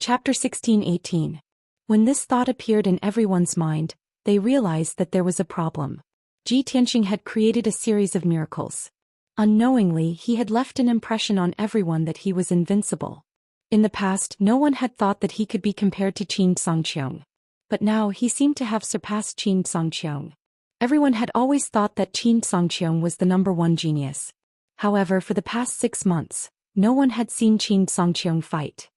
Chapter 16-18. When this thought appeared in everyone's mind, they realized that there was a problem. Ji Tianxing had created a series of miracles. Unknowingly, he had left an impression on everyone that he was invincible. In the past, no one had thought that he could be compared to Qin Songqiong. But now he seemed to have surpassed Qin Songqiong. Everyone had always thought that Qin Songqiong was the number one genius. However, for the past 6 months, no one had seen Qin Songqiong fight.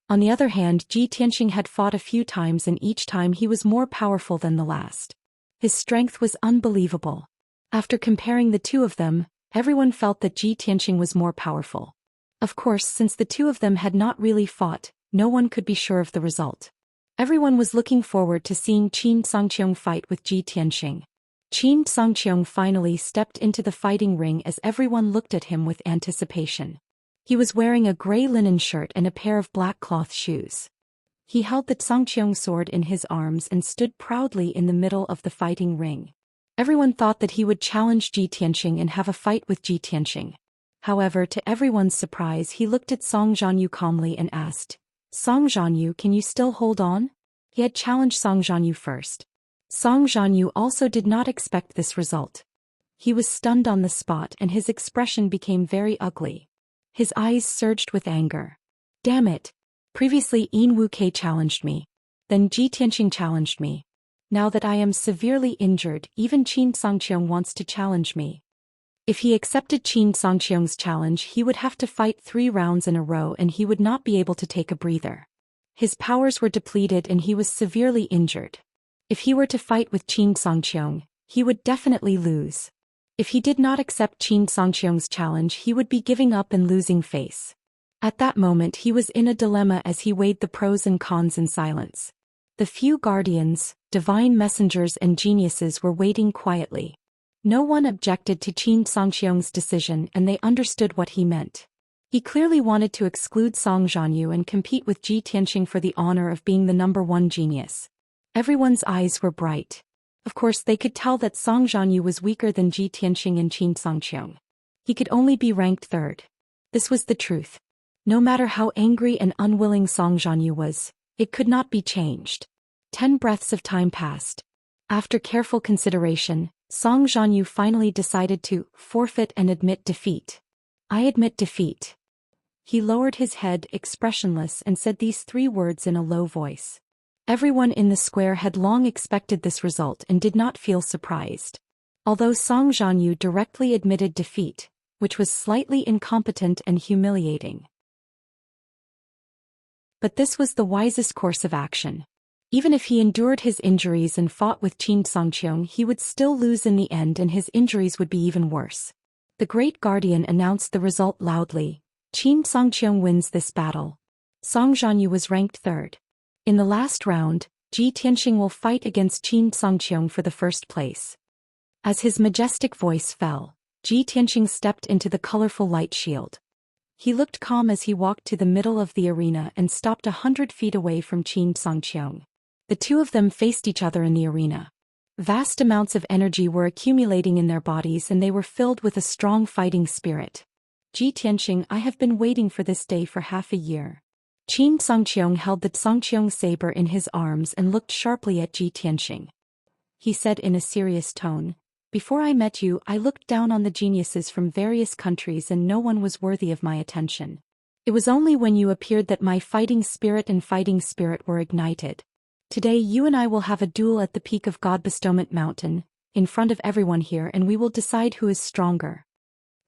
On the other hand, Ji Tianxing had fought a few times and each time he was more powerful than the last. His strength was unbelievable. After comparing the two of them, everyone felt that Ji Tianxing was more powerful. Of course, since the two of them had not really fought, no one could be sure of the result. Everyone was looking forward to seeing Qin Songqiong fight with Ji Tianxing. Qin Songqiong finally stepped into the fighting ring as everyone looked at him with anticipation. He was wearing a gray linen shirt and a pair of black cloth shoes. He held the Songqiong sword in his arms and stood proudly in the middle of the fighting ring. Everyone thought that he would challenge Ji Tianxing and have a fight with Ji Tianxing. However, to everyone's surprise, he looked at Song Zhanyu calmly and asked, "Song Zhanyu, can you still hold on?" He had challenged Song Zhanyu first. Song Zhanyu also did not expect this result. He was stunned on the spot and his expression became very ugly. His eyes surged with anger. "Damn it! Previously Yin Wuke challenged me. Then Ji Tianxing challenged me. Now that I am severely injured, even Qin Songqiong wants to challenge me." If he accepted Qin Songqiong's challenge, he would have to fight 3 rounds in a row and he would not be able to take a breather. His powers were depleted and he was severely injured. If he were to fight with Qin Songqiong, he would definitely lose. If he did not accept Qin Songqiong's challenge, he would be giving up and losing face. At that moment he was in a dilemma as he weighed the pros and cons in silence. The few guardians, divine messengers and geniuses were waiting quietly. No one objected to Qin Songqiong's decision and they understood what he meant. He clearly wanted to exclude Song Zhanyu and compete with Ji Tianxing for the honor of being the number one genius. Everyone's eyes were bright. Of course, they could tell that Song Zhanyu was weaker than Ji Tianxing and Qin Songqiong. He could only be ranked 3rd. This was the truth. No matter how angry and unwilling Song Zhanyu was, it could not be changed. 10 breaths of time passed. After careful consideration, Song Zhanyu finally decided to forfeit and admit defeat. "I admit defeat." He lowered his head, expressionless, and said these 3 words in a low voice. Everyone in the square had long expected this result and did not feel surprised. Although Song Zhanyu directly admitted defeat, which was slightly incompetent and humiliating. But this was the wisest course of action. Even if he endured his injuries and fought with Qin Songqiong, he would still lose in the end and his injuries would be even worse. The Great Guardian announced the result loudly. "Qin Songqiong wins this battle." Song Zhanyu was ranked 3rd. In the last round, Ji Tianxing will fight against Qin Songqiong for the first place. As his majestic voice fell, Ji Tianxing stepped into the colorful light shield. He looked calm as he walked to the middle of the arena and stopped 100 feet away from Qin Songqiong. The two of them faced each other in the arena. Vast amounts of energy were accumulating in their bodies and they were filled with a strong fighting spirit. "Ji Tianxing, I have been waiting for this day for half a year." Qin Songqiong held the Songqiong saber in his arms and looked sharply at Ji Tianxing. He said in a serious tone, "Before I met you, I looked down on the geniuses from various countries and no one was worthy of my attention. It was only when you appeared that my fighting spirit and fighting spirit were ignited. Today you and I will have a duel at the peak of God Bestowment Mountain, in front of everyone here, and we will decide who is stronger."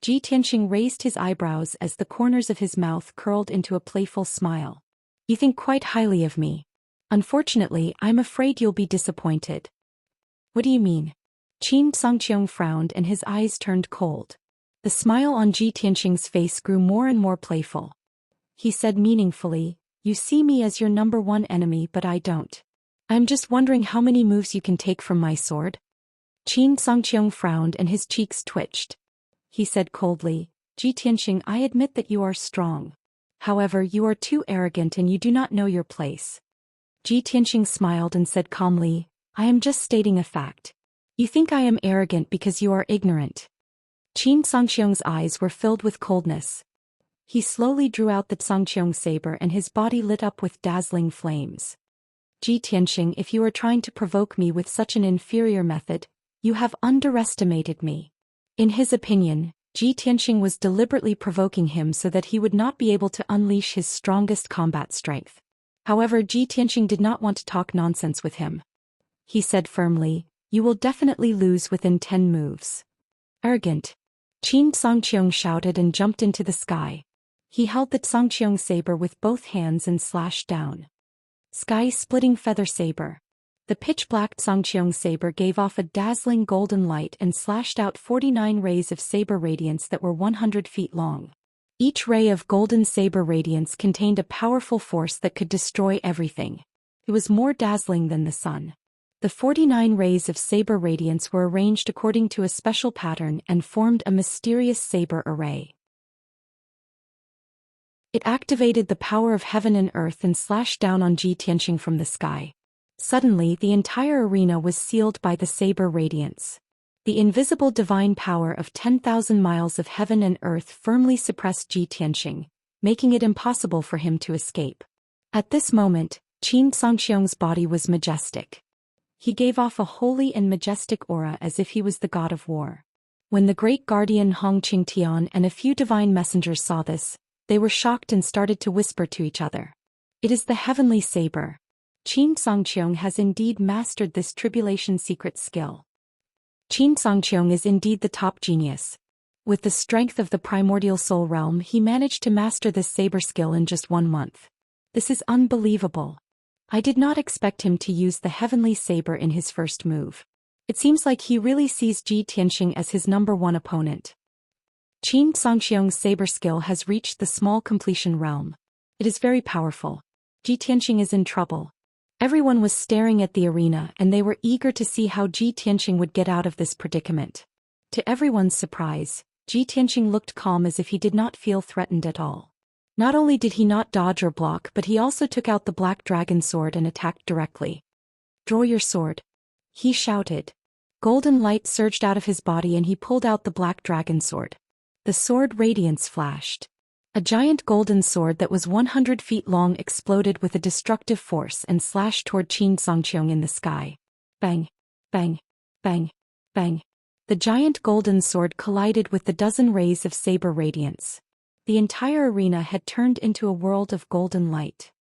Ji Tianxing raised his eyebrows as the corners of his mouth curled into a playful smile. "You think quite highly of me. Unfortunately, I'm afraid you'll be disappointed." "What do you mean?" Qin Songqiong frowned and his eyes turned cold. The smile on Ji Tianxing's face grew more and more playful. He said meaningfully, "You see me as your number one enemy, but I don't. I'm just wondering how many moves you can take from my sword." Qin Songqiong frowned and his cheeks twitched. He said coldly, "Ji Tianxing, I admit that you are strong. However, you are too arrogant and you do not know your place." Ji Tianxing smiled and said calmly, "I am just stating a fact. You think I am arrogant because you are ignorant." Qin Songqiong's eyes were filled with coldness. He slowly drew out the Xianxia saber and his body lit up with dazzling flames. Ji Tianxing, if you are trying to provoke me with such an inferior method, you have underestimated me. In his opinion, Ji Tianxing was deliberately provoking him so that he would not be able to unleash his strongest combat strength. However, Ji Tianxing did not want to talk nonsense with him. He said firmly, "You will definitely lose within 10 moves." Arrogant. Qin Xianxiang shouted and jumped into the sky. He held the Xianxia saber with both hands and slashed down. Sky-splitting feather saber. The pitch-black Xianxia saber gave off a dazzling golden light and slashed out 49 rays of saber radiance that were 100 feet long. Each ray of golden saber radiance contained a powerful force that could destroy everything. It was more dazzling than the sun. The 49 rays of saber radiance were arranged according to a special pattern and formed a mysterious saber array. It activated the power of heaven and earth and slashed down on Ji Tianxing from the sky. Suddenly, the entire arena was sealed by the saber radiance. The invisible divine power of 10,000 miles of heaven and earth firmly suppressed Ji Tianxing, making it impossible for him to escape. At this moment, Qin Xianxiang's body was majestic. He gave off a holy and majestic aura as if he was the god of war. When the great guardian Hong Qingtian and a few divine messengers saw this, they were shocked and started to whisper to each other. "It is the heavenly saber. Qin Xianxiang has indeed mastered this tribulation secret skill. Qin Xianxiang is indeed the top genius. With the strength of the primordial soul realm, he managed to master this saber skill in just 1 month. This is unbelievable. I did not expect him to use the heavenly saber in his first move. It seems like he really sees Ji Tianxing as his #1 opponent." Qin Xianxiang's saber skill has reached the small completion realm. It is very powerful. Ji Tianxing is in trouble. Everyone was staring at the arena and they were eager to see how Ji Tianxing would get out of this predicament. To everyone's surprise, Ji Tianxing looked calm as if he did not feel threatened at all. Not only did he not dodge or block, but he also took out the black dragon sword and attacked directly. "Draw your sword," he shouted. Golden light surged out of his body and he pulled out the black dragon sword. The sword radiance flashed. A giant golden sword that was 100 feet long exploded with a destructive force and slashed toward Qin Xianxiang in the sky. Bang! Bang! Bang! Bang! The giant golden sword collided with the dozen rays of saber radiance. The entire arena had turned into a world of golden light.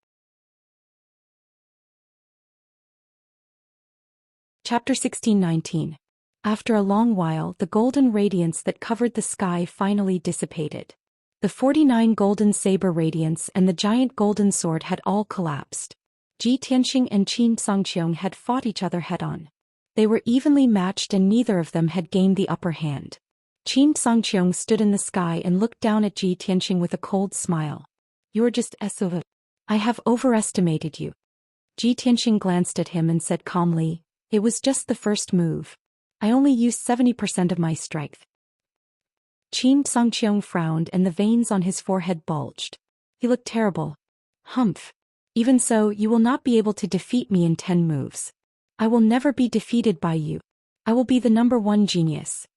Chapter 16-19. After a long while, the golden radiance that covered the sky finally dissipated. The 49 golden saber radiance and the giant golden sword had all collapsed. Ji Tianxing and Qin Xianxiang had fought each other head-on. They were evenly matched and neither of them had gained the upper hand. Qin Xianxiang stood in the sky and looked down at Ji Tianxing with a cold smile. "You're just SOV. I have overestimated you." Ji Tianxing glanced at him and said calmly, "It was just the first move. I only used 70% of my strength." Qin Xianxiang frowned and the veins on his forehead bulged. He looked terrible. "Humph. Even so, you will not be able to defeat me in 10 moves. I will never be defeated by you. I will be the #1 genius."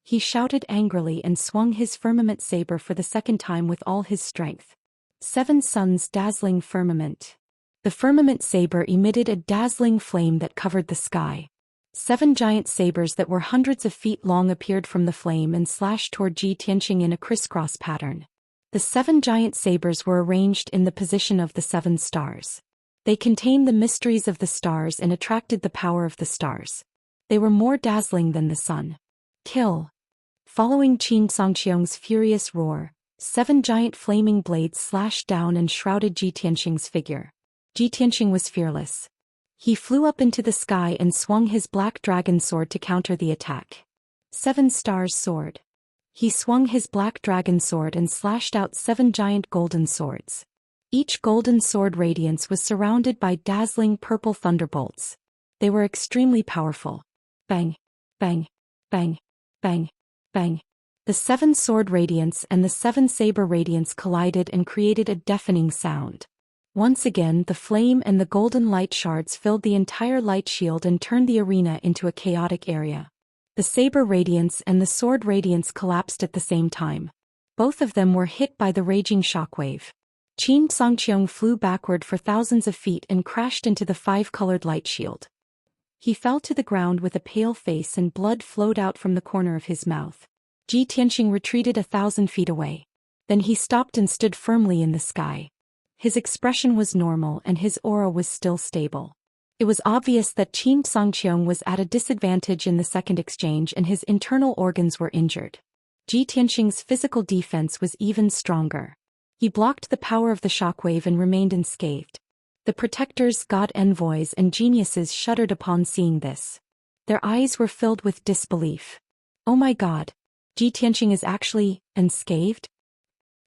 He shouted angrily and swung his firmament saber for the second time with all his strength. 7 suns dazzling firmament. The firmament saber emitted a dazzling flame that covered the sky. 7 giant sabers that were hundreds of feet long appeared from the flame and slashed toward Ji Tianxing in a crisscross pattern. The 7 giant sabers were arranged in the position of the 7 stars. They contained the mysteries of the stars and attracted the power of the stars. They were more dazzling than the sun. "Kill!" Following Qin Xianxiang's furious roar, 7 giant flaming blades slashed down and shrouded Ji Tianxing's figure. Ji Tianxing was fearless. He flew up into the sky and swung his black dragon sword to counter the attack. 7 stars sword. He swung his black dragon sword and slashed out 7 giant golden swords. Each golden sword radiance was surrounded by dazzling purple thunderbolts. They were extremely powerful. Bang! Bang! Bang! Bang! Bang! The 7 sword radiance and the 7 saber radiance collided and created a deafening sound. Once again, the flame and the golden light shards filled the entire light shield and turned the arena into a chaotic area. The saber radiance and the sword radiance collapsed at the same time. Both of them were hit by the raging shockwave. Xianxia flew backward for thousands of feet and crashed into the five-colored light shield. He fell to the ground with a pale face and blood flowed out from the corner of his mouth. Tianxing retreated 1,000 feet away. Then he stopped and stood firmly in the sky. His expression was normal and his aura was still stable. It was obvious that Xianxia was at a disadvantage in the second exchange and his internal organs were injured. Tianxing's physical defense was even stronger. He blocked the power of the shockwave and remained unscathed. The protectors, god envoys and geniuses shuddered upon seeing this. Their eyes were filled with disbelief. Oh my god! Tianxing is actually unscathed?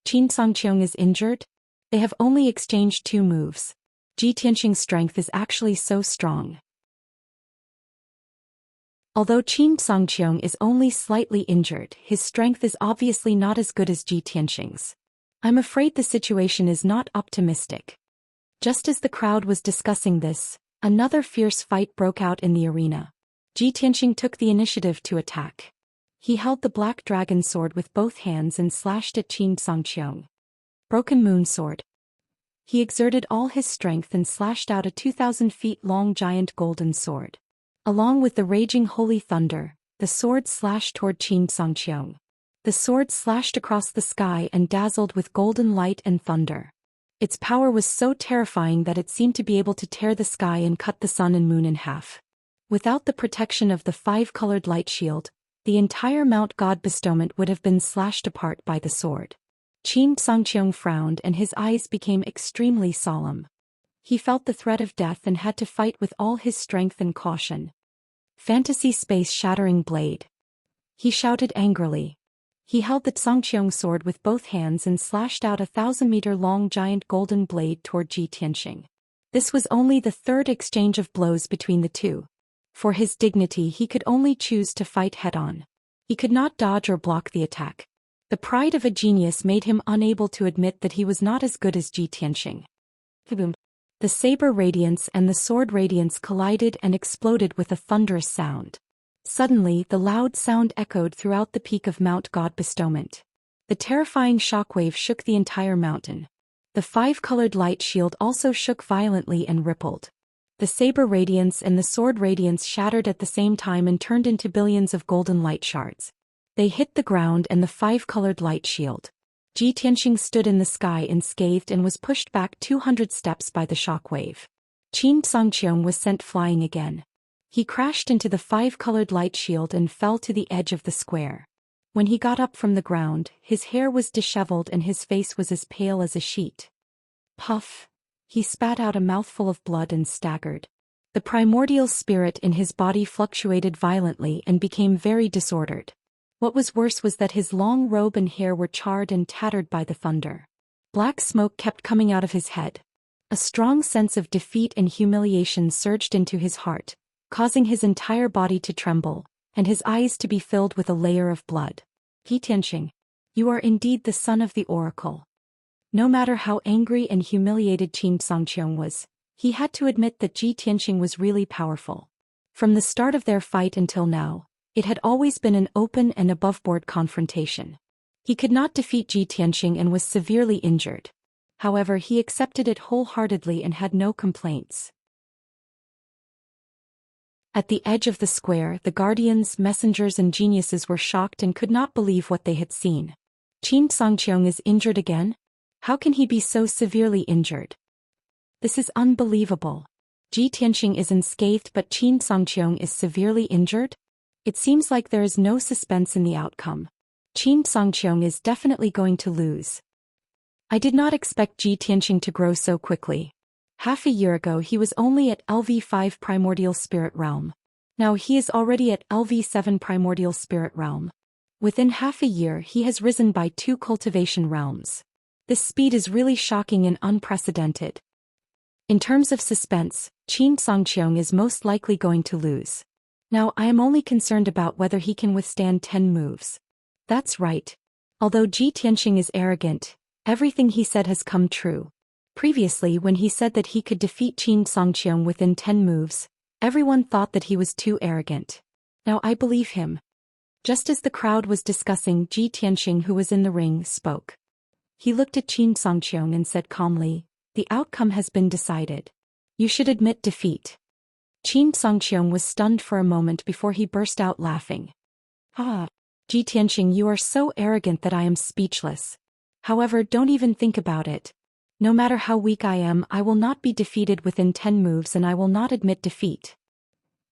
Xianxia is injured? They have only exchanged 2 moves. Tianxing's strength is actually so strong. Although Xianxia is only slightly injured, his strength is obviously not as good as Tianxing's. I'm afraid the situation is not optimistic. Just as the crowd was discussing this, another fierce fight broke out in the arena. Tianxing took the initiative to attack. He held the black dragon sword with both hands and slashed at Xianxia. Broken moon sword. He exerted all his strength and slashed out a 2,000 feet long giant golden sword. Along with the raging holy thunder, the sword slashed toward Xianxia. The sword slashed across the sky and dazzled with golden light and thunder. Its power was so terrifying that it seemed to be able to tear the sky and cut the sun and moon in half. Without the protection of the 5-colored light shield, the entire Mount God bestowment would have been slashed apart by the sword. Xianxia frowned and his eyes became extremely solemn. He felt the threat of death and had to fight with all his strength and caution. Fantasy space shattering blade. He shouted angrily. He held the Xianxia sword with both hands and slashed out a 1,000-meter-long giant golden blade toward Tianxing. This was only the 3rd exchange of blows between the two. For his dignity he could only choose to fight head-on. He could not dodge or block the attack. The pride of a genius made him unable to admit that he was not as good as Tianxing. The saber radiance and the sword radiance collided and exploded with a thunderous sound. Suddenly, the loud sound echoed throughout the peak of Mount God bestowment. The terrifying shockwave shook the entire mountain. The 5-colored light shield also shook violently and rippled. The saber radiance and the sword radiance shattered at the same time and turned into billions of golden light shards. They hit the ground and the 5-colored light shield. Tianxing stood in the sky unscathed and was pushed back 200 steps by the shockwave. Xianxia was sent flying again. He crashed into the 5-colored light shield and fell to the edge of the square. When he got up from the ground, his hair was disheveled and his face was as pale as a sheet. Puff! He spat out a mouthful of blood and staggered. The primordial spirit in his body fluctuated violently and became very disordered. What was worse was that his long robe and hair were charred and tattered by the thunder. Black smoke kept coming out of his head. A strong sense of defeat and humiliation surged into his heart, causing his entire body to tremble, and his eyes to be filled with a layer of blood. Tianxing, you are indeed the son of the oracle. No matter how angry and humiliated Xianxia was, he had to admit that Tianxing was really powerful. From the start of their fight until now, it had always been an open and above-board confrontation. He could not defeat Tianxing and was severely injured. However, he accepted it wholeheartedly and had no complaints. At the edge of the square, the guardians, messengers and geniuses were shocked and could not believe what they had seen. Xianxia is injured again? How can he be so severely injured? This is unbelievable. Tianxing is unscathed but Xianxia is severely injured? It seems like there is no suspense in the outcome. Xianxia is definitely going to lose. I did not expect Tianxing to grow so quickly. Half a year ago he was only at LV5 Primordial Spirit Realm. Now he is already at LV7 Primordial Spirit Realm. Within half a year he has risen by 2 cultivation realms. This speed is really shocking and unprecedented. In terms of suspense, Xianxia is most likely going to lose. Now I am only concerned about whether he can withstand 10 moves. That's right. Although Tianxing is arrogant, everything he said has come true. Previously when he said that he could defeat Xianxia within 10 moves, everyone thought that he was too arrogant. Now I believe him. Just as the crowd was discussing, Ji Tianxing, who was in the ring, spoke. He looked at Qin Songqiong and said calmly, "The outcome has been decided. You should admit defeat." Qin Songqiong was stunned for a moment before he burst out laughing. "Ah, Ji Tianxing, you are so arrogant that I am speechless. However, don't even think about it. No matter how weak I am, I will not be defeated within 10 moves, and I will not admit defeat."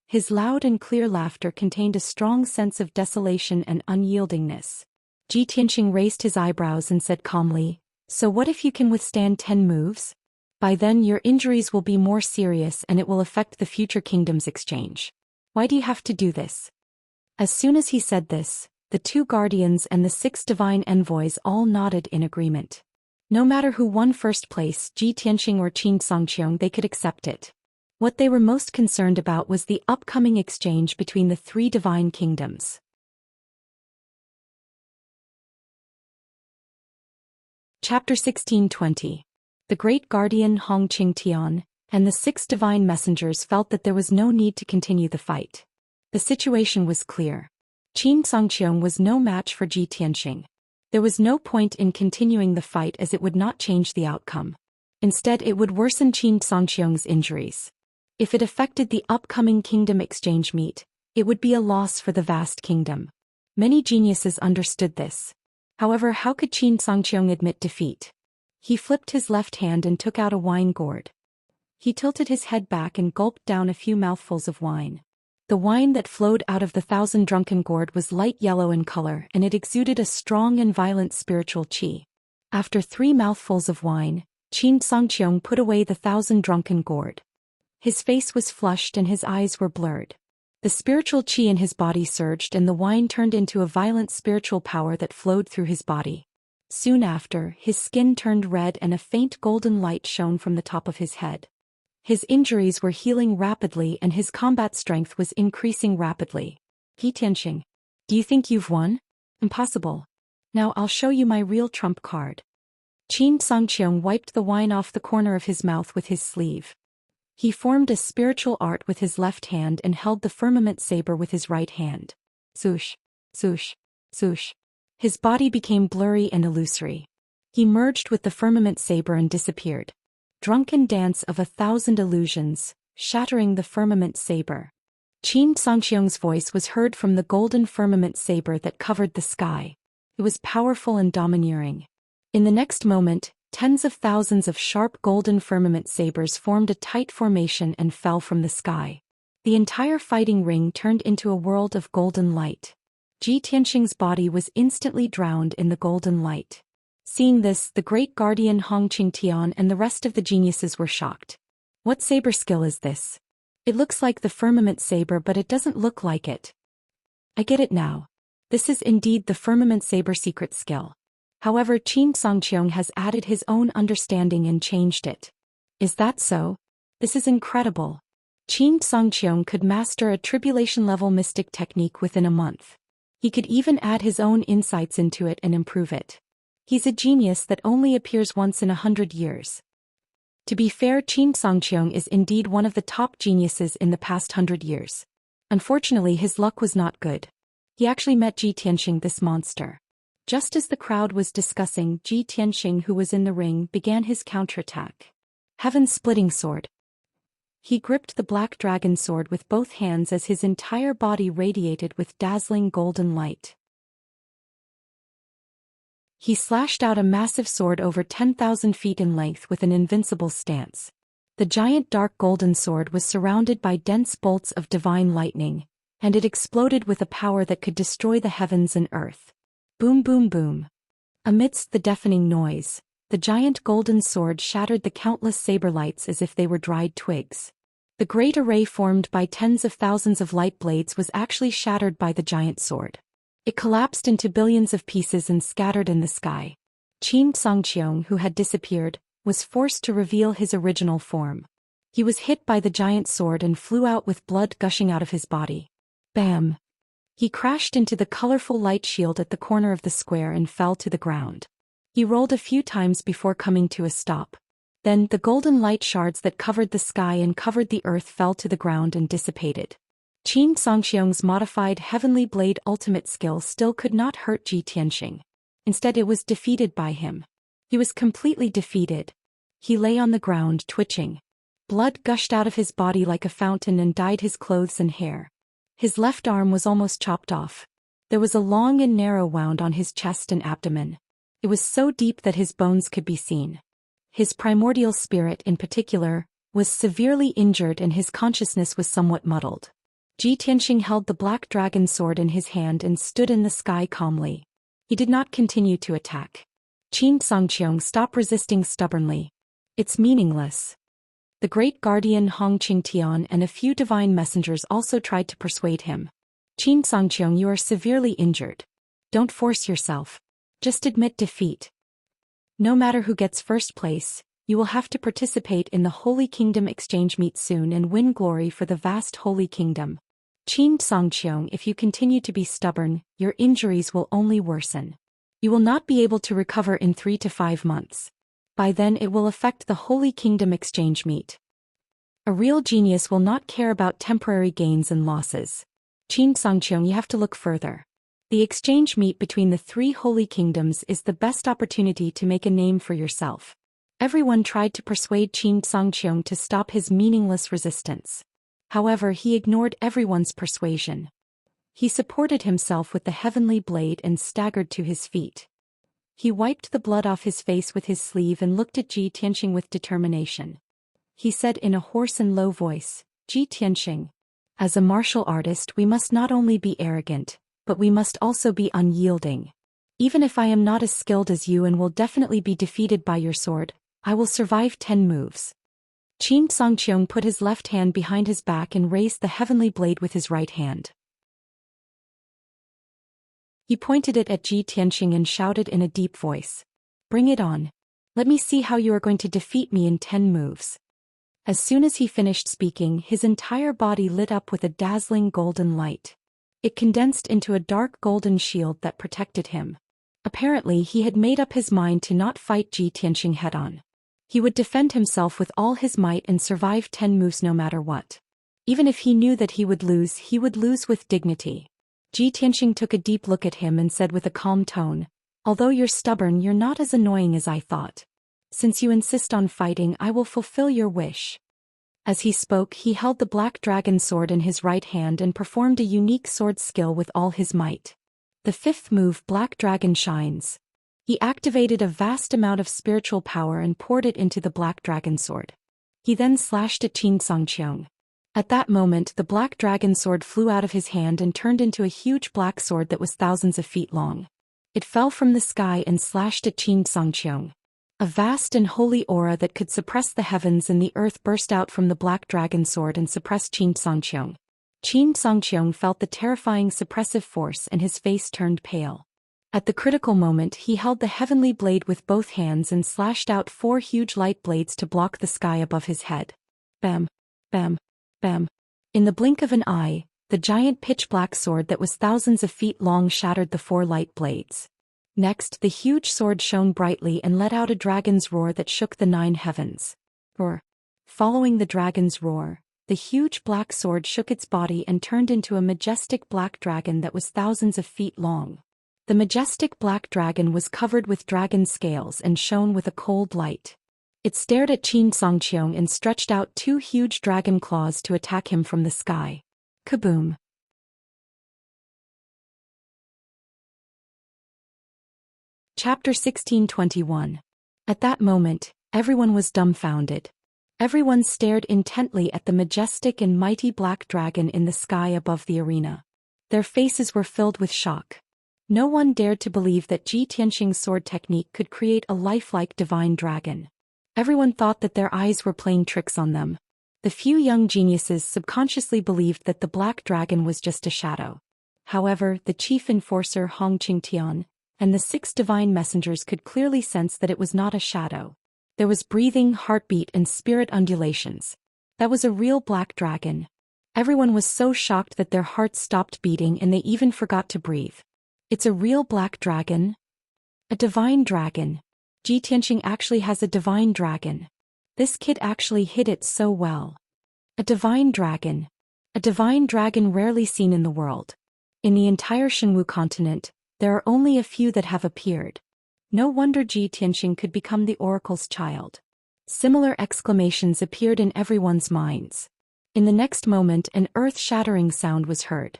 His loud and clear laughter contained a strong sense of desolation and unyieldingness. Ji Tianxing raised his eyebrows and said calmly, "So what if you can withstand 10 moves? By then your injuries will be more serious and it will affect the future kingdom's exchange. Why do you have to do this?" As soon as he said this, the 2 guardians and the 6 divine envoys all nodded in agreement. No matter who won first place, Ji Tianxing or Qin Songqiong, they could accept it. What they were most concerned about was the upcoming exchange between the 3 divine kingdoms. Chapter 16:20. The great guardian Hong Qingtian and the 6 divine messengers felt that there was no need to continue the fight. The situation was clear. Qin Songqiong was no match for Ji Tianxing. There was no point in continuing the fight as it would not change the outcome. Instead, it would worsen Qin Songqiong's injuries. If it affected the upcoming kingdom exchange meet, it would be a loss for the vast kingdom. Many geniuses understood this. However, how could Qin Songqiong admit defeat? He flipped his left hand and took out a wine gourd. He tilted his head back and gulped down a few mouthfuls of wine. The wine that flowed out of the 1,000 drunken gourd was light yellow in color, and it exuded a strong and violent spiritual qi. After 3 mouthfuls of wine, Qin Songqiong put away the 1,000 drunken gourd. His face was flushed and his eyes were blurred. The spiritual qi in his body surged and the wine turned into a violent spiritual power that flowed through his body. Soon after, his skin turned red and a faint golden light shone from the top of his head. His injuries were healing rapidly and his combat strength was increasing rapidly. "Ji Tianxing, do you think you've won? Impossible. Now I'll show you my real trump card." Qin Songqiong wiped the wine off the corner of his mouth with his sleeve. He formed a spiritual art with his left hand and held the firmament saber with his right hand. Swoosh, swoosh, swoosh. His body became blurry and illusory. He merged with the firmament saber and disappeared. Drunken dance of 1,000 illusions, shattering the firmament saber. Qin Songqiong's voice was heard from the golden firmament saber that covered the sky. It was powerful and domineering. In the next moment, tens of thousands of sharp golden firmament sabers formed a tight formation and fell from the sky. The entire fighting ring turned into a world of golden light. Ji Tianxing's body was instantly drowned in the golden light. Seeing this, the great guardian Hong Qingtian and the rest of the geniuses were shocked. "What saber skill is this? It looks like the firmament saber, but it doesn't look like it. I get it now. This is indeed the firmament saber secret skill." However, Qin Songqiong has added his own understanding and changed it. "Is that so? This is incredible." Qin Songqiong could master a tribulation-level mystic technique within a month. He could even add his own insights into it and improve it. He's a genius that only appears once in 100 years. To be fair, Qin Songqiong is indeed one of the top geniuses in the past 100 years. Unfortunately, his luck was not good. He actually met Ji Tianxing, this monster. Just as the crowd was discussing, Ji Tianxing, who was in the ring, began his counterattack. Heaven-splitting sword. He gripped the black dragon sword with both hands as his entire body radiated with dazzling golden light. He slashed out a massive sword over 10,000 feet in length with an invincible stance. The giant dark golden sword was surrounded by dense bolts of divine lightning, and it exploded with a power that could destroy the heavens and earth. Boom, boom, boom. Amidst the deafening noise, the giant golden sword shattered the countless saber lights as if they were dried twigs. The great array formed by tens of thousands of light blades was actually shattered by the giant sword. It collapsed into billions of pieces and scattered in the sky. Qin Songqiong, who had disappeared, was forced to reveal his original form. He was hit by the giant sword and flew out with blood gushing out of his body. Bam! He crashed into the colorful light shield at the corner of the square and fell to the ground. He rolled a few times before coming to a stop. Then, the golden light shards that covered the sky and covered the earth fell to the ground and dissipated. Xianxia's modified Heavenly Blade ultimate skill still could not hurt Ji Tianxing. Instead it was defeated by him. He was completely defeated. He lay on the ground twitching. Blood gushed out of his body like a fountain and dyed his clothes and hair. His left arm was almost chopped off. There was a long and narrow wound on his chest and abdomen. It was so deep that his bones could be seen. His primordial spirit, in particular, was severely injured and his consciousness was somewhat muddled. Ji Tianxing held the black dragon sword in his hand and stood in the sky calmly. He did not continue to attack. Xianxia, stop resisting stubbornly. It's meaningless. The great guardian Hong Qingtian and a few divine messengers also tried to persuade him. Xianxia, you are severely injured. Don't force yourself. Just admit defeat. No matter who gets first place, you will have to participate in the Holy Kingdom exchange meet soon and win glory for the vast Holy Kingdom. Xianxia, if you continue to be stubborn, your injuries will only worsen. You will not be able to recover in 3 to 5 months. By then it will affect the Holy Kingdom exchange meet. A real genius will not care about temporary gains and losses. Xianxia, you have to look further. The exchange meet between the 3 holy kingdoms is the best opportunity to make a name for yourself. Everyone tried to persuade Xianxia to stop his meaningless resistance. However, he ignored everyone's persuasion. He supported himself with the heavenly blade and staggered to his feet. He wiped the blood off his face with his sleeve and looked at Ji Tianxing with determination. He said in a hoarse and low voice, Ji Tianxing, as a martial artist we must not only be arrogant, but we must also be unyielding. Even if I am not as skilled as you and will definitely be defeated by your sword, I will survive 10 moves. Xianxia put his left hand behind his back and raised the heavenly blade with his right hand. He pointed it at Ji Tianxing and shouted in a deep voice, "Bring it on. Let me see how you are going to defeat me in 10 moves." As soon as he finished speaking, his entire body lit up with a dazzling golden light. It condensed into a dark golden shield that protected him. Apparently he had made up his mind to not fight Ji Tianxing head-on. He would defend himself with all his might and survive 10 moves no matter what. Even if he knew that he would lose with dignity. Ji Tianxing took a deep look at him and said with a calm tone, "Although you're stubborn, you're not as annoying as I thought. Since you insist on fighting, I will fulfill your wish." As he spoke, he held the black dragon sword in his right hand and performed a unique sword skill with all his might. The 5th move, Black Dragon Shines. He activated a vast amount of spiritual power and poured it into the black dragon sword. He then slashed at Xianxia. At that moment, the black dragon sword flew out of his hand and turned into a huge black sword that was thousands of feet long. It fell from the sky and slashed at Xianxia. A vast and holy aura that could suppress the heavens and the earth burst out from the black dragon sword and suppressed Xianxia. Xianxia felt the terrifying suppressive force and his face turned pale. At the critical moment, he held the heavenly blade with both hands and slashed out 4 huge light blades to block the sky above his head. Bam, bam, bam. In the blink of an eye, the giant pitch-black sword that was thousands of feet long shattered the 4 light blades. Next, the huge sword shone brightly and let out a dragon's roar that shook the 9 heavens. Roar. Following the dragon's roar, the huge black sword shook its body and turned into a majestic black dragon that was thousands of feet long. The majestic black dragon was covered with dragon scales and shone with a cold light. It stared at Xianxia and stretched out 2 huge dragon claws to attack him from the sky. Kaboom! Chapter 1621. At that moment, everyone was dumbfounded. Everyone stared intently at the majestic and mighty black dragon in the sky above the arena. Their faces were filled with shock. No one dared to believe that Ji Tianxing's sword technique could create a lifelike divine dragon. Everyone thought that their eyes were playing tricks on them. The few young geniuses subconsciously believed that the black dragon was just a shadow. However, the chief enforcer Hong Qingtian and the 6 divine messengers could clearly sense that it was not a shadow. There was breathing, heartbeat, and spirit undulations. That was a real black dragon. Everyone was so shocked that their hearts stopped beating and they even forgot to breathe. It's a real black dragon? A divine dragon. Ji Tianxing actually has a divine dragon. This kid actually hid it so well. A divine dragon. A divine dragon rarely seen in the world. In the entire Shenwu continent, there are only a few that have appeared. No wonder Ji Tianxing could become the oracle's child. Similar exclamations appeared in everyone's minds. In the next moment, an earth-shattering sound was heard.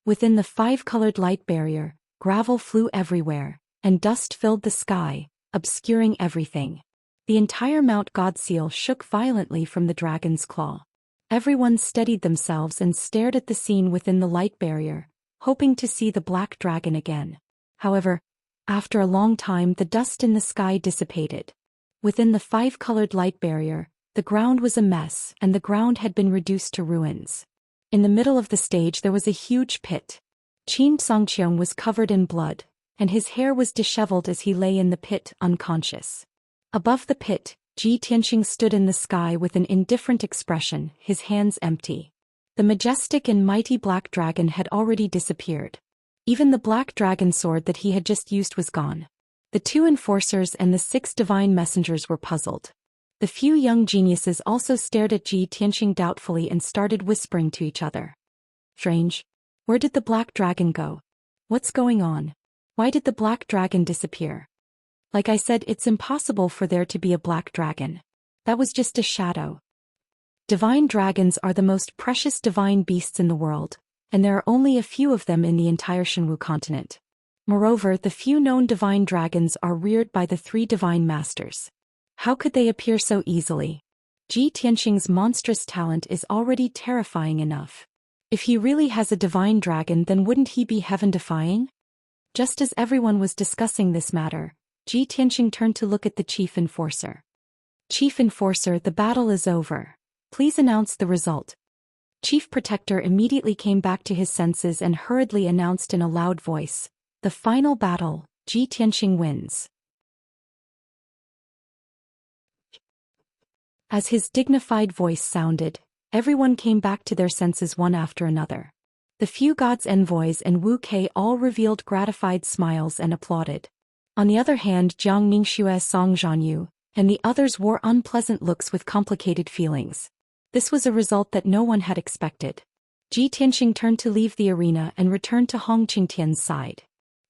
Within the five-colored light barrier, gravel flew everywhere, and dust filled the sky, obscuring everything. The entire Mount Godseal shook violently from the dragon's claw. Everyone steadied themselves and stared at the scene within the light barrier, hoping to see the black dragon again. However, after a long time the dust in the sky dissipated. Within the five-colored light barrier, the ground was a mess and the ground had been reduced to ruins. In the middle of the stage there was a huge pit. Xianxia was covered in blood, and his hair was disheveled as he lay in the pit, unconscious. Above the pit, Ji Tianxing stood in the sky with an indifferent expression, his hands empty. The majestic and mighty black dragon had already disappeared. Even the black dragon sword that he had just used was gone. The two enforcers and the 6 divine messengers were puzzled. The few young geniuses also stared at Ji Tianxing doubtfully and started whispering to each other. Strange. Where did the black dragon go? What's going on? Why did the black dragon disappear? Like I said, it's impossible for there to be a black dragon. That was just a shadow. Divine dragons are the most precious divine beasts in the world, and there are only a few of them in the entire Shenwu continent. Moreover, the few known divine dragons are reared by the 3 divine masters. How could they appear so easily? Ji Tianxing's monstrous talent is already terrifying enough. If he really has a divine dragon, then wouldn't he be heaven-defying? Just as everyone was discussing this matter, Ji Tianxing turned to look at the chief enforcer. Chief enforcer, the battle is over. Please announce the result. Chief protector immediately came back to his senses and hurriedly announced in a loud voice, the final battle, Ji Tianxing wins. As his dignified voice sounded, everyone came back to their senses one after another. The few gods' envoys and Wu Kei all revealed gratified smiles and applauded. On the other hand, Jiang Ningxue, Song Zhanyu, and the others wore unpleasant looks with complicated feelings. This was a result that no one had expected. Ji Tianxing turned to leave the arena and returned to Hong Qingtian's side.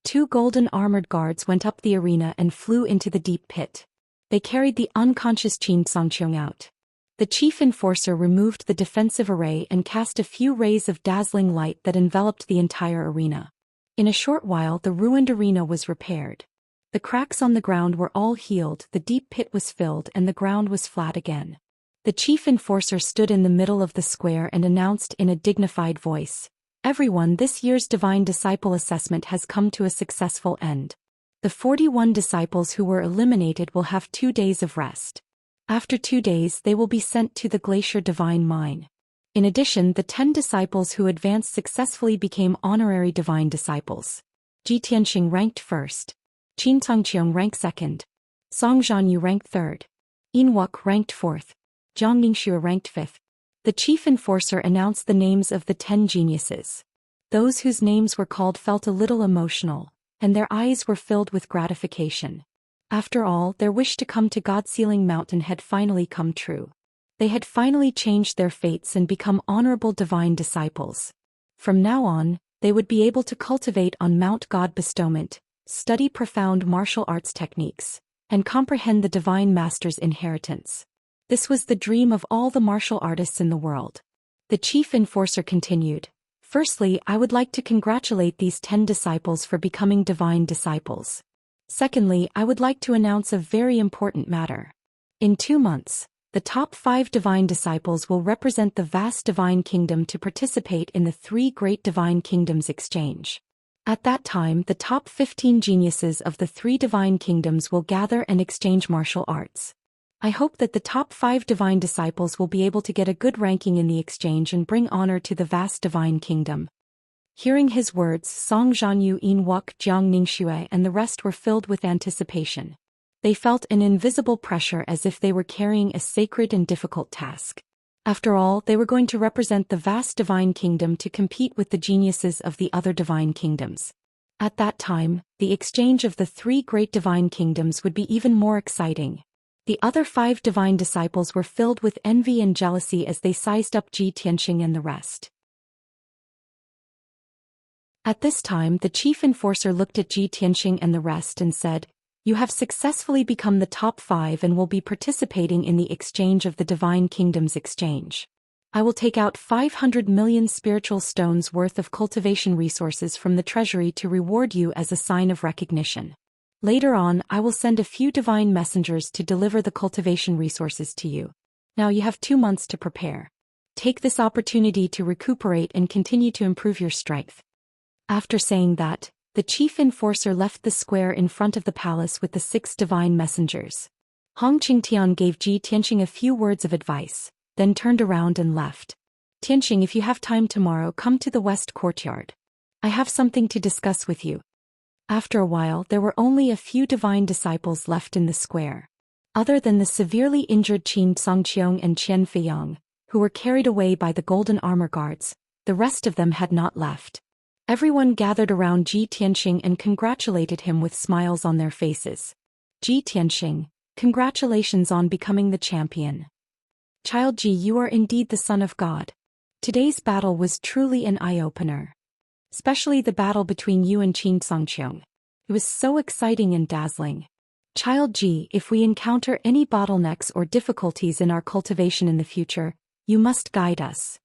2 golden armored guards went up the arena and flew into the deep pit. They carried the unconscious Xianxia out. The chief enforcer removed the defensive array and cast a few rays of dazzling light that enveloped the entire arena. In a short while the ruined arena was repaired. The cracks on the ground were all healed, the deep pit was filled and the ground was flat again. The chief enforcer stood in the middle of the square and announced in a dignified voice, "Everyone, this year's Divine Disciple Assessment has come to a successful end. The 41 disciples who were eliminated will have 2 days of rest. After 2 days they will be sent to the Glacier Divine Mine. In addition, the 10 disciples who advanced successfully became honorary divine disciples. Ji Tianxing ranked first. Xianxia ranked second. Song Zhanyu ranked third. Inwuk ranked fourth. Jiang Ningxue ranked fifth." The chief enforcer announced the names of the 10 geniuses. Those whose names were called felt a little emotional, and their eyes were filled with gratification. After all, their wish to come to God-Sealing Mountain had finally come true. They had finally changed their fates and become honorable divine disciples. From now on, they would be able to cultivate on Mount God Bestowment, study profound martial arts techniques, and comprehend the Divine Master's inheritance. This was the dream of all the martial artists in the world. The chief enforcer continued, "Firstly, I would like to congratulate these 10 disciples for becoming divine disciples. Secondly, I would like to announce a very important matter. In 2 months, the top 5 divine disciples will represent the vast divine kingdom to participate in the 3 great divine kingdoms exchange. At that time, the top 15 geniuses of the 3 divine kingdoms will gather and exchange martial arts. I hope that the top 5 divine disciples will be able to get a good ranking in the exchange and bring honor to the vast divine kingdom." Hearing his words, Song Zhanyu, Inwuk, Jiang Ningxue and the rest were filled with anticipation. They felt an invisible pressure as if they were carrying a sacred and difficult task. After all, they were going to represent the vast divine kingdom to compete with the geniuses of the other divine kingdoms. At that time, the exchange of the 3 great divine kingdoms would be even more exciting. The other 5 divine disciples were filled with envy and jealousy as they sized up Ji Tianxing and the rest. At this time, the chief enforcer looked at Ji Tianxing and the rest and said, "You have successfully become the top 5 and will be participating in the exchange of the Divine Kingdom's exchange. I will take out 500 million spiritual stones worth of cultivation resources from the treasury to reward you as a sign of recognition. Later on, I will send a few divine messengers to deliver the cultivation resources to you. Now you have 2 months to prepare. Take this opportunity to recuperate and continue to improve your strength." After saying that, the chief enforcer left the square in front of the palace with the 6 divine messengers. Hong Qingtian gave Ji Tianxing a few words of advice, then turned around and left. "Tianxing, if you have time tomorrow, come to the west courtyard. I have something to discuss with you." After a while, there were only a few divine disciples left in the square. Other than the severely injured Qin Songqiong and Qian Feiyang, who were carried away by the golden armor guards, the rest of them had not left. Everyone gathered around Ji Tianxing and congratulated him with smiles on their faces. "Ji Tianxing, congratulations on becoming the champion. Child Ji, you are indeed the son of God. Today's battle was truly an eye-opener. Especially the battle between you and Qin Songqiong. It was so exciting and dazzling. Child Ji, if we encounter any bottlenecks or difficulties in our cultivation in the future, you must guide us."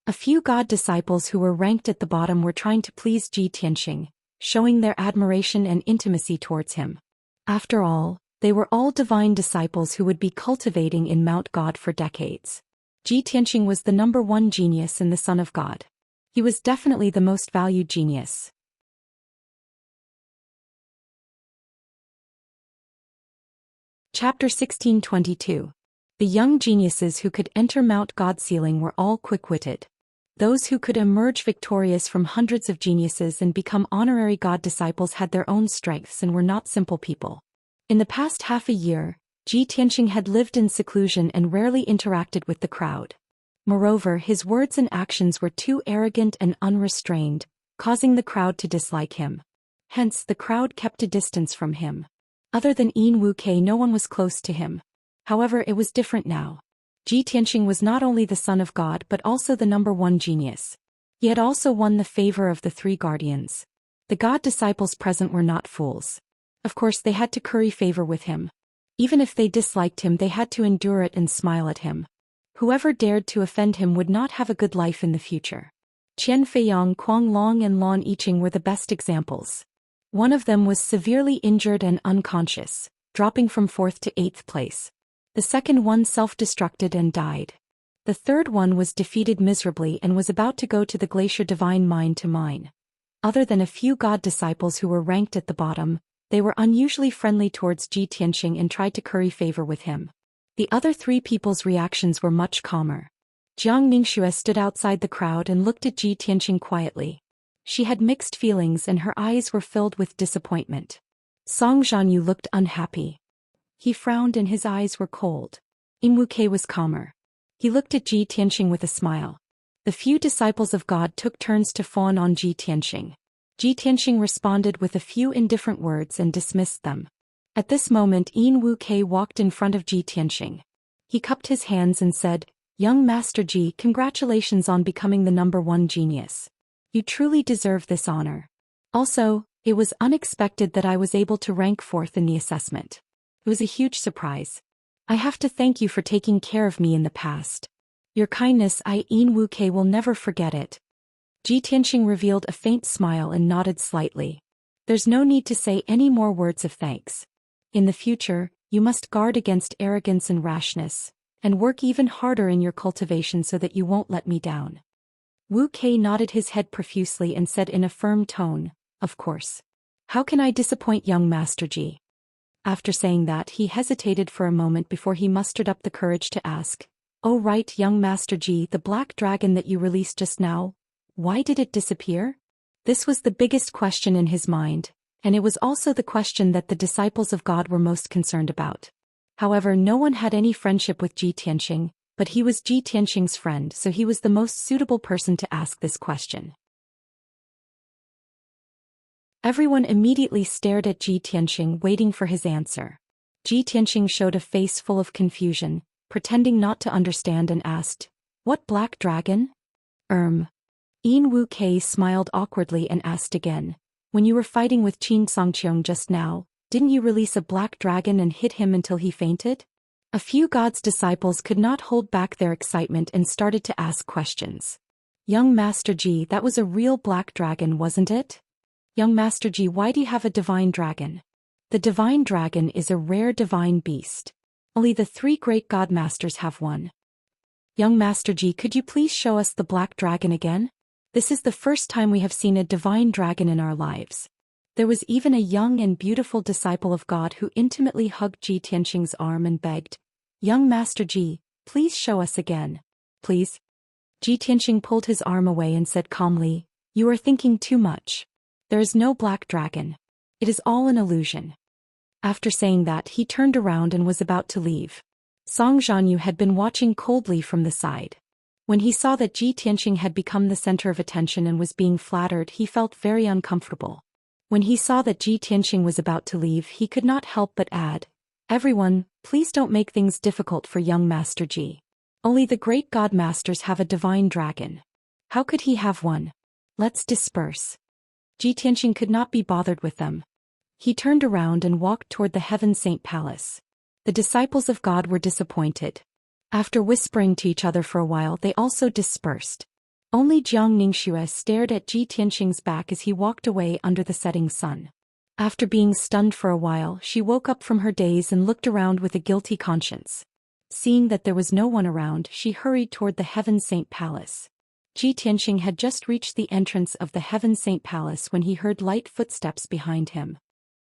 A few god disciples who were ranked at the bottom were trying to please Ji Tianxing, showing their admiration and intimacy towards him. After all, they were all divine disciples who would be cultivating in Mount God for decades. Ji Tianxing was the number 1 genius and the son of God. He was definitely the most valued genius. Chapter 1622. The young geniuses who could enter Mount God ceiling were all quick-witted. Those who could emerge victorious from hundreds of geniuses and become honorary god disciples had their own strengths and were not simple people. In the past half a year, Ji Tianxing had lived in seclusion and rarely interacted with the crowd. Moreover, his words and actions were too arrogant and unrestrained, causing the crowd to dislike him. Hence, the crowd kept a distance from him. Other than Yin Wuke, no one was close to him. However, it was different now. Ji Tianxing was not only the son of God but also the number 1 genius. He had also won the favor of the 3 guardians. The god disciples present were not fools. Of course, they had to curry favor with him. Even if they disliked him, they had to endure it and smile at him. Whoever dared to offend him would not have a good life in the future. Qian Feiyang, Kuang Long and Lan Yiqing were the best examples. One of them was severely injured and unconscious, dropping from 4th to 8th place. The second one self-destructed and died. The third one was defeated miserably and was about to go to the glacier divine mine to mine. Other than a few god disciples who were ranked at the bottom, they were unusually friendly towards Ji Tianxing and tried to curry favor with him. The other 3 people's reactions were much calmer. Jiang Ningxue stood outside the crowd and looked at Ji Tianxing quietly. She had mixed feelings and her eyes were filled with disappointment. Song Zhanyu looked unhappy. He frowned and his eyes were cold. Imwuke was calmer. He looked at Ji Tianxing with a smile. The few disciples of God took turns to fawn on Ji Tianxing. Ji Tianxing responded with a few indifferent words and dismissed them. At this moment, Yin Wuke walked in front of Ji Tianxing. He cupped his hands and said, "Young Master Ji, congratulations on becoming the number 1 genius. You truly deserve this honor. Also, it was unexpected that I was able to rank 4th in the assessment. It was a huge surprise. I have to thank you for taking care of me in the past. Your kindness, Yin Wuke, will never forget it." Ji Tianxing revealed a faint smile and nodded slightly. "There's no need to say any more words of thanks. In the future, you must guard against arrogance and rashness, and work even harder in your cultivation so that you won't let me down." Wu Kei nodded his head profusely and said in a firm tone, "Of course. How can I disappoint young Master Ji?" After saying that, he hesitated for a moment before he mustered up the courage to ask, "Oh right, young Master Ji, the black dragon that you released just now, why did it disappear?" This was the biggest question in his mind, and it was also the question that the disciples of God were most concerned about. However, no one had any friendship with Ji Tianxing, but he was Ji Tianxing's friend, so he was the most suitable person to ask this question. Everyone immediately stared at Ji Tianxing, waiting for his answer. Ji Tianxing showed a face full of confusion, pretending not to understand and asked, "What black dragon?" Yin Wu Kei smiled awkwardly and asked again, when you were fighting with Qin Songqiong just now, didn't you release a black dragon and hit him until he fainted? A few God's disciples could not hold back their excitement and started to ask questions. Young Master Ji, that was a real black dragon, wasn't it? Young Master Ji, why do you have a divine dragon? The divine dragon is a rare divine beast. Only the 3 great God Masters have one. Young Master Ji, could you please show us the black dragon again? This is the first time we have seen a divine dragon in our lives. There was even a young and beautiful disciple of God who intimately hugged Ji Tianxing's arm and begged, Young Master Ji, please show us again. Please? Ji Tianxing pulled his arm away and said calmly, you are thinking too much. There is no black dragon. It is all an illusion. After saying that, he turned around and was about to leave. Song Zhanyu had been watching coldly from the side. When he saw that Ji Tianxing had become the center of attention and was being flattered, he felt very uncomfortable. When he saw that Ji Tianxing was about to leave, he could not help but add, everyone, please don't make things difficult for young Master Ji. Only the great God Masters have a divine dragon. How could he have one? Let's disperse. Ji Tianxing could not be bothered with them. He turned around and walked toward the Heaven Saint Palace. The disciples of God were disappointed. After whispering to each other for a while, they also dispersed. Only Jiang Ningxue stared at Ji Tianxing's back as he walked away under the setting sun. After being stunned for a while, she woke up from her daze and looked around with a guilty conscience. Seeing that there was no one around, she hurried toward the Heaven Saint Palace. Ji Tianxing had just reached the entrance of the Heaven Saint Palace when he heard light footsteps behind him.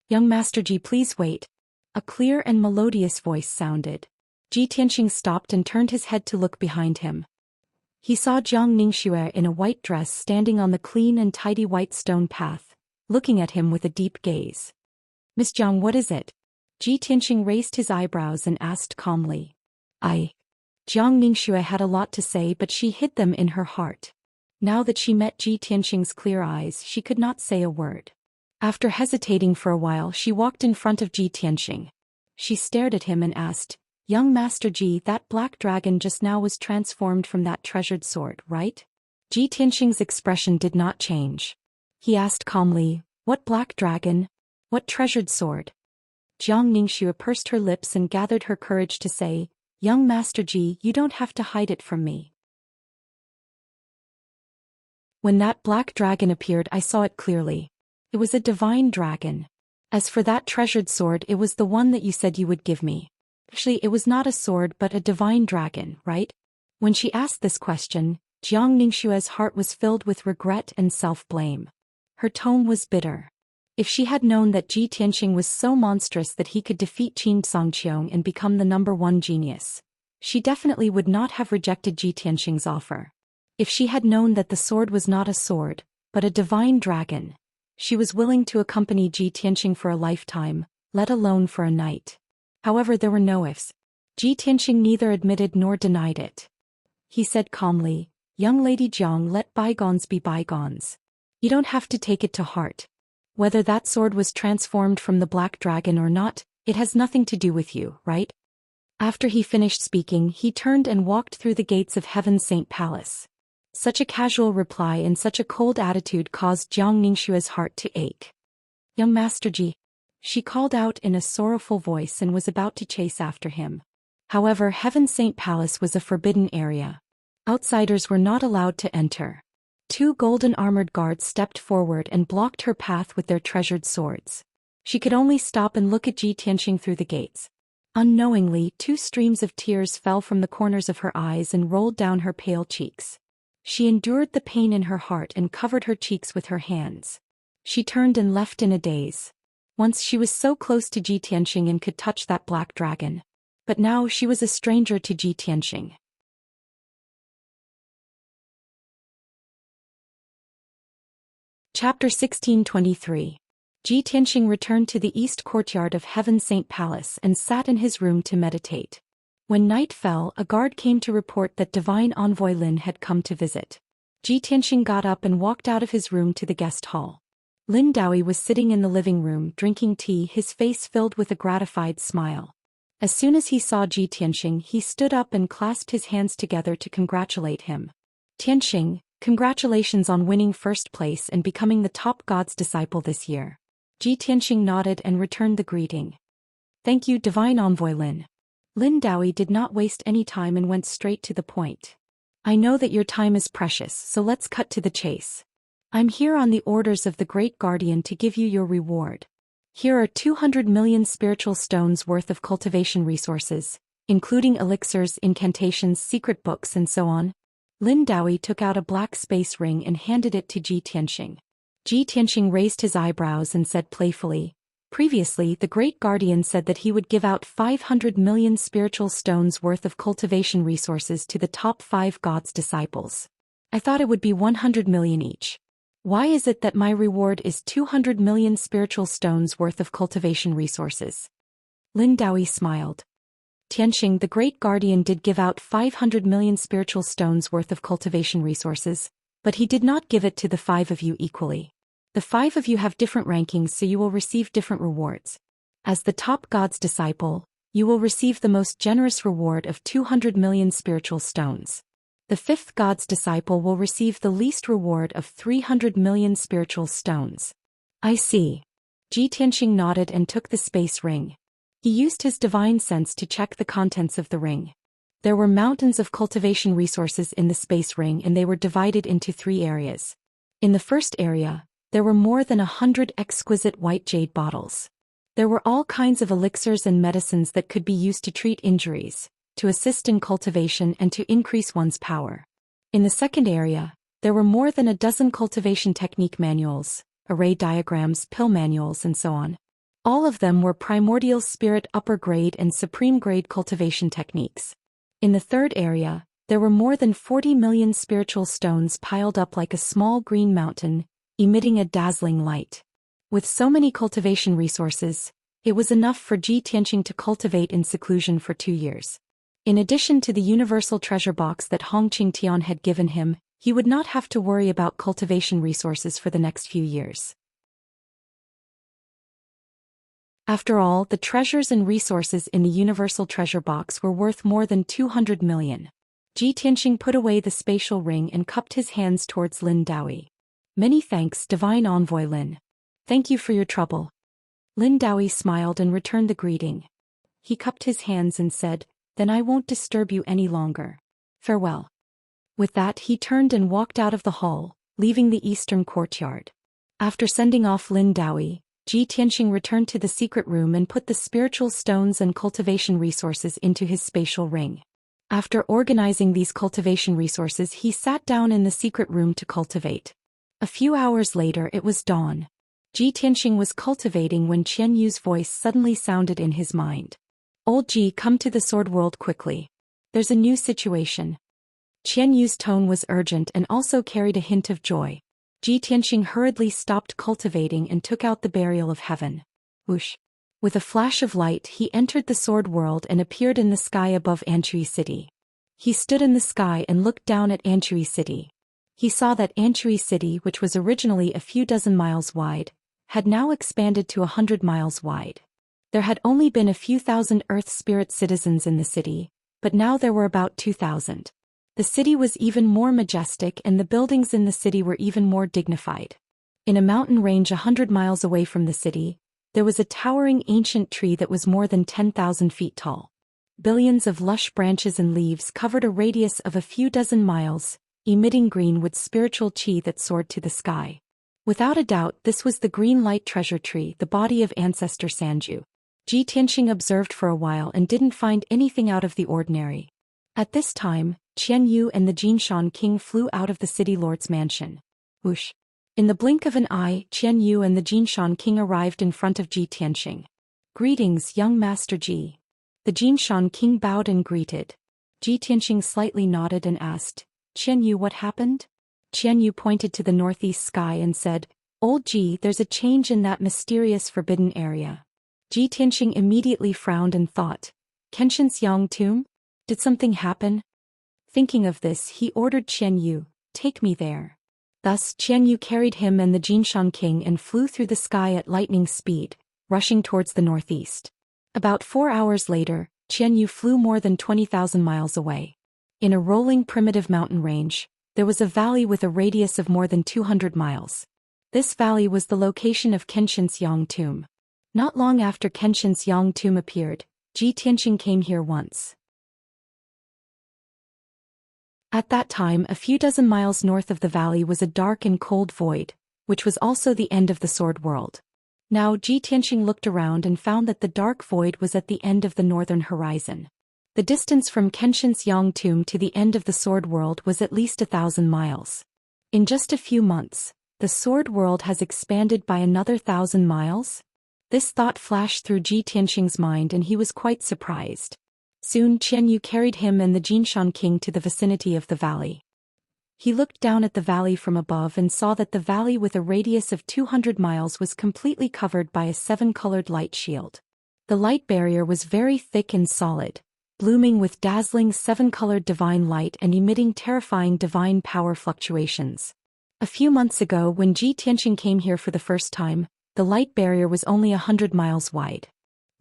Young Master Ji, please wait. A clear and melodious voice sounded. Ji Tianxing stopped and turned his head to look behind him. He saw Jiang Ningxue in a white dress standing on the clean and tidy white stone path, looking at him with a deep gaze. Miss Jiang, what is it? Ji Tianxing raised his eyebrows and asked calmly. Jiang Ningxue had a lot to say, but she hid them in her heart. Now that she met Ji Tianxing's clear eyes, she could not say a word. After hesitating for a while, she walked in front of Ji Tianxing. She stared at him and asked, Young Master Ji, that black dragon just now was transformed from that treasured sword, right? Ji Tianxing's expression did not change. He asked calmly, what black dragon? What treasured sword? Jiang Ningxue pursed her lips and gathered her courage to say, Young Master Ji, you don't have to hide it from me. When that black dragon appeared, I saw it clearly. It was a divine dragon. As for that treasured sword, it was the one that you said you would give me. Actually, it was not a sword but a divine dragon, right? When she asked this question, Jiang Ningxue's heart was filled with regret and self-blame. Her tone was bitter. If she had known that Ji Tianxing was so monstrous that he could defeat Qin Songqiong and become the #1 genius, she definitely would not have rejected Ji Tianxing's offer. If she had known that the sword was not a sword, but a divine dragon, she was willing to accompany Ji Tianxing for a lifetime, let alone for a night. However, there were no ifs. Ji Tianxing neither admitted nor denied it. He said calmly, Young Lady Jiang, let bygones be bygones. You don't have to take it to heart. Whether that sword was transformed from the black dragon or not, it has nothing to do with you, right? After he finished speaking, he turned and walked through the gates of Heaven Saint Palace. Such a casual reply and such a cold attitude caused Jiang Ningxue's heart to ache. Young Master Ji, she called out in a sorrowful voice and was about to chase after him. However, Heaven Saint Palace was a forbidden area. Outsiders were not allowed to enter. 2 golden armored guards stepped forward and blocked her path with their treasured swords. She could only stop and look at Ji Tianxing through the gates. Unknowingly, 2 streams of tears fell from the corners of her eyes and rolled down her pale cheeks. She endured the pain in her heart and covered her cheeks with her hands. She turned and left in a daze. Once she was so close to Ji Tianxing and could touch that black dragon. But now she was a stranger to Ji Tianxing. Chapter 1623. Ji Tianxing returned to the east courtyard of Heaven Saint Palace and sat in his room to meditate. When night fell, a guard came to report that Divine Envoy Lin had come to visit. Ji Tianxing got up and walked out of his room to the guest hall. Lin Daoist was sitting in the living room drinking tea, his face filled with a gratified smile. As soon as he saw Ji Tianxing, he stood up and clasped his hands together to congratulate him. Tianxing, Congratulations on winning first place and becoming the top god's disciple this year. Ji Tianxing nodded and returned the greeting. Thank you, Divine Envoy Lin. Lin Daoist did not waste any time and went straight to the point. I know that your time is precious, so let's cut to the chase. I'm here on the orders of the Great Guardian to give you your reward. Here are 200 million spiritual stones worth of cultivation resources, including elixirs, incantations, secret books and so on. Lin Daoist took out a black space ring and handed it to Ji Tianxing. Ji Tianxing raised his eyebrows and said playfully, previously the Great Guardian said that he would give out 500 million spiritual stones worth of cultivation resources to the top 5 gods' disciples. I thought it would be 100 million each. Why is it that my reward is 200 million spiritual stones worth of cultivation resources? Lin Daoist smiled. Tianxing, the Great Guardian did give out 500 million spiritual stones worth of cultivation resources, but he did not give it to the 5 of you equally. The 5 of you have different rankings, so you will receive different rewards. As the top god's disciple, you will receive the most generous reward of 200 million spiritual stones. The 5th god's disciple will receive the least reward of 300 million spiritual stones. I see. Ji Tianxing nodded and took the space ring. He used his divine sense to check the contents of the ring. There were mountains of cultivation resources in the space ring, and they were divided into 3 areas. In the first area, there were more than 100 exquisite white jade bottles. There were all kinds of elixirs and medicines that could be used to treat injuries, to assist in cultivation and to increase one's power. In the second area, there were more than a dozen cultivation technique manuals, array diagrams, pill manuals and so on. All of them were primordial spirit upper grade and supreme grade cultivation techniques. In the third area, there were more than 40 million spiritual stones piled up like a small green mountain, emitting a dazzling light. With so many cultivation resources, it was enough for Ji Tianxing to cultivate in seclusion for 2 years. In addition to the universal treasure box that Hongqing Tian had given him, he would not have to worry about cultivation resources for the next few years. After all, the treasures and resources in the universal treasure box were worth more than 200 million. Ji Tianxing put away the spatial ring and cupped his hands towards Lin Daoist. Many thanks, Divine Envoy Lin. Thank you for your trouble. Lin Daoist smiled and returned the greeting. He cupped his hands and said, Then I won't disturb you any longer. Farewell. With that he turned and walked out of the hall, leaving the eastern courtyard. After sending off Lin Daoist, Ji Tianxing returned to the secret room and put the spiritual stones and cultivation resources into his spatial ring. After organizing these cultivation resources, he sat down in the secret room to cultivate. A few hours later it was dawn. Ji Tianxing was cultivating when Qian Yu's voice suddenly sounded in his mind. Old Ji, come to the sword world quickly. There's a new situation. Qian Yu's tone was urgent and also carried a hint of joy. Ji Tianxing hurriedly stopped cultivating and took out the burial of heaven. Whoosh! With a flash of light he entered the sword world and appeared in the sky above Anchui City. He stood in the sky and looked down at Anchui City. He saw that Anchui City, which was originally a few dozen miles wide, had now expanded to 100 miles wide. There had only been a few thousand Earth Spirit citizens in the city, but now there were about 2,000. The city was even more majestic and the buildings in the city were even more dignified. In a mountain range 100 miles away from the city, there was a towering ancient tree that was more than 10,000 feet tall. Billions of lush branches and leaves covered a radius of a few dozen miles, emitting green with spiritual qi that soared to the sky. Without a doubt, this was the green light treasure tree, the body of ancestor Sanju. Ji Tianxing observed for a while and didn't find anything out of the ordinary. At this time, Qian Yu and the Jinshan king flew out of the city lord's mansion. Whoosh! In the blink of an eye, Qian Yu and the Jinshan king arrived in front of Ji Tianxing. Greetings, young Master Ji. The Jinshan king bowed and greeted. Ji Tianxing slightly nodded and asked, Qian Yu, what happened? Qian Yu pointed to the northeast sky and said, Old Ji, there's a change in that mysterious forbidden area. Ji Tianxing immediately frowned and thought, Kenshin's Yang tomb? Did something happen? Thinking of this, he ordered Qian Yu, take me there. Thus Qian Yu carried him and the Jinshan king and flew through the sky at lightning speed, rushing towards the northeast. About 4 hours later, Qian Yu flew more than 20,000 miles away. In a rolling primitive mountain range, There was a valley with a radius of more than 200 miles. This valley was the location of Xianxia's tomb. Not long after Xianxia's tomb appeared, Ji Tianqing came here once. At that time, a few dozen miles north of the valley was a dark and cold void, which was also the end of the sword world. Now Ji Tianqing looked around and found that the dark void was at the end of the northern horizon. The distance from Xianxia's tomb to the end of the sword world was at least 1,000 miles. In just a few months, the sword world has expanded by another 1,000 miles? This thought flashed through Ji Tianqing's mind and he was quite surprised. Soon Qianyu carried him and the Jinshan king to the vicinity of the valley. He looked down at the valley from above and saw that the valley with a radius of 200 miles was completely covered by a 7-colored light shield. The light barrier was very thick and solid, blooming with dazzling 7-colored divine light and emitting terrifying divine power fluctuations. A few months ago when Ji Tianqing came here for the first time, the light barrier was only 100 miles wide.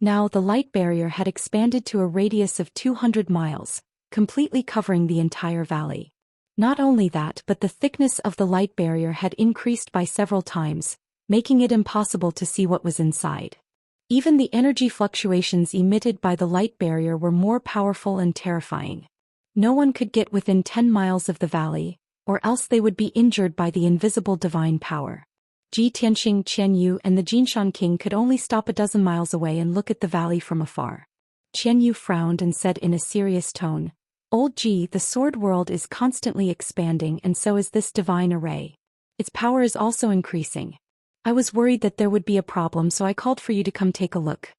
Now the light barrier had expanded to a radius of 200 miles, completely covering the entire valley. Not only that, but the thickness of the light barrier had increased by several times, making it impossible to see what was inside. Even the energy fluctuations emitted by the light barrier were more powerful and terrifying. No one could get within 10 miles of the valley, or else they would be injured by the invisible divine power. Ji Tianqing, Qianyu and the Jinshan king could only stop a dozen miles away and look at the valley from afar. Qianyu frowned and said in a serious tone, "Old Ji, the sword world is constantly expanding and so is this divine array. Its power is also increasing. I was worried that there would be a problem, so I called for you to come take a look."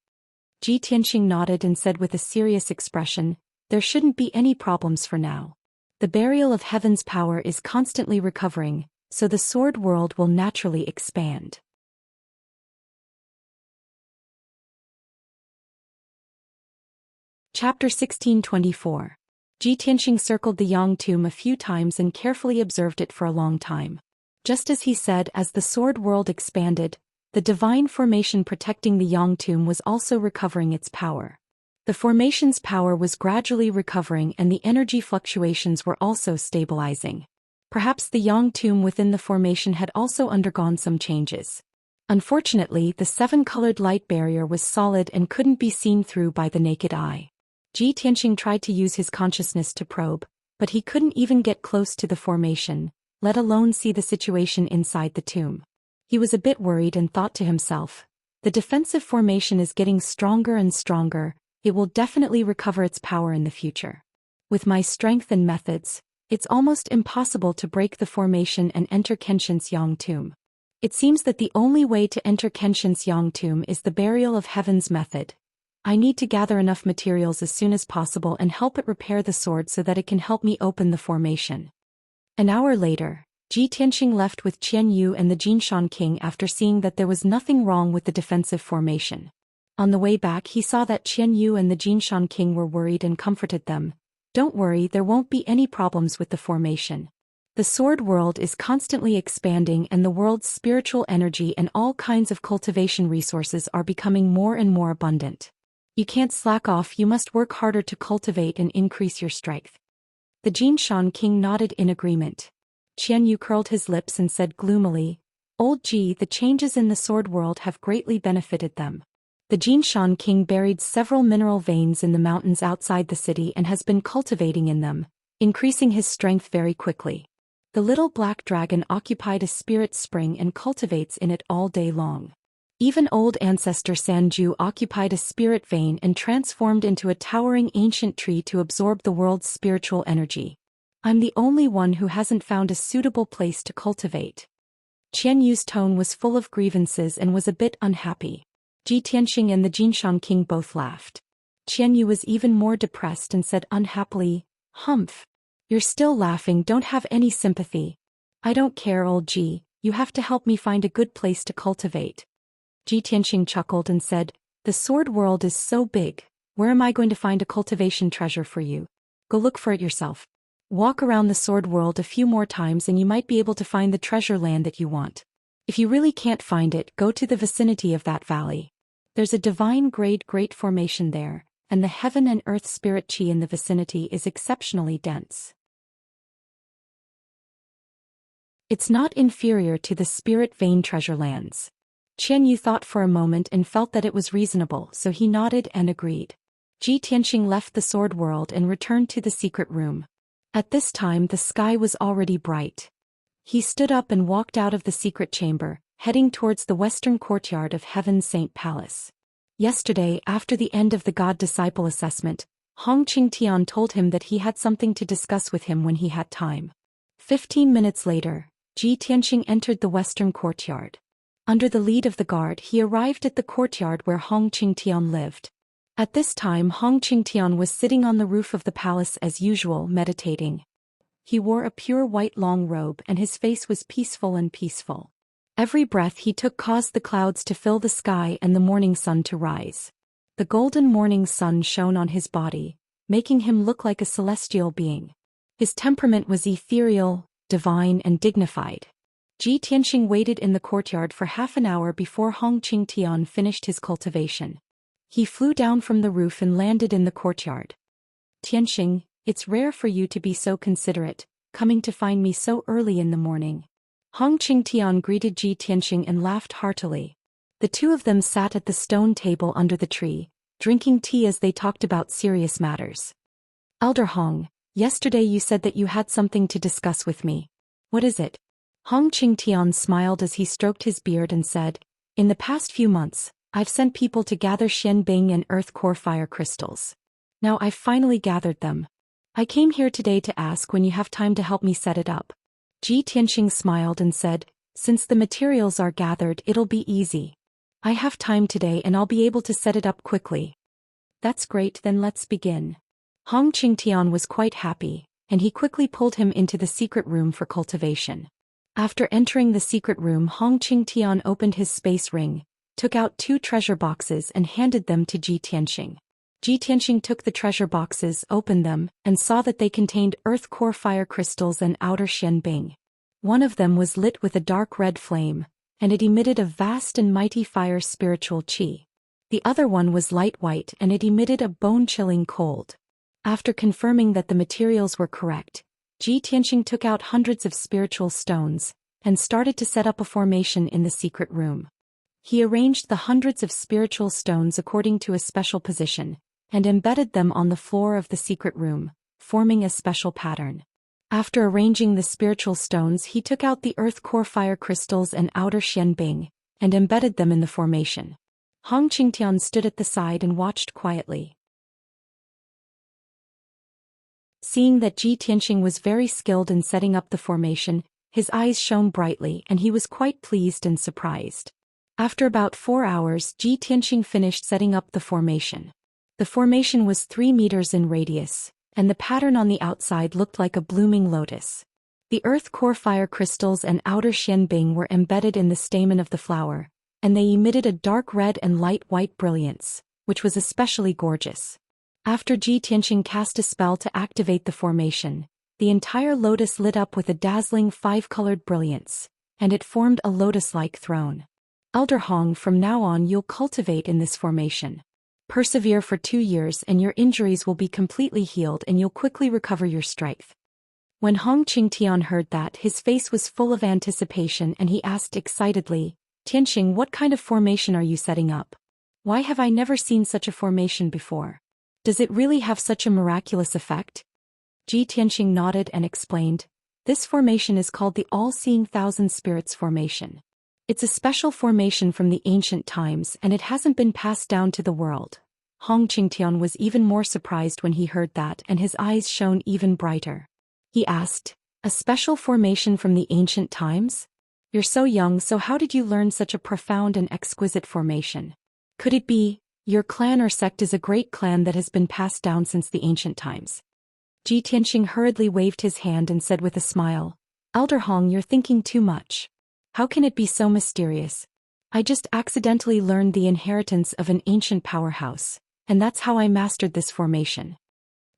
Ji Tianqing nodded and said with a serious expression, "There shouldn't be any problems for now. The burial of heaven's power is constantly recovering, so the sword world will naturally expand." Chapter 1624. Ji Tianqing circled the Yang tomb a few times and carefully observed it for a long time. Just as he said, as the sword world expanded, the divine formation protecting the Yang tomb was also recovering its power. The formation's power was gradually recovering and the energy fluctuations were also stabilizing. Perhaps the Yang tomb within the formation had also undergone some changes. Unfortunately, the 7-colored light barrier was solid and couldn't be seen through by the naked eye. Ji Tianqing tried to use his consciousness to probe, but he couldn't even get close to the formation, let alone see the situation inside the tomb. He was a bit worried and thought to himself, "The defensive formation is getting stronger and stronger. It will definitely recover its power in the future. With my strength and methods, it's almost impossible to break the formation and enter Xianxia's tomb. It seems that the only way to enter Xianxia's tomb is the burial of heaven's method. I need to gather enough materials as soon as possible and help it repair the sword so that it can help me open the formation." An hour later, Ji Tianqing left with Qianyu and the Jinshan king after seeing that there was nothing wrong with the defensive formation. On the way back he saw that Qianyu and the Jinshan king were worried and comforted them. "Don't worry, there won't be any problems with the formation. The sword world is constantly expanding and the world's spiritual energy and all kinds of cultivation resources are becoming more and more abundant. You can't slack off, you must work harder to cultivate and increase your strength." The Jinshan king nodded in agreement. Qianyu curled his lips and said gloomily, "Old Ji, the changes in the sword world have greatly benefited them. The Jinshan king buried several mineral veins in the mountains outside the city and has been cultivating in them, increasing his strength very quickly. The little black dragon occupied a spirit spring and cultivates in it all day long. Even old ancestor Sanju occupied a spirit vein and transformed into a towering ancient tree to absorb the world's spiritual energy. I'm the only one who hasn't found a suitable place to cultivate." Qianyu's tone was full of grievances and was a bit unhappy. Ji Tianqing and the Jinshan king both laughed. Qianyu was even more depressed and said unhappily, "Humph. You're still laughing, don't have any sympathy. I don't care, old Ji, you have to help me find a good place to cultivate." Ji Tianqing chuckled and said, "The sword world is so big, where am I going to find a cultivation treasure for you? Go look for it yourself. Walk around the sword world a few more times and you might be able to find the treasure land that you want. If you really can't find it, go to the vicinity of that valley. There's a divine grade great formation there, and the heaven and earth spirit chi in the vicinity is exceptionally dense." It's not inferior to the spirit vein treasure lands. Qianyu thought for a moment and felt that it was reasonable, so he nodded and agreed. Ji Tianxing left the sword world and returned to the secret room. At this time the sky was already bright. He stood up and walked out of the secret chamber, heading towards the western courtyard of Heaven's Saint Palace. Yesterday, after the end of the God-Disciple assessment, Hong Qingtian told him that he had something to discuss with him when he had time. 15 minutes later, Ji Tianxing entered the western courtyard. Under the lead of the guard, he arrived at the courtyard where Hong Qingtian lived. At this time Hong Qingtian was sitting on the roof of the palace as usual, meditating. He wore a pure white long robe and his face was peaceful and peaceful. Every breath he took caused the clouds to fill the sky and the morning sun to rise. The golden morning sun shone on his body, making him look like a celestial being. His temperament was ethereal, divine and dignified. Ji Tianxing waited in the courtyard for half an hour before Hong Qingtian finished his cultivation. He flew down from the roof and landed in the courtyard. Tianxing, it's rare for you to be so considerate, coming to find me so early in the morning. Hong Qingtian greeted Ji Tianxing and laughed heartily. The two of them sat at the stone table under the tree, drinking tea as they talked about serious matters. Elder Hong, yesterday you said that you had something to discuss with me. What is it? Hong Qingtian smiled as he stroked his beard and said, in the past few months, I've sent people to gather Xianbing and Earth Core Fire crystals. Now I've finally gathered them. I came here today to ask when you have time to help me set it up. Ji Tianxing smiled and said, since the materials are gathered, it'll be easy. I have time today and I'll be able to set it up quickly. That's great, then let's begin. Hong Qingtian was quite happy, and he quickly pulled him into the secret room for cultivation. After entering the secret room, Hong Qingtian opened his space ring, took out 2 treasure boxes and handed them to Ji Tianxing. Ji Tianxing took the treasure boxes, opened them, and saw that they contained Earth Core Fire crystals and outer Xianbing. One of them was lit with a dark red flame, and it emitted a vast and mighty fire spiritual qi. The other one was light white and it emitted a bone-chilling cold. After confirming that the materials were correct, Ji Tianxing took out hundreds of spiritual stones, and started to set up a formation in the secret room. He arranged the hundreds of spiritual stones according to a special position, and embedded them on the floor of the secret room, forming a special pattern. After arranging the spiritual stones, he took out the Earth Core Fire crystals and outer Xianbing, and embedded them in the formation. Hong Qingtian stood at the side and watched quietly. Seeing that Ji Tianxing was very skilled in setting up the formation, his eyes shone brightly and he was quite pleased and surprised. After about 4 hours, Ji Tianxing finished setting up the formation. The formation was 3 meters in radius, and the pattern on the outside looked like a blooming lotus. The Earth Core Fire crystals and outer Xianbing were embedded in the stamen of the flower, and they emitted a dark red and light white brilliance, which was especially gorgeous. After Ji Tianxing cast a spell to activate the formation, the entire lotus lit up with a dazzling 5-colored brilliance, and it formed a lotus-like throne. Elder Hong, from now on you'll cultivate in this formation. Persevere for 2 years and your injuries will be completely healed and you'll quickly recover your strength. When Hong Qingtian heard that, his face was full of anticipation and he asked excitedly, Tianxing, what kind of formation are you setting up? Why have I never seen such a formation before? Does it really have such a miraculous effect? Ji Tianxing nodded and explained, this formation is called the All-Seeing Thousand Spirits formation. It's a special formation from the ancient times and it hasn't been passed down to the world. Hong Qingtian was even more surprised when he heard that and his eyes shone even brighter. He asked, a special formation from the ancient times? You're so young, so how did you learn such a profound and exquisite formation? Could it be, your clan or sect is a great clan that has been passed down since the ancient times? Ji Tianxing hurriedly waved his hand and said with a smile, Elder Hong, you're thinking too much. How can it be so mysterious? I just accidentally learned the inheritance of an ancient powerhouse, and that's how I mastered this formation.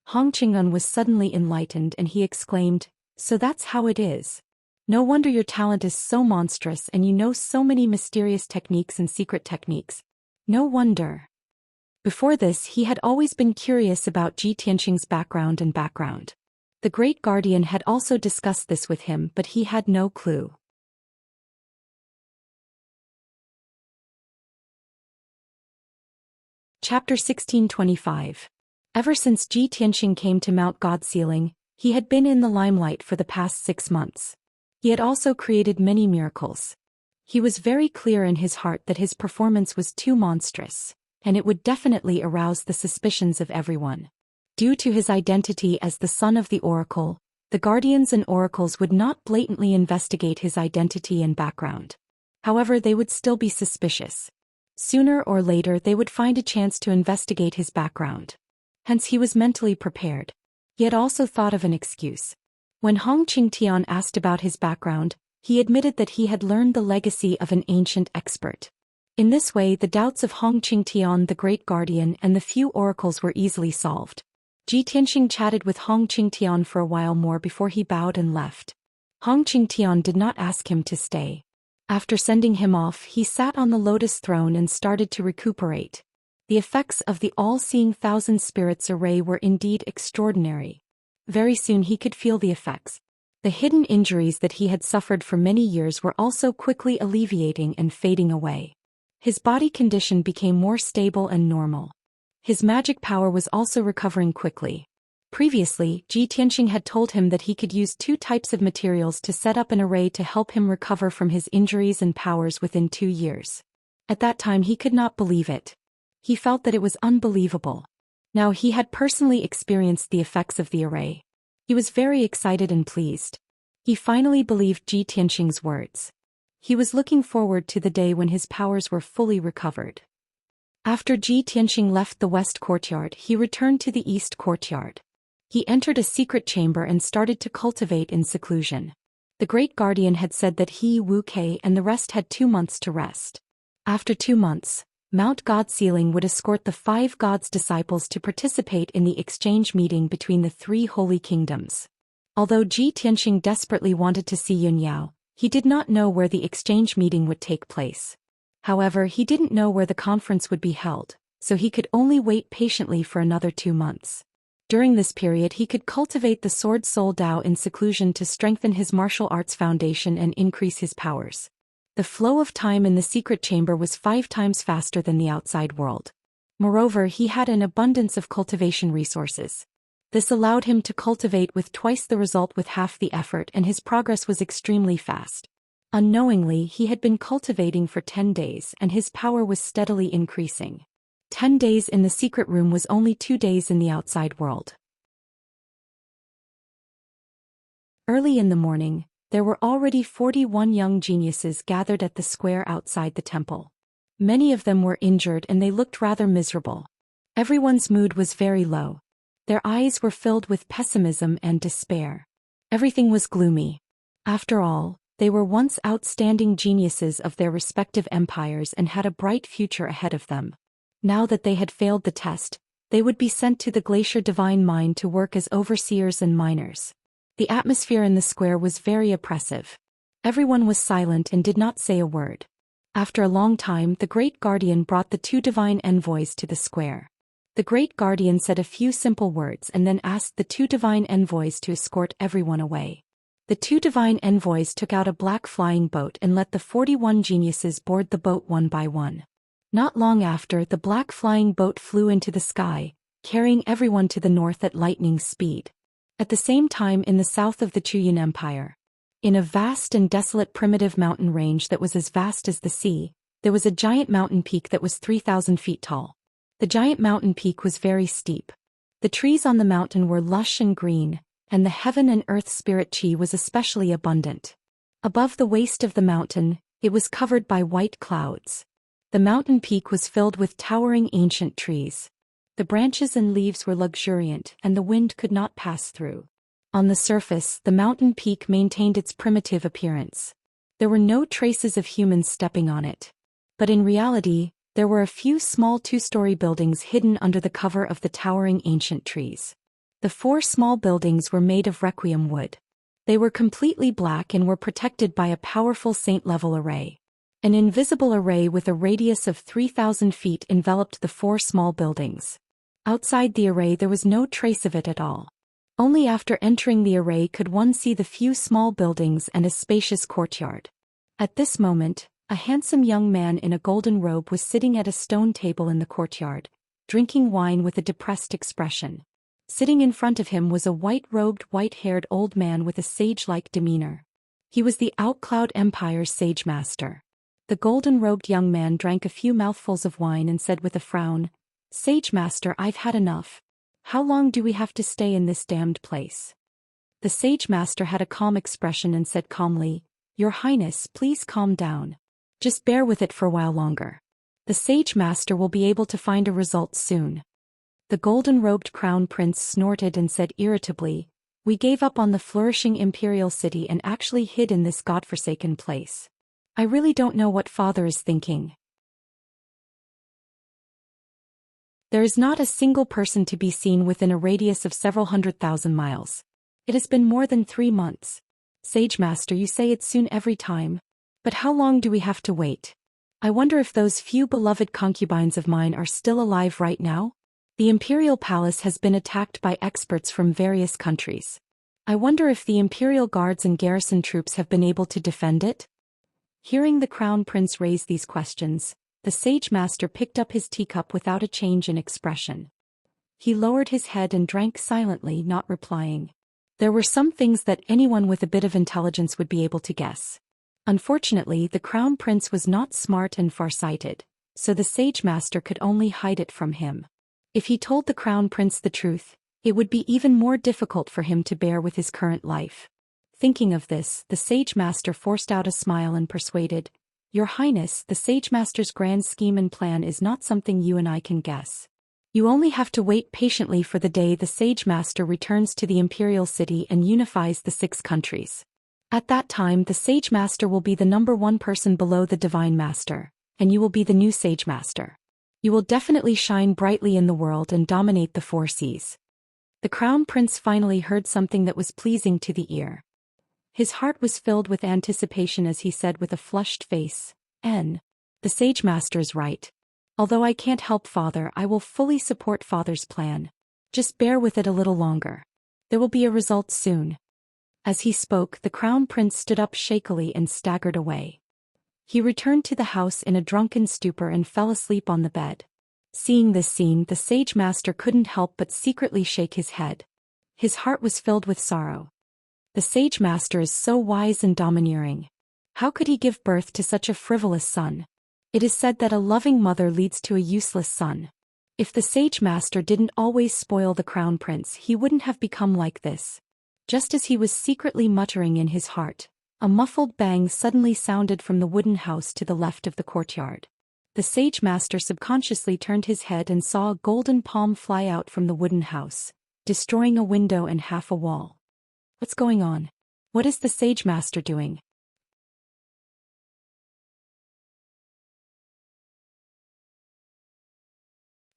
Hong Qing'an was suddenly enlightened and he exclaimed, so that's how it is. No wonder your talent is so monstrous and you know so many mysterious techniques and secret techniques. No wonder. Before this, he had always been curious about Ji Tianxing's background. The Great Guardian had also discussed this with him, but he had no clue. Chapter 1625. Ever since Ji Tianxing came to Mount God Ceiling, he had been in the limelight for the past 6 months. He had also created many miracles. He was very clear in his heart that his performance was too monstrous, and it would definitely arouse the suspicions of everyone. Due to his identity as the son of the oracle, the guardians and oracles would not blatantly investigate his identity and background. However, they would still be suspicious. Sooner or later they would find a chance to investigate his background. Hence he was mentally prepared. He had also thought of an excuse. When Hong Qingtian asked about his background, he admitted that he had learned the legacy of an ancient expert. In this way the doubts of Hong Qingtian the Great Guardian and the few oracles were easily solved. Ji Tianxing chatted with Hong Qingtian for a while more before he bowed and left. Hong Qingtian did not ask him to stay. After sending him off, he sat on the lotus throne and started to recuperate. The effects of the all-seeing thousand spirits array were indeed extraordinary. Very soon he could feel the effects. The hidden injuries that he had suffered for many years were also quickly alleviating and fading away. His body condition became more stable and normal. His magic power was also recovering quickly. Previously, Ji Tianxing had told him that he could use 2 types of materials to set up an array to help him recover from his injuries and powers within 2 years. At that time he could not believe it. He felt that it was unbelievable. Now he had personally experienced the effects of the array. He was very excited and pleased. He finally believed Ji Tianxing's words. He was looking forward to the day when his powers were fully recovered. After Ji Tianxing left the west courtyard, he returned to the east courtyard. He entered a secret chamber and started to cultivate in seclusion. The Great Guardian had said that he, Wuxia, and the rest had 2 months to rest. After 2 months, Mount God Ceiling would escort the 5 gods' disciples to participate in the exchange meeting between the 3 holy kingdoms. Although Ji Tianxing desperately wanted to see Yunyao, he did not know where the exchange meeting would take place. However, he didn't know where the conference would be held, so he could only wait patiently for another 2 months. During this period he could cultivate the Sword Soul Dao in seclusion to strengthen his martial arts foundation and increase his powers. The flow of time in the secret chamber was 5 times faster than the outside world. Moreover, he had an abundance of cultivation resources. This allowed him to cultivate with twice the result with half the effort, and his progress was extremely fast. Unknowingly, he had been cultivating for 10 days and his power was steadily increasing. 10 days in the secret room was only 2 days in the outside world. Early in the morning, there were already 41 young geniuses gathered at the square outside the temple. Many of them were injured and they looked rather miserable. Everyone's mood was very low. Their eyes were filled with pessimism and despair. Everything was gloomy. After all, they were once outstanding geniuses of their respective empires and had a bright future ahead of them. Now that they had failed the test, they would be sent to the Glacier Divine Mine to work as overseers and miners. The atmosphere in the square was very oppressive. Everyone was silent and did not say a word. After a long time, the Great Guardian brought the 2 divine envoys to the square. The Great Guardian said a few simple words and then asked the 2 divine envoys to escort everyone away. The 2 divine envoys took out a black flying boat and let the 41 geniuses board the boat one by one. Not long after, the black flying boat flew into the sky, carrying everyone to the north at lightning speed. At the same time, in the south of the Chuyan Empire, in a vast and desolate primitive mountain range that was as vast as the sea, there was a giant mountain peak that was 3,000 feet tall. The giant mountain peak was very steep. The trees on the mountain were lush and green, and the heaven and earth spirit chi was especially abundant. Above the waist of the mountain, it was covered by white clouds. The mountain peak was filled with towering ancient trees. The branches and leaves were luxuriant and the wind could not pass through. On the surface, the mountain peak maintained its primitive appearance. There were no traces of humans stepping on it. But in reality, there were a few small 2-story buildings hidden under the cover of the towering ancient trees. The 4 small buildings were made of requiem wood. They were completely black and were protected by a powerful saint-level array. An invisible array with a radius of 3,000 feet enveloped the 4 small buildings. Outside the array there was no trace of it at all. Only after entering the array could one see the few small buildings and a spacious courtyard. At this moment, a handsome young man in a golden robe was sitting at a stone table in the courtyard, drinking wine with a depressed expression. Sitting in front of him was a white-robed, white-haired old man with a sage-like demeanor. He was the Outcloud Empire's Sage Master. The golden-robed young man drank a few mouthfuls of wine and said with a frown, "Sage Master, I've had enough. How long do we have to stay in this damned place?" The Sage Master had a calm expression and said calmly, "Your Highness, please calm down. Just bear with it for a while longer. The Sage Master will be able to find a result soon." The golden-robed crown prince snorted and said irritably, "We gave up on the flourishing imperial city and actually hid in this godforsaken place. I really don't know what father is thinking. There is not a single person to be seen within a radius of several 100,000 miles. It has been more than 3 months. Sage Master, you say it's soon every time. But how long do we have to wait? I wonder if those few beloved concubines of mine are still alive right now? The imperial palace has been attacked by experts from various countries. I wonder if the imperial guards and garrison troops have been able to defend it?" Hearing the crown prince raise these questions, the Sage Master picked up his teacup without a change in expression. He lowered his head and drank silently, not replying. There were some things that anyone with a bit of intelligence would be able to guess. Unfortunately, the crown prince was not smart and farsighted, so the Sage Master could only hide it from him. If he told the crown prince the truth, it would be even more difficult for him to bear with his current life. Thinking of this, the Sage Master forced out a smile and persuaded, "Your Highness, the Sage Master's grand scheme and plan is not something you and I can guess. You only have to wait patiently for the day the Sage Master returns to the imperial city and unifies the 6 countries. At that time, the Sage Master will be the #1 person below the Divine Master, and you will be the new Sage Master. You will definitely shine brightly in the world and dominate the 4 seas." The crown prince finally heard something that was pleasing to the ear. His heart was filled with anticipation as he said with a flushed face, "The Sage Master is right. Although I can't help father, I will fully support father's plan. Just bear with it a little longer. There will be a result soon." As he spoke, the crown prince stood up shakily and staggered away. He returned to the house in a drunken stupor and fell asleep on the bed. Seeing this scene, the Sage Master couldn't help but secretly shake his head. His heart was filled with sorrow. The Sage Master is so wise and domineering. How could he give birth to such a frivolous son? It is said that a loving mother leads to a useless son. If the Sage Master didn't always spoil the crown prince, he wouldn't have become like this. Just as he was secretly muttering in his heart, a muffled bang suddenly sounded from the wooden house to the left of the courtyard. The Sage Master subconsciously turned his head and saw a golden palm fly out from the wooden house, destroying a window and half a wall. What's going on? What is the Sage Master doing?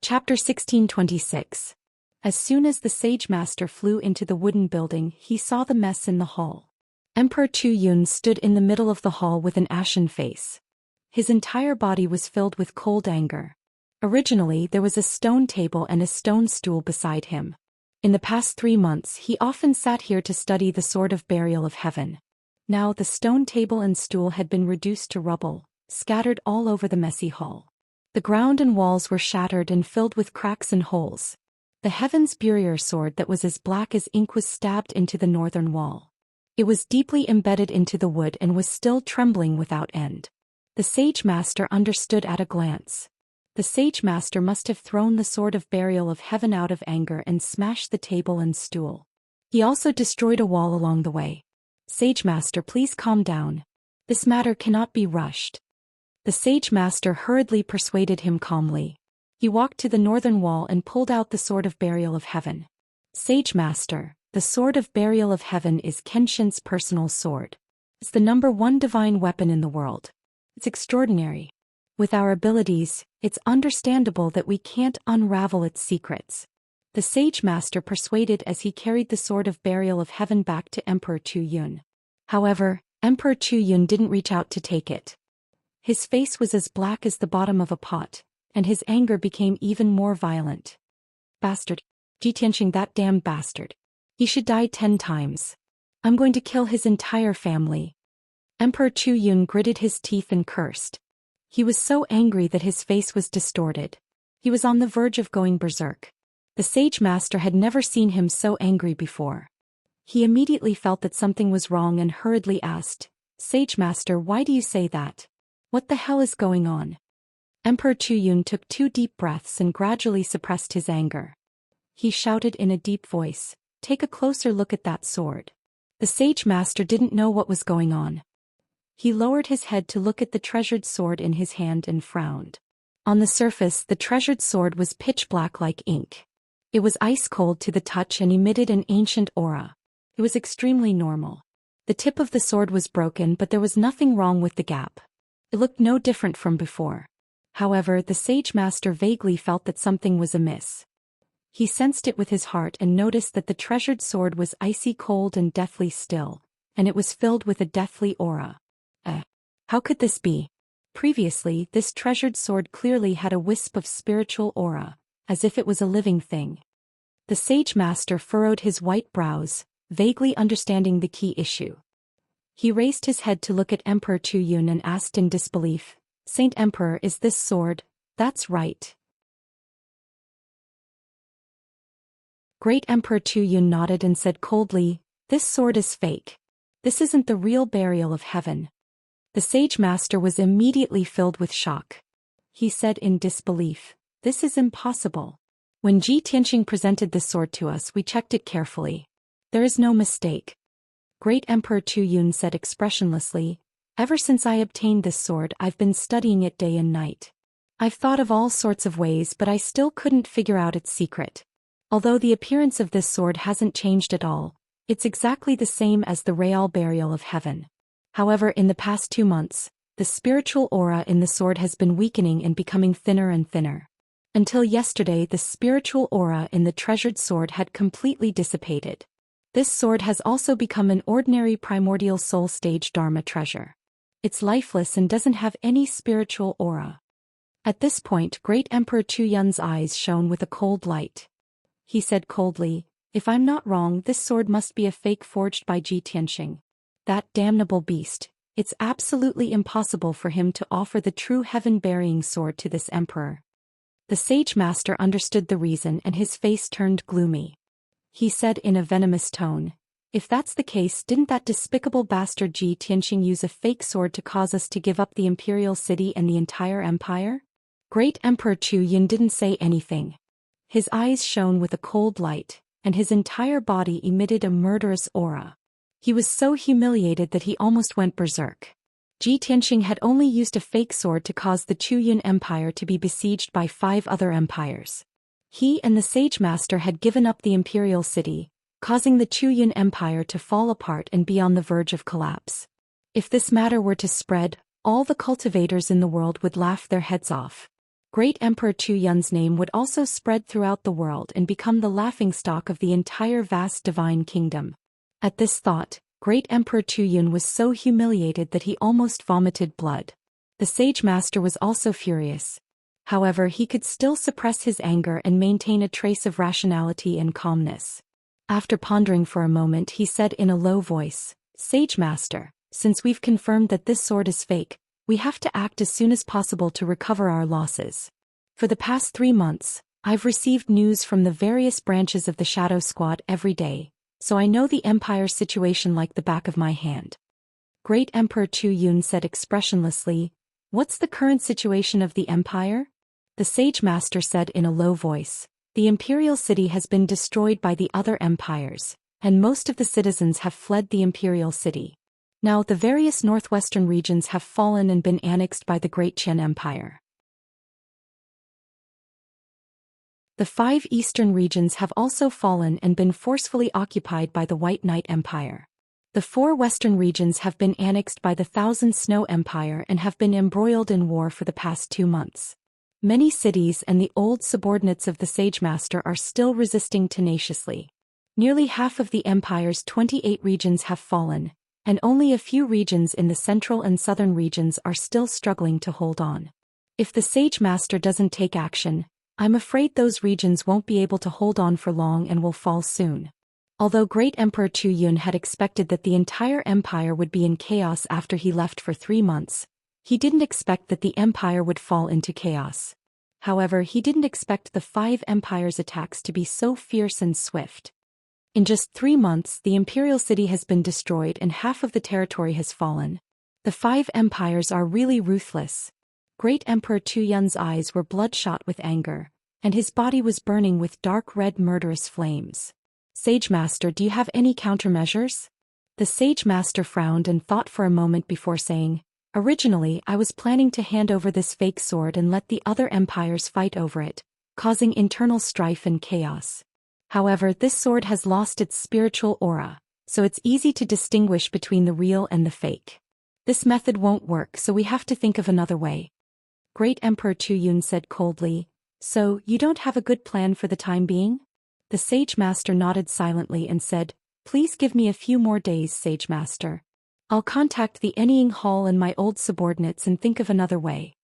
Chapter 1626. As soon as the Sage Master flew into the wooden building, he saw the mess in the hall. Emperor Zhou Xian stood in the middle of the hall with an ashen face. His entire body was filled with cold anger. Originally, there was a stone table and a stone stool beside him. In the past 3 months, he often sat here to study the Sword of Burial of Heaven. Now the stone table and stool had been reduced to rubble, scattered all over the messy hall. The ground and walls were shattered and filled with cracks and holes. The Heaven's Burial sword that was as black as ink was stabbed into the northern wall. It was deeply embedded into the wood and was still trembling without end. The Sage Master understood at a glance. The Sage Master must have thrown the Sword of Burial of Heaven out of anger and smashed the table and stool. He also destroyed a wall along the way. "Sage Master, please calm down. This matter cannot be rushed." The Sage Master hurriedly persuaded him calmly. He walked to the northern wall and pulled out the Sword of Burial of Heaven. "Sage Master, the Sword of Burial of Heaven is Kenshin's personal sword. It's the #1 divine weapon in the world. It's extraordinary. With our abilities, it's understandable that we can't unravel its secrets." The Sage Master persuaded as he carried the Sword of Burial of Heaven back to Emperor Zhou Xian. However, Emperor Zhou Xian didn't reach out to take it. His face was as black as the bottom of a pot, and his anger became even more violent. "Bastard! Ji Tianxing, that damn bastard. He should die 10 times. I'm going to kill his entire family. Emperor Chu Yun gritted his teeth and cursed. He was so angry that his face was distorted. He was on the verge of going berserk. The sage master had never seen him so angry before. He immediately felt that something was wrong and hurriedly asked, "Sage master, why do you say that? What the hell is going on?" Emperor Chu Yun took 2 deep breaths and gradually suppressed his anger. He shouted in a deep voice, "Take a closer look at that sword." The sage master didn't know what was going on. He lowered his head to look at the treasured sword in his hand and frowned. On the surface, the treasured sword was pitch black like ink. It was ice cold to the touch and emitted an ancient aura. It was extremely normal. The tip of the sword was broken, but there was nothing wrong with the gap. It looked no different from before. However, the sage master vaguely felt that something was amiss. He sensed it with his heart and noticed that the treasured sword was icy cold and deathly still, and it was filled with a deathly aura. How could this be? Previously, this treasured sword clearly had a wisp of spiritual aura, as if it was a living thing. The sage master furrowed his white brows, vaguely understanding the key issue. He raised his head to look at Emperor Chu Yun and asked in disbelief, "Saint Emperor, is this sword?" "That's right." Great Emperor Chu Yun nodded and said coldly, "This sword is fake. This isn't the real burial of heaven." The sage master was immediately filled with shock. He said in disbelief, "This is impossible. When Ji Tianxing presented this sword to us, we checked it carefully. There is no mistake." Great Emperor Chu Yun said expressionlessly, "Ever since I obtained this sword, I've been studying it day and night. I've thought of all sorts of ways, but I still couldn't figure out its secret. Although the appearance of this sword hasn't changed at all, it's exactly the same as the real burial of heaven. However, in the past 2 months, the spiritual aura in the sword has been weakening and becoming thinner and thinner. Until yesterday, the spiritual aura in the treasured sword had completely dissipated. This sword has also become an ordinary primordial soul stage Dharma treasure. It's lifeless and doesn't have any spiritual aura." At this point, Great Emperor Chu Yun's eyes shone with a cold light. He said coldly, "If I'm not wrong, this sword must be a fake forged by Ji Tianxing. That damnable beast. It's absolutely impossible for him to offer the true heaven-burying sword to this emperor." The sage master understood the reason and his face turned gloomy. He said in a venomous tone, "If that's the case, didn't that despicable bastard Ji Tianxing use a fake sword to cause us to give up the imperial city and the entire empire?" Great Emperor Chu Yun didn't say anything. His eyes shone with a cold light, and his entire body emitted a murderous aura. He was so humiliated that he almost went berserk. Ji Tianxing had only used a fake sword to cause the Chu Yun Empire to be besieged by 5 other empires. He and the sage master had given up the imperial city, causing the Chu Yun Empire to fall apart and be on the verge of collapse. If this matter were to spread, all the cultivators in the world would laugh their heads off. Great Emperor Chu Yun's name would also spread throughout the world and become the laughingstock of the entire vast divine kingdom. At this thought, Great Emperor Chu Yun was so humiliated that he almost vomited blood. The sage master was also furious. However, he could still suppress his anger and maintain a trace of rationality and calmness. After pondering for a moment, he said in a low voice, "Sage master, since we've confirmed that this sword is fake, we have to act as soon as possible to recover our losses. For the past 3 months, I've received news from the various branches of the Shadow Squad every day, so I know the Empire's situation like the back of my hand." Great Emperor Chu Yun said expressionlessly, "What's the current situation of the Empire?" The sage master said in a low voice, "The imperial city has been destroyed by the other empires, and most of the citizens have fled the imperial city. Now the various northwestern regions have fallen and been annexed by the Great Qian Empire. The 5 eastern regions have also fallen and been forcefully occupied by the White Knight Empire. The 4 western regions have been annexed by the Thousand Snow Empire and have been embroiled in war for the past 2 months. Many cities and the old subordinates of the Sage Master are still resisting tenaciously. Nearly half of the Empire's 28 regions have fallen, and only a few regions in the central and southern regions are still struggling to hold on. If the Sage Master doesn't take action, I'm afraid those regions won't be able to hold on for long and will fall soon. Although Great Emperor Chu Yun had expected that the entire empire would be in chaos after he left for 3 months, he didn't expect that the empire would fall into chaos. However, he didn't expect the 5 empires' attacks to be so fierce and swift. In just 3 months, the imperial city has been destroyed and half of the territory has fallen. The 5 empires are really ruthless. Great Emperor Chu Yun's eyes were bloodshot with anger, and his body was burning with dark red murderous flames. Sage Master, do you have any countermeasures? The Sage Master frowned and thought for a moment before saying, originally I was planning to hand over this fake sword and let the other empires fight over it, causing internal strife and chaos. However, this sword has lost its spiritual aura, so it's easy to distinguish between the real and the fake. This method won't work, so we have to think of another way. Great Emperor Chu Yun said coldly, so you don't have a good plan for the time being? The Sage Master nodded silently and said, please give me a few more days, Sage Master. I'll contact the Ennying Hall and my old subordinates and think of another way.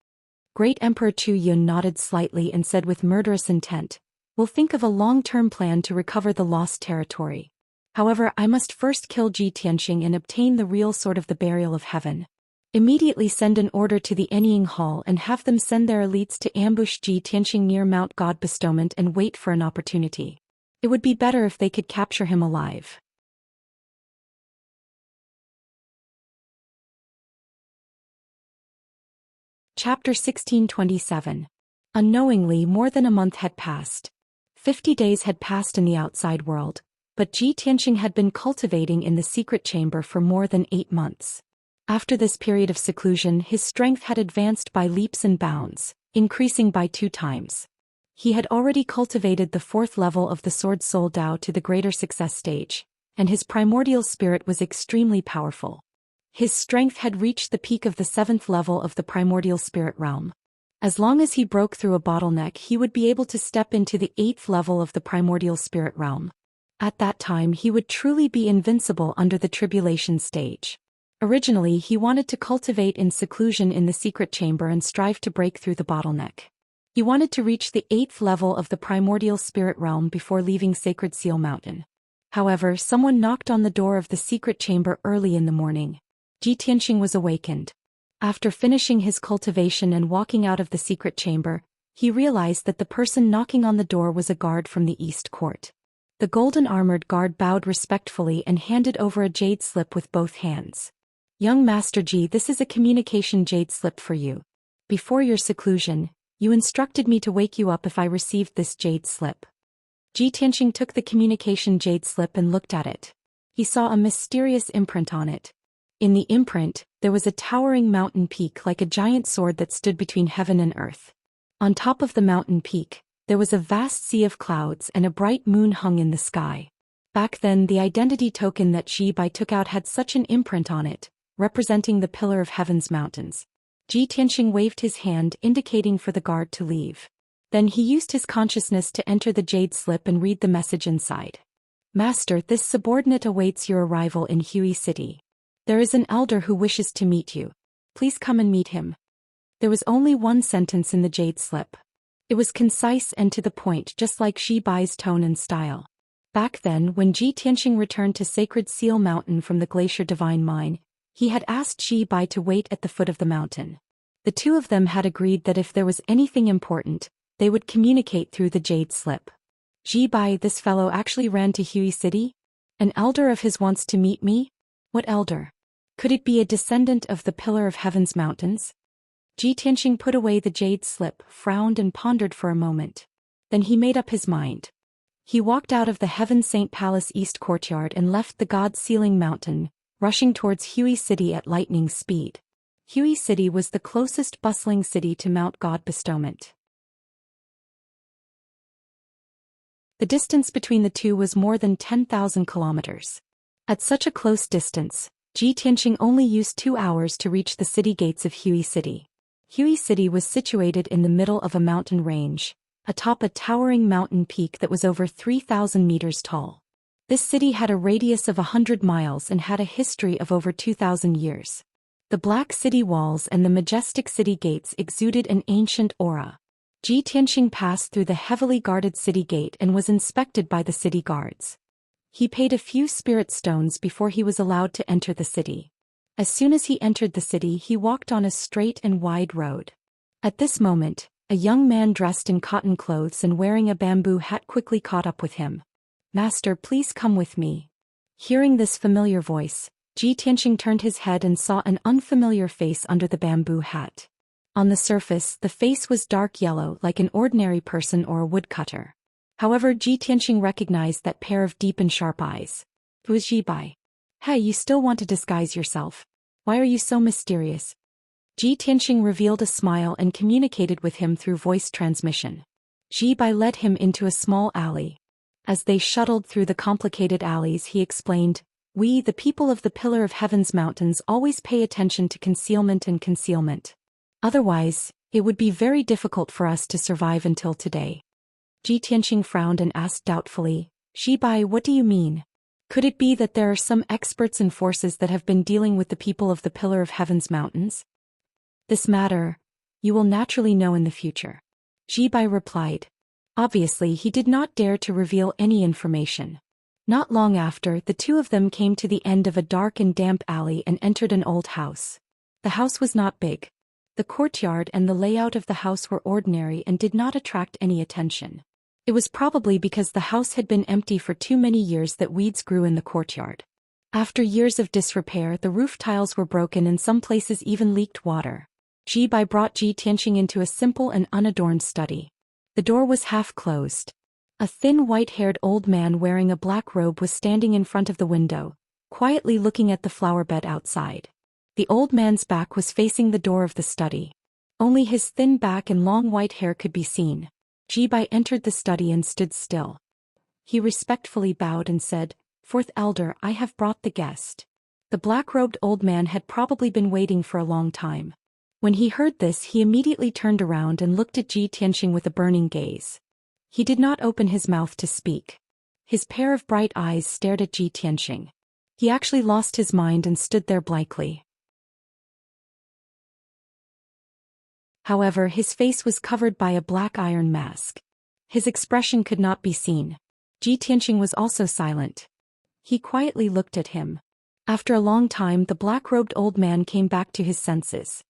Great Emperor Chu Yun nodded slightly and said with murderous intent, we'll think of a long-term plan to recover the lost territory. However, I must first kill Ji Tianxing and obtain the real sword of the burial of heaven. Immediately send an order to the Ennying Hall and have them send their elites to ambush Ji Tianxing near Mount God Bestowment and wait for an opportunity. It would be better if they could capture him alive. Chapter 1627. Unknowingly, more than a month had passed. 50 days had passed in the outside world, but Ji Tianxing had been cultivating in the secret chamber for more than 8 months. After this period of seclusion, his strength had advanced by leaps and bounds, increasing by 2 times. He had already cultivated the 4th level of the Sword Soul Dao to the greater success stage, and his primordial spirit was extremely powerful. His strength had reached the peak of the 7th level of the primordial spirit realm. As long as he broke through a bottleneck, he would be able to step into the 8th level of the primordial spirit realm. At that time, he would truly be invincible under the tribulation stage. Originally, he wanted to cultivate in seclusion in the secret chamber and strive to break through the bottleneck. He wanted to reach the 8th level of the primordial spirit realm before leaving Sacred Seal Mountain. However, someone knocked on the door of the secret chamber early in the morning. Ji Tianxing was awakened. After finishing his cultivation and walking out of the secret chamber, he realized that the person knocking on the door was a guard from the East Court. The golden-armored guard bowed respectfully and handed over a jade slip with both hands. Young Master Ji, this is a communication jade slip for you. Before your seclusion, you instructed me to wake you up if I received this jade slip. Ji Tianxing took the communication jade slip and looked at it. He saw a mysterious imprint on it. In the imprint, there was a towering mountain peak like a giant sword that stood between heaven and earth. On top of the mountain peak, there was a vast sea of clouds and a bright moon hung in the sky. Back then, the identity token that Ji Bai took out had such an imprint on it, representing the pillar of heaven's mountains. Ji Tianxing waved his hand indicating for the guard to leave. Then he used his consciousness to enter the jade slip and read the message inside. Master, this subordinate awaits your arrival in Hui City. There is an elder who wishes to meet you. Please come and meet him. There was only one sentence in the jade slip. It was concise and to the point, just like Ji Bai's tone and style. Back then, when Ji Tianxing returned to Sacred Seal Mountain from the Glacier Divine Mine, he had asked Ji Bai to wait at the foot of the mountain. The two of them had agreed that if there was anything important, they would communicate through the jade slip. Ji Bai, this fellow actually ran to Hui City? An elder of his wants to meet me? What elder? Could it be a descendant of the Pillar of Heaven's mountains? Ji Tianxing put away the jade slip, frowned and pondered for a moment. Then he made up his mind. He walked out of the Heaven Saint Palace East Courtyard and left the God Sealing Mountain, rushing towards Hui City at lightning speed. Hui City was the closest bustling city to Mount God Bestowment. The distance between the two was more than 10,000 kilometers. At such a close distance, Ji Tianxing only used 2 hours to reach the city gates of Hui City. Hui City was situated in the middle of a mountain range, atop a towering mountain peak that was over 3,000 meters tall. This city had a radius of 100 miles and had a history of over 2,000 years. The black city walls and the majestic city gates exuded an ancient aura. Ji Tianxing passed through the heavily guarded city gate and was inspected by the city guards. He paid a few spirit stones before he was allowed to enter the city. As soon as he entered the city, he walked on a straight and wide road. At this moment, a young man dressed in cotton clothes and wearing a bamboo hat quickly caught up with him. "Master, please come with me." Hearing this familiar voice, Ji Tianxing turned his head and saw an unfamiliar face under the bamboo hat. On the surface, the face was dark yellow like an ordinary person or a woodcutter. However, Ji Tianxing recognized that pair of deep and sharp eyes. It was Ji Bai. "Hey, you still want to disguise yourself? Why are you so mysterious?" Ji Tianxing revealed a smile and communicated with him through voice transmission. Ji Bai led him into a small alley. As they shuttled through the complicated alleys, he explained, "We, the people of the Pillar of Heaven's mountains, always pay attention to concealment and concealment. Otherwise, it would be very difficult for us to survive until today." Ji Tianxing frowned and asked doubtfully, "Ji Bai, what do you mean? Could it be that there are some experts and forces that have been dealing with the people of the Pillar of Heaven's mountains?" "This matter, you will naturally know in the future," Ji Bai replied. Obviously, he did not dare to reveal any information. Not long after, the two of them came to the end of a dark and damp alley and entered an old house. The house was not big. The courtyard and the layout of the house were ordinary and did not attract any attention. It was probably because the house had been empty for too many years that weeds grew in the courtyard. After years of disrepair, the roof tiles were broken and some places even leaked water. Ji Bai brought Ji Tianxing into a simple and unadorned study. The door was half closed. A thin white-haired old man wearing a black robe was standing in front of the window, quietly looking at the flower bed outside. The old man's back was facing the door of the study. Only his thin back and long white hair could be seen. Ji Bai entered the study and stood still. He respectfully bowed and said, "Fourth Elder, I have brought the guest." The black-robed old man had probably been waiting for a long time. When he heard this, he immediately turned around and looked at Ji Tianxing with a burning gaze. He did not open his mouth to speak. His pair of bright eyes stared at Ji Tianxing. He actually lost his mind and stood there blankly. However, his face was covered by a black iron mask. His expression could not be seen. Ji Tianxing was also silent. He quietly looked at him. After a long time, the black-robed old man came back to his senses.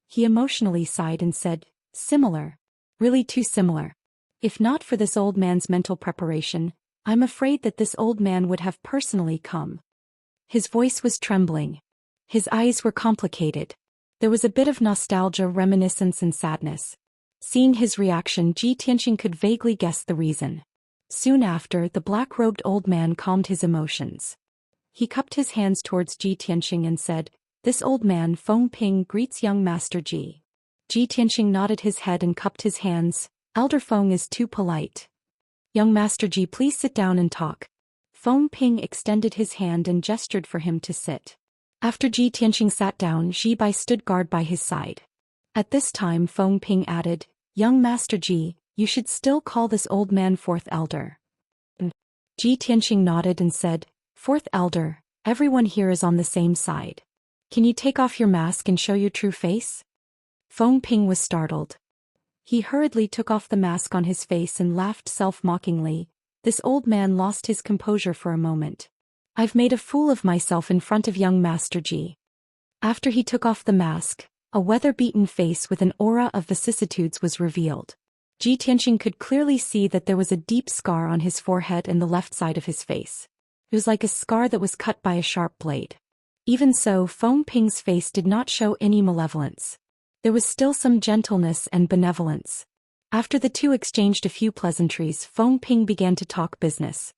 He emotionally sighed and said, "Similar. Really too similar. If not for this old man's mental preparation, I'm afraid that this old man would have personally come." His voice was trembling. His eyes were complicated. There was a bit of nostalgia, reminiscence and sadness. Seeing his reaction, Ji Tianxing could vaguely guess the reason. Soon after, the black-robed old man calmed his emotions. He cupped his hands towards Ji Tianxing and said, "This old man, Feng Ping, greets young Master Ji." Ji Tianxing nodded his head and cupped his hands. "Elder Feng is too polite. Young Master Ji, please sit down and talk." Feng Ping extended his hand and gestured for him to sit. After Ji Tianxing sat down, Ji Bai stood guard by his side. At this time, Feng Ping added, "Young Master Ji, you should still call this old man Fourth Elder." Ji Tianxing nodded and said, "Fourth Elder, everyone here is on the same side. Can you take off your mask and show your true face?" Feng Ping was startled. He hurriedly took off the mask on his face and laughed self-mockingly. This old man lost his composure for a moment. "I've made a fool of myself in front of young Master Ji." After he took off the mask, a weather-beaten face with an aura of vicissitudes was revealed. Ji Tianxing could clearly see that there was a deep scar on his forehead and the left side of his face. It was like a scar that was cut by a sharp blade. Even so, Feng Ping's face did not show any malevolence. There was still some gentleness and benevolence. After the two exchanged a few pleasantries, Feng Ping began to talk business.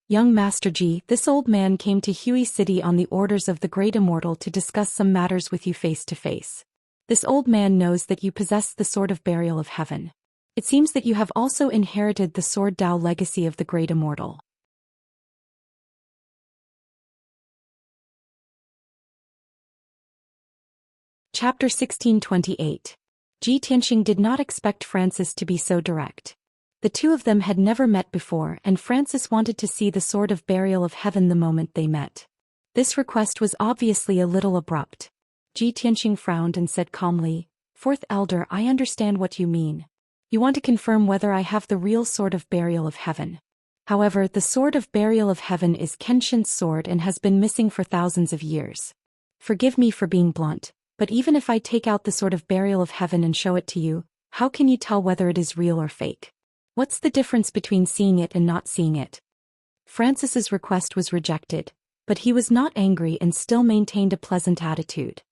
"Young Master Ji, this old man came to Hui City on the orders of the great Immortal to discuss some matters with you face to face. This old man knows that you possess the Sword of Burial of Heaven. It seems that you have also inherited the Sword Dao legacy of the great Immortal." Chapter 1628. Ji Tianxing did not expect Francis to be so direct. The two of them had never met before, and Francis wanted to see the Sword of Burial of Heaven the moment they met. This request was obviously a little abrupt. Ji Tianxing frowned and said calmly, "Fourth Elder, I understand what you mean. You want to confirm whether I have the real Sword of Burial of Heaven. However, the Sword of Burial of Heaven is Kenshin's sword and has been missing for thousands of years. Forgive me for being blunt, but even if I take out the Sword of Burial of Heaven and show it to you, how can you tell whether it is real or fake? What's the difference between seeing it and not seeing it? Francis's request was rejected, but he was not angry and still maintained a pleasant attitude.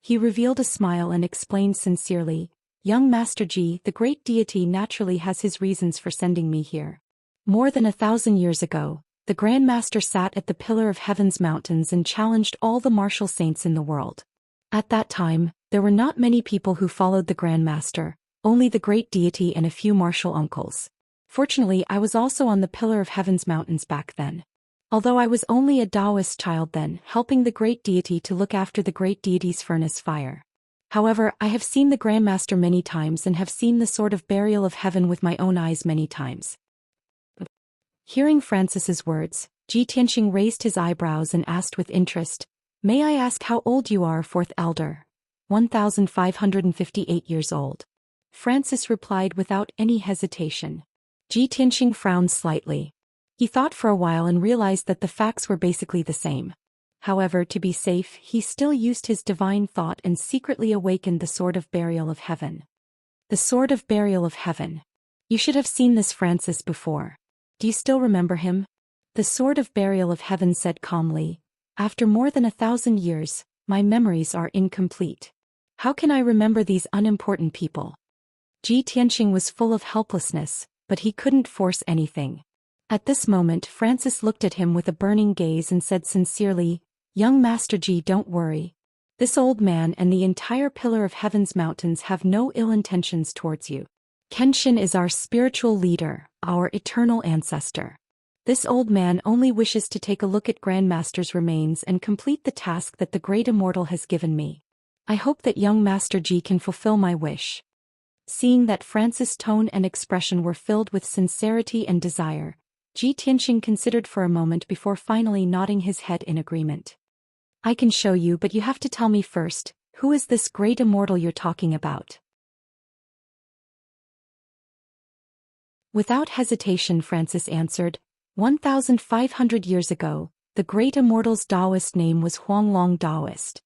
He revealed a smile and explained sincerely, "Young Master Ji, the great deity naturally has his reasons for sending me here. More than 1,000 years ago, the Grand Master sat at the Pillar of Heaven's mountains and challenged all the martial saints in the world. At that time, there were not many people who followed the Grand Master, only the great deity and a few martial uncles. Fortunately, I was also on the Pillar of Heaven's mountains back then. Although I was only a Daoist child then, helping the great deity to look after the great deity's furnace fire. However, I have seen the Grand Master many times and have seen the Sword of Burial of Heaven with my own eyes many times." Hearing Francis's words, Ji Tianxing raised his eyebrows and asked with interest, "May I ask how old you are, fourth elder?" 1,558 years old. Francis replied without any hesitation. Ji Tianxing frowned slightly. He thought for a while and realized that the facts were basically the same. However, to be safe, he still used his divine thought and secretly awakened the Sword of Burial of Heaven. The Sword of Burial of Heaven. You should have seen this Francis before. Do you still remember him? The Sword of Burial of Heaven said calmly, "After more than 1,000 years, my memories are incomplete. How can I remember these unimportant people?" Ji Tianxing was full of helplessness, but he couldn't force anything. At this moment, Francis looked at him with a burning gaze and said sincerely, "Young Master Ji, don't worry. This old man and the entire Pillar of Heaven's mountains have no ill intentions towards you. Kenshin is our spiritual leader, our eternal ancestor. This old man only wishes to take a look at Grandmaster's remains and complete the task that the great Immortal has given me. I hope that young Master Ji can fulfill my wish." Seeing that Francis' tone and expression were filled with sincerity and desire, Ji Tianxing considered for a moment before finally nodding his head in agreement. "I can show you, but you have to tell me first, who is this great Immortal you're talking about?" Without hesitation, Francis answered, 1,500 years ago, the great Immortal's Daoist name was Huanglong Daoist.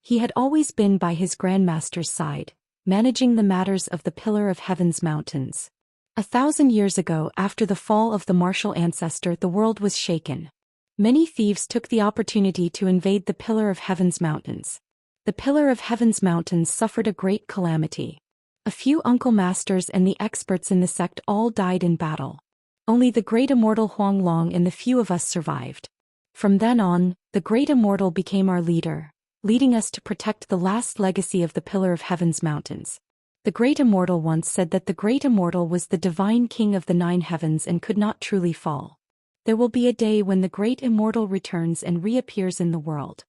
He had always been by his Grandmaster's side, managing the matters of the Pillar of Heaven's mountains. 1,000 years ago, after the fall of the martial ancestor, the world was shaken. Many thieves took the opportunity to invade the Pillar of Heaven's mountains. The Pillar of Heaven's mountains suffered a great calamity. A few uncle masters and the experts in the sect all died in battle. Only the great Immortal Huanglong and the few of us survived. From then on, the great Immortal became our leader, leading us to protect the last legacy of the Pillar of Heaven's mountains. The great Immortal once said that the great Immortal was the divine king of the 9 heavens and could not truly fall. There will be a day when the great Immortal returns and reappears in the world.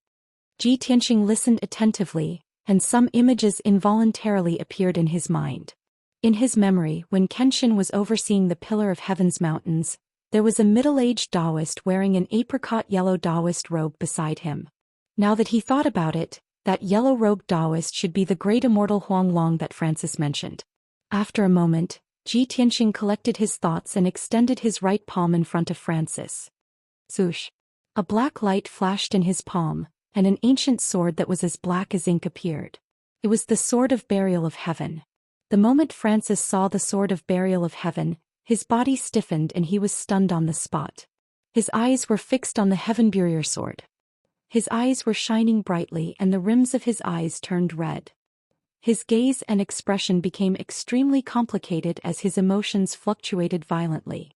Ji Tianxing listened attentively, and some images involuntarily appeared in his mind. In his memory, when Kenshin was overseeing the Pillar of Heaven's mountains, there was a middle-aged Daoist wearing an apricot-yellow Daoist robe beside him. Now that he thought about it, that yellow-robed Daoist should be the great Immortal Huanglong that Francis mentioned. After a moment, Ji Tianxing collected his thoughts and extended his right palm in front of Francis. Zhoosh! A black light flashed in his palm, and an ancient sword that was as black as ink appeared. It was the Sword of Burial of Heaven. The moment Francis saw the Sword of Burial of Heaven, his body stiffened and he was stunned on the spot. His eyes were fixed on the Heaven Burial sword. His eyes were shining brightly and the rims of his eyes turned red. His gaze and expression became extremely complicated as his emotions fluctuated violently.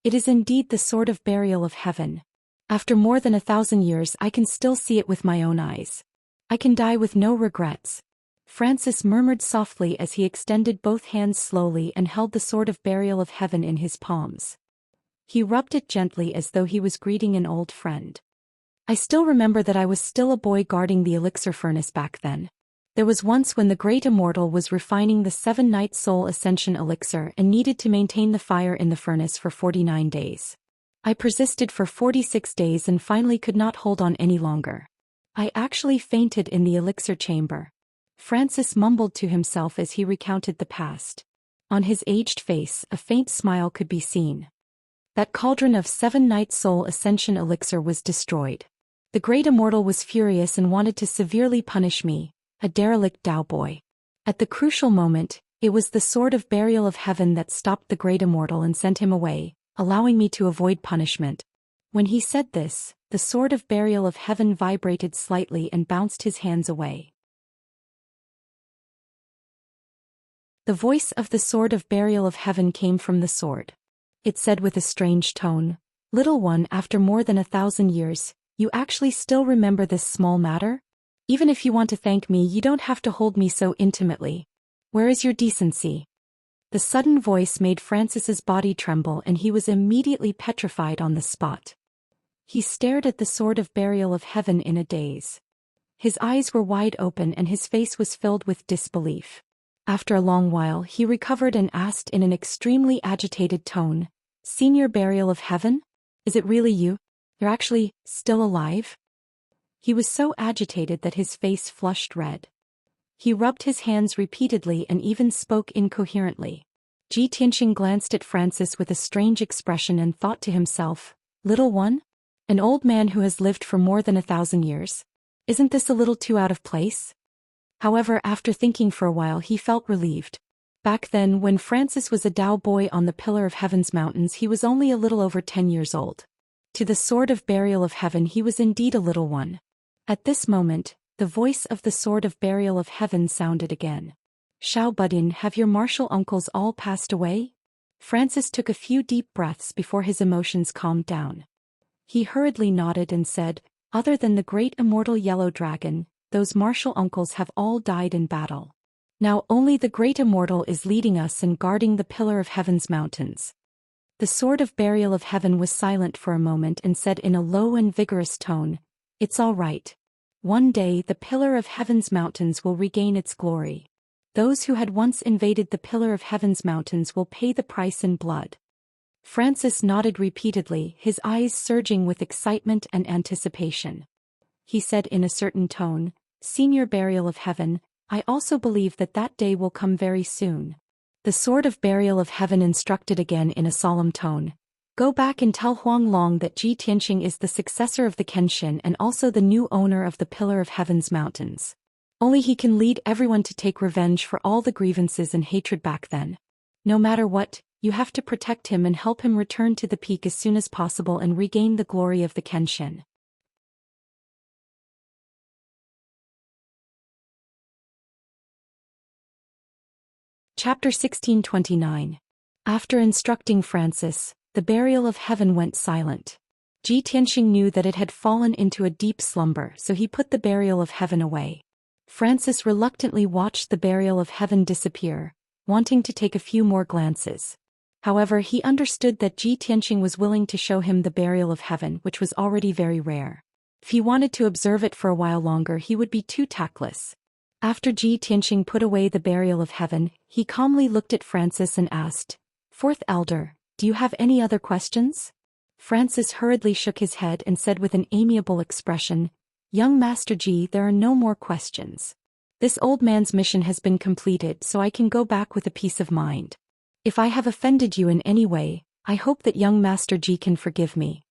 It is indeed the Sword of Burial of Heaven. After more than 1,000 years, I can still see it with my own eyes. I can die with no regrets. Francis murmured softly as he extended both hands slowly and held the Sword of Burial of Heaven in his palms. He rubbed it gently as though he was greeting an old friend. I still remember that I was still a boy guarding the elixir furnace back then. There was once when the great Immortal was refining the 7-night soul ascension elixir and needed to maintain the fire in the furnace for 49 days. I persisted for 46 days and finally could not hold on any longer. I actually fainted in the elixir chamber. Francis mumbled to himself as he recounted the past. On his aged face, a faint smile could be seen. That cauldron of 7 Night Soul Ascension Elixir was destroyed. The great Immortal was furious and wanted to severely punish me, a derelict Dao boy. At the crucial moment, it was the Sword of Burial of Heaven that stopped the great Immortal and sent him away, allowing me to avoid punishment. When he said this, the Sword of Burial of Heaven vibrated slightly and bounced his hands away. The voice of the Sword of Burial of Heaven came from the sword. It said with a strange tone, "Little one, after more than 1,000 years, you actually still remember this small matter? Even if you want to thank me, you don't have to hold me so intimately. Where is your decency?" The sudden voice made Francis's body tremble and he was immediately petrified on the spot. He stared at the Sword of Burial of Heaven in a daze. His eyes were wide open and his face was filled with disbelief. After a long while he recovered and asked in an extremely agitated tone, "Senior Burial of Heaven? Is it really you? You're actually still alive?" He was so agitated that his face flushed red. He rubbed his hands repeatedly and even spoke incoherently. Ji Tianxing glanced at Francis with a strange expression and thought to himself, "Little one? An old man who has lived for more than 1,000 years? Isn't this a little too out of place?" However, after thinking for a while he felt relieved. Back then, when Francis was a Dao boy on the Pillar of Heaven's mountains, he was only a little over 10 years old. To the Sword of Burial of Heaven he was indeed a little one. At this moment, the voice of the Sword of Burial of Heaven sounded again. "Xiao Budin, have your martial uncles all passed away?" Francis took a few deep breaths before his emotions calmed down. He hurriedly nodded and said, "Other than the great immortal yellow dragon, those martial uncles have all died in battle. Now only the great Immortal is leading us and guarding the Pillar of Heaven's mountains." The Sword of Burial of Heaven was silent for a moment and said in a low and vigorous tone, "It's all right. One day the Pillar of Heaven's mountains will regain its glory. Those who had once invaded the Pillar of Heaven's mountains will pay the price in blood." Francis nodded repeatedly, his eyes surging with excitement and anticipation. He said in a certain tone, "Senior Burial of Heaven, I also believe that that day will come very soon." The Sword of Burial of Heaven instructed again in a solemn tone, "Go back and tell Huang Long that Ji Tianxing is the successor of the Kenshin and also the new owner of the Pillar of Heaven's mountains. Only he can lead everyone to take revenge for all the grievances and hatred back then. No matter what, you have to protect him and help him return to the peak as soon as possible and regain the glory of the Kenshin." Chapter 1629. After instructing Francis, the Burial of Heaven went silent. Ji Tianxing knew that it had fallen into a deep slumber, so he put the Burial of Heaven away. Francis reluctantly watched the Burial of Heaven disappear, wanting to take a few more glances. However, he understood that Ji Tianxing was willing to show him the Burial of Heaven, which was already very rare. If he wanted to observe it for a while longer, he would be too tactless. After Ji Tianxing put away the Burial of Heaven, he calmly looked at Francis and asked, "Fourth Elder, do you have any other questions?" Francis hurriedly shook his head and said with an amiable expression, "Young Master Ji, there are no more questions. This old man's mission has been completed, so I can go back with a peace of mind. If I have offended you in any way, I hope that young Master Ji can forgive me."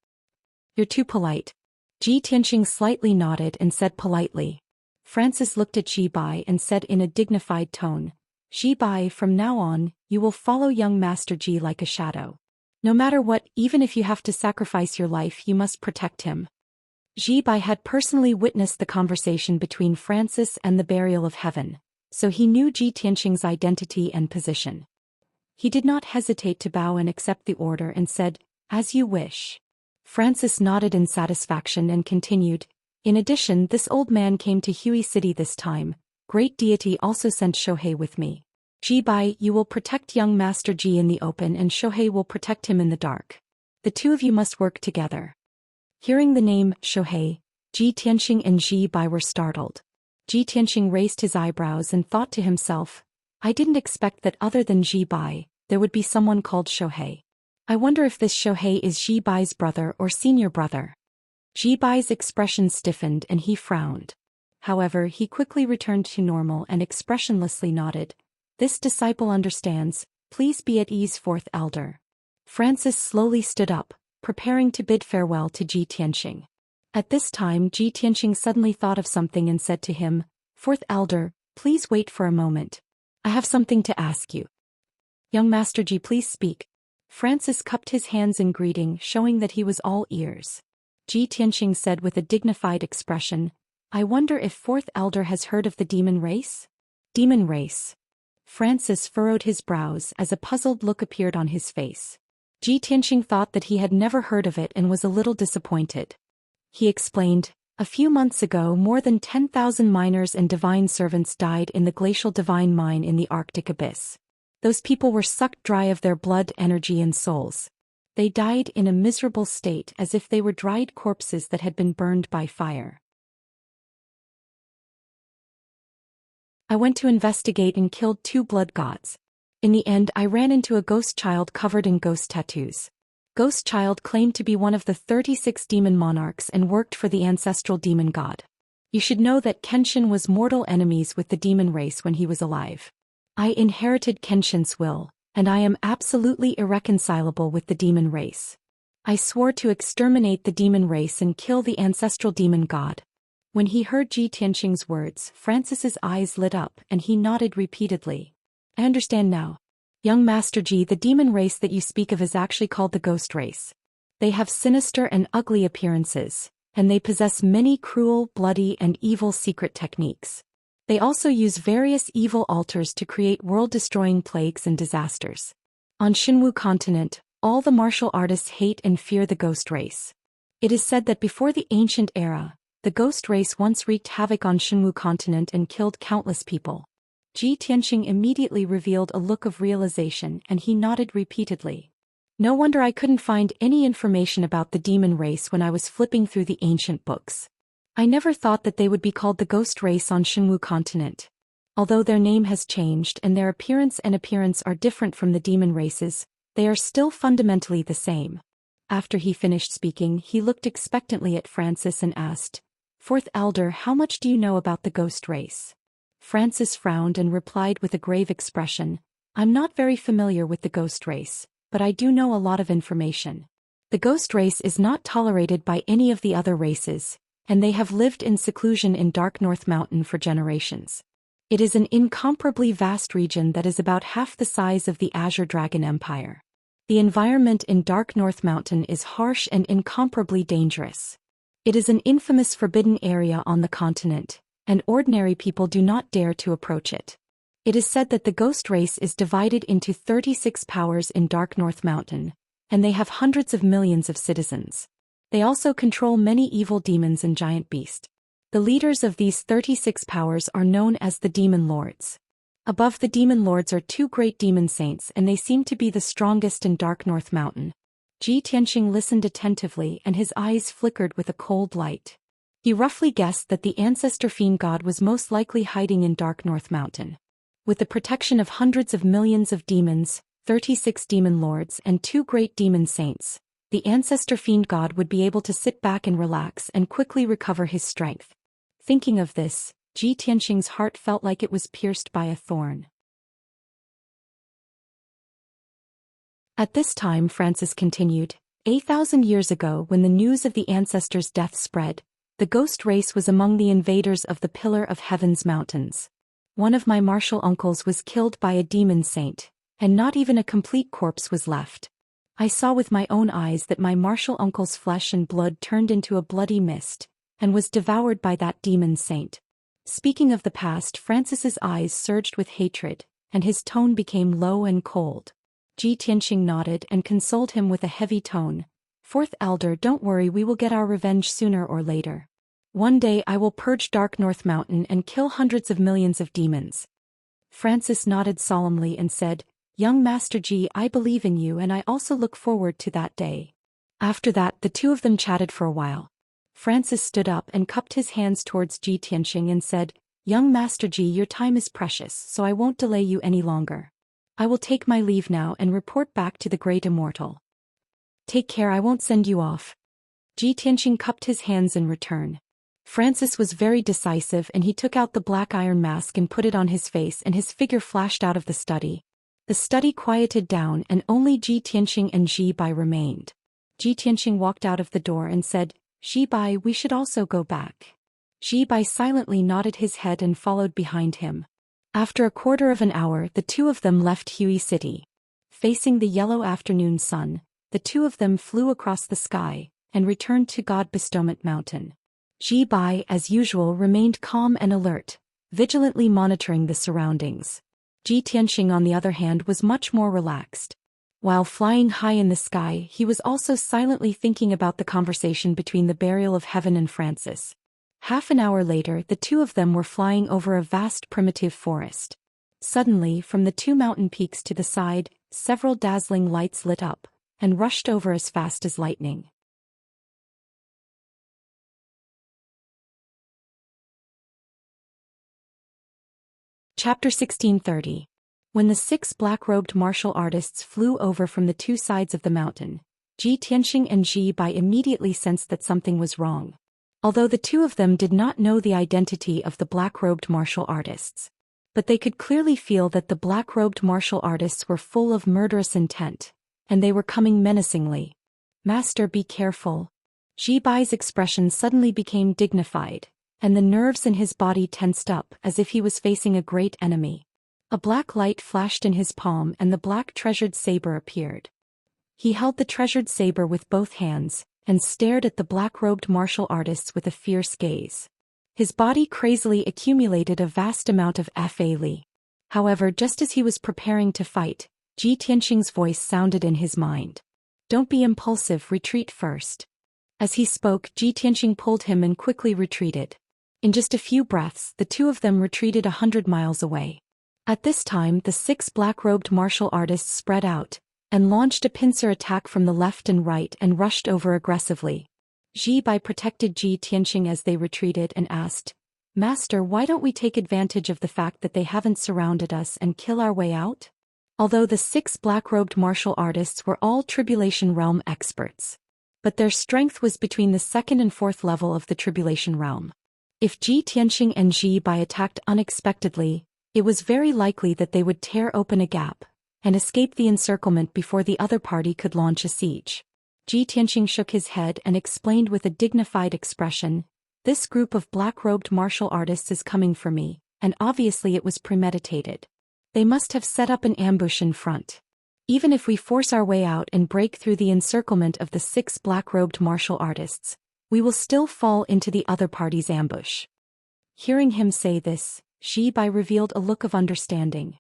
"You're too polite." Ji Tianxing slightly nodded and said politely. Francis looked at Ji Bai and said in a dignified tone, "Ji Bai, from now on, you will follow young Master Ji like a shadow. No matter what, even if you have to sacrifice your life, you must protect him." Ji Bai had personally witnessed the conversation between Francis and the Burial of Heaven, so he knew Ji Tianxing's identity and position. He did not hesitate to bow and accept the order and said, "As you wish." Francis nodded in satisfaction and continued, "In addition, this old man came to Hui City this time. Great deity also sent Shohei with me. Ji Bai, you will protect young Master Ji in the open and Shohei will protect him in the dark. The two of you must work together." Hearing the name, Shohei, Ji Tianxing and Ji Bai were startled. Ji Tianxing raised his eyebrows and thought to himself, "I didn't expect that other than Ji Bai, there would be someone called Shohei. I wonder if this Shohei is Ji Bai's brother or senior brother." Ji Bai's expression stiffened and he frowned. However, he quickly returned to normal and expressionlessly nodded. "This disciple understands, please be at ease, Fourth Elder." Francis slowly stood up, preparing to bid farewell to Ji Tianxing. At this time Ji Tianxing suddenly thought of something and said to him, "Fourth Elder, please wait for a moment. I have something to ask you." "Young Master Ji, please speak." Francis cupped his hands in greeting, showing that he was all ears. Ji Tianxing said with a dignified expression, "I wonder if Fourth Elder has heard of the demon race?" "Demon race?" Francis furrowed his brows as a puzzled look appeared on his face. Ji Tianxing thought that he had never heard of it and was a little disappointed. He explained, "A few months ago more than 10,000 miners and divine servants died in the glacial divine mine in the Arctic abyss. Those people were sucked dry of their blood, energy and souls. They died in a miserable state as if they were dried corpses that had been burned by fire. I went to investigate and killed 2 blood gods. In the end I ran into a ghost child covered in ghost tattoos. Ghost child claimed to be one of the 36 demon monarchs and worked for the ancestral demon god. You should know that Kenshin was mortal enemies with the demon race when he was alive. I inherited Kenshin's will, and I am absolutely irreconcilable with the demon race. I swore to exterminate the demon race and kill the ancestral demon god." When he heard Ji Tianxing's words, Francis's eyes lit up and he nodded repeatedly. "I understand now. Young Master Ji, the demon race that you speak of is actually called the ghost race. They have sinister and ugly appearances, and they possess many cruel, bloody and evil secret techniques. They also use various evil altars to create world-destroying plagues and disasters. On Xinwu continent, all the martial artists hate and fear the ghost race. It is said that before the ancient era, the ghost race once wreaked havoc on Xinwu continent and killed countless people." Ji Tianxing immediately revealed a look of realization and he nodded repeatedly. "No wonder I couldn't find any information about the demon race when I was flipping through the ancient books. I never thought that they would be called the ghost race on Xinwu continent. Although their name has changed and their appearance are different from the demon races, they are still fundamentally the same." After he finished speaking, he looked expectantly at Francis and asked, "Fourth Elder, how much do you know about the ghost race?" Francis frowned and replied with a grave expression, "I'm not very familiar with the ghost race, but I do know a lot of information. The ghost race is not tolerated by any of the other races, and they have lived in seclusion in Dark North Mountain for generations. It is an incomparably vast region that is about half the size of the Azure Dragon Empire. The environment in Dark North Mountain is harsh and incomparably dangerous. It is an infamous forbidden area on the continent, and ordinary people do not dare to approach it. It is said that the ghost race is divided into 36 powers in Dark North Mountain, and they have hundreds of millions of citizens. They also control many evil demons and giant beasts. The leaders of these 36 powers are known as the Demon Lords. Above the Demon Lords are 2 great demon saints and they seem to be the strongest in Dark North Mountain." Ji Tianxing listened attentively and his eyes flickered with a cold light. He roughly guessed that the ancestor fiend god was most likely hiding in Dark North Mountain. With the protection of hundreds of millions of demons, 36 demon lords and 2 great demon saints, the ancestor fiend god would be able to sit back and relax and quickly recover his strength. Thinking of this, Ji Tianxing's heart felt like it was pierced by a thorn. At this time Francis continued, 8,000 years ago when the news of the ancestors' death spread, the ghost race was among the invaders of the Pillar of Heaven's mountains. One of my martial uncles was killed by a demon saint, and not even a complete corpse was left. I saw with my own eyes that my martial uncle's flesh and blood turned into a bloody mist, and was devoured by that demon saint. Speaking of the past, Francis's eyes surged with hatred, and his tone became low and cold. Ji Tianxing nodded and consoled him with a heavy tone. "Fourth Elder, don't worry, we will get our revenge sooner or later. One day I will purge Dark North Mountain and kill hundreds of millions of demons." Francis nodded solemnly and said, "Young Master Ji, I believe in you and I also look forward to that day." After that the two of them chatted for a while. Francis stood up and cupped his hands towards Ji Tianxing and said, "Young Master Ji, your time is precious, so I won't delay you any longer. I will take my leave now and report back to the great Immortal." "Take care, I won't send you off." Ji Tianxing cupped his hands in return. Francis was very decisive and he took out the black iron mask and put it on his face and his figure flashed out of the study. The study quieted down and only Ji Tianqing and Ji Bai remained. Ji Tianqing walked out of the door and said, "Ji Bai, we should also go back." Ji Bai silently nodded his head and followed behind him. After a quarter of an hour, the two of them left Hui City. Facing the yellow afternoon sun, the two of them flew across the sky and returned to God Bestowment Mountain. Ji Bai, as usual, remained calm and alert, vigilantly monitoring the surroundings. Ji Tianqing, on the other hand, was much more relaxed. While flying high in the sky, he was also silently thinking about the conversation between the Burial of Heaven and Francis. Half an hour later, the two of them were flying over a vast primitive forest. Suddenly, from the two mountain peaks to the side, several dazzling lights lit up and rushed over as fast as lightning. Chapter 1630. When the 6 black-robed martial artists flew over from the two sides of the mountain, Ji Tianqing and Ji Bai immediately sensed that something was wrong. Although the two of them did not know the identity of the black-robed martial artists, but they could clearly feel that the black-robed martial artists were full of murderous intent, and they were coming menacingly. "Master, be careful." Ji Bai's expression suddenly became dignified, and the nerves in his body tensed up as if he was facing a great enemy. A black light flashed in his palm and the black treasured saber appeared. He held the treasured saber with both hands and stared at the black-robed martial artists with a fierce gaze. His body crazily accumulated a vast amount of Fa. However, just as he was preparing to fight, Ji Tianqing's voice sounded in his mind. "Don't be impulsive, retreat first." As he spoke, Ji Tianqing pulled him and quickly retreated. In just a few breaths, the two of them retreated 100 miles away. At this time, the 6 black-robed martial artists spread out and launched a pincer attack from the left and right and rushed over aggressively. Ji Bai protected Ji Tianqing as they retreated and asked, "Master, why don't we take advantage of the fact that they haven't surrounded us and kill our way out?" Although the 6 black-robed martial artists were all Tribulation Realm experts, but their strength was between the 2nd and 4th level of the Tribulation Realm. If Ji Tianqing and Ji Bai attacked unexpectedly, it was very likely that they would tear open a gap and escape the encirclement before the other party could launch a siege. Ji Tianqing shook his head and explained with a dignified expression, "This group of black-robed martial artists is coming for me, and obviously it was premeditated. They must have set up an ambush in front. Even if we force our way out and break through the encirclement of the 6 black-robed martial artists, we will still fall into the other party's ambush." Hearing him say this, Ji Bai revealed a look of understanding.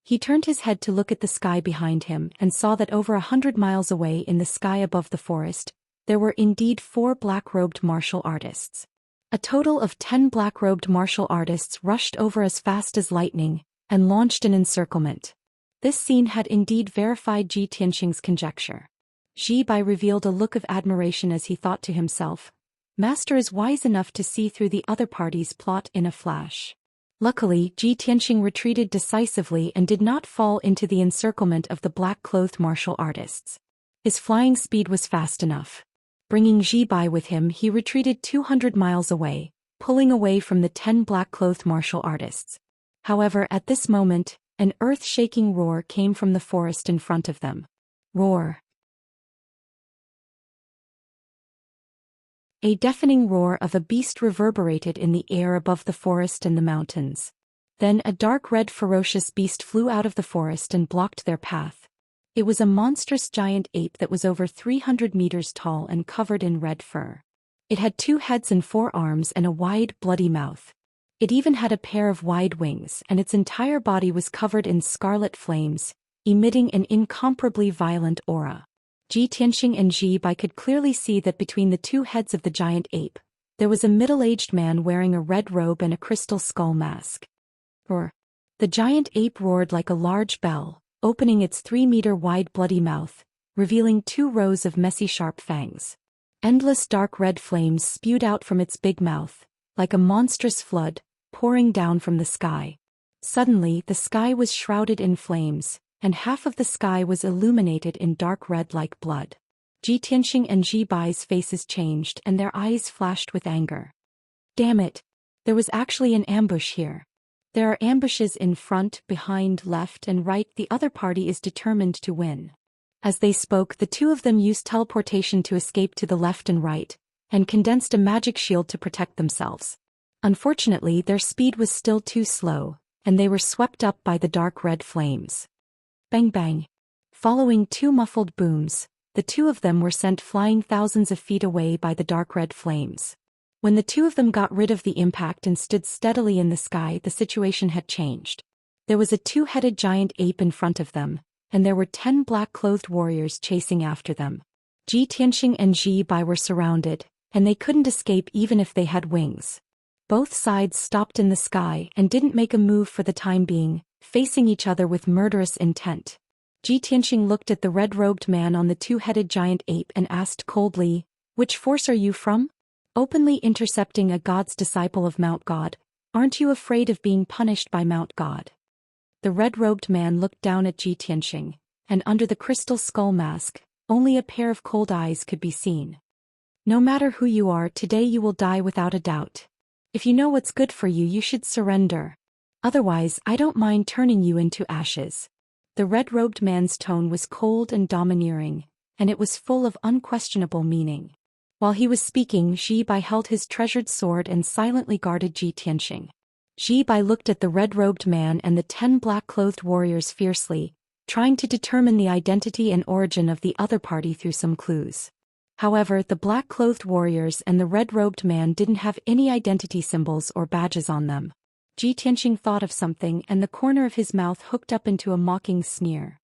He turned his head to look at the sky behind him and saw that over 100 miles away in the sky above the forest, there were indeed 4 black-robed martial artists. A total of 10 black-robed martial artists rushed over as fast as lightning and launched an encirclement. This scene had indeed verified Ji Tianqing's conjecture. Ji Bai revealed a look of admiration as he thought to himself, "Master is wise enough to see through the other party's plot in a flash." Luckily, Ji Tianqing retreated decisively and did not fall into the encirclement of the black-clothed martial artists. His flying speed was fast enough. Bringing Ji Bai with him, he retreated 200 miles away, pulling away from the 10 black-clothed martial artists. However, at this moment, an earth-shaking roar came from the forest in front of them. Roar. A deafening roar of a beast reverberated in the air above the forest and the mountains. Then a dark red ferocious beast flew out of the forest and blocked their path. It was a monstrous giant ape that was over 300 meters tall and covered in red fur. It had 2 heads and 4 arms and a wide, bloody mouth. It even had a pair of wide wings, and its entire body was covered in scarlet flames, emitting an incomparably violent aura. Ji Tianqing and Ji Bai could clearly see that between the 2 heads of the giant ape, there was a middle-aged man wearing a red robe and a crystal skull mask. Roar. The giant ape roared like a large bell, opening its 3-meter-wide bloody mouth, revealing 2 rows of messy sharp fangs. Endless dark red flames spewed out from its big mouth, like a monstrous flood, pouring down from the sky. Suddenly, the sky was shrouded in flames, and half of the sky was illuminated in dark red like blood. Ji Tianqing and Ji Bai's faces changed and their eyes flashed with anger. Damn it! There was actually an ambush here. There are ambushes in front, behind, left, and right. The other party is determined to win. As they spoke, the two of them used teleportation to escape to the left and right, and condensed a magic shield to protect themselves. Unfortunately, their speed was still too slow, and they were swept up by the dark red flames. Bang bang. Following two muffled booms, the two of them were sent flying thousands of feet away by the dark red flames. When the two of them got rid of the impact and stood steadily in the sky, the situation had changed. There was a two-headed giant ape in front of them, and there were 10 black-clothed warriors chasing after them. Xianxia and Zhi Bai were surrounded, and they couldn't escape even if they had wings. Both sides stopped in the sky and didn't make a move for the time being, facing each other with murderous intent. Xianxia looked at the red-robed man on the two-headed giant ape and asked coldly, "Which force are you from? Openly intercepting a god's disciple of Mount God, aren't you afraid of being punished by Mount God?" The red-robed man looked down at Xianxia, and under the crystal skull mask, only a pair of cold eyes could be seen. "No matter who you are, today you will die without a doubt. If you know what's good for you, you should surrender. Otherwise, I don't mind turning you into ashes." The red-robed man's tone was cold and domineering, and it was full of unquestionable meaning. While he was speaking, Zhi Bai held his treasured sword and silently guarded Xianxia. Zhi Bai looked at the red-robed man and the 10 black-clothed warriors fiercely, trying to determine the identity and origin of the other party through some clues. However, the black-clothed warriors and the red-robed man didn't have any identity symbols or badges on them. Xianxia thought of something, and the corner of his mouth hooked up into a mocking sneer.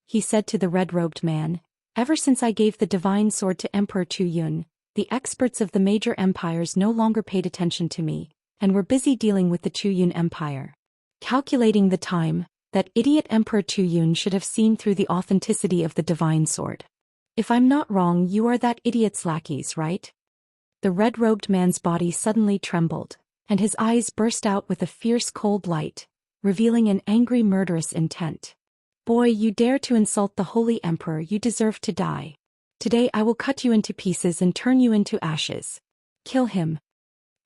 He said to the red-robed man, "Ever since I gave the divine sword to Emperor Zhou Xian, the experts of the major empires no longer paid attention to me, and were busy dealing with the Zhou Xian Empire. Calculating the time, that idiot Emperor Zhou Xian should have seen through the authenticity of the divine sword. If I'm not wrong, you are that idiot's lackeys, right?" The red-robed man's body suddenly trembled, and his eyes burst out with a fierce cold light, revealing an angry murderous intent. "Boy, you dare to insult the Holy Emperor, you deserve to die. Today I will cut you into pieces and turn you into ashes. Kill him."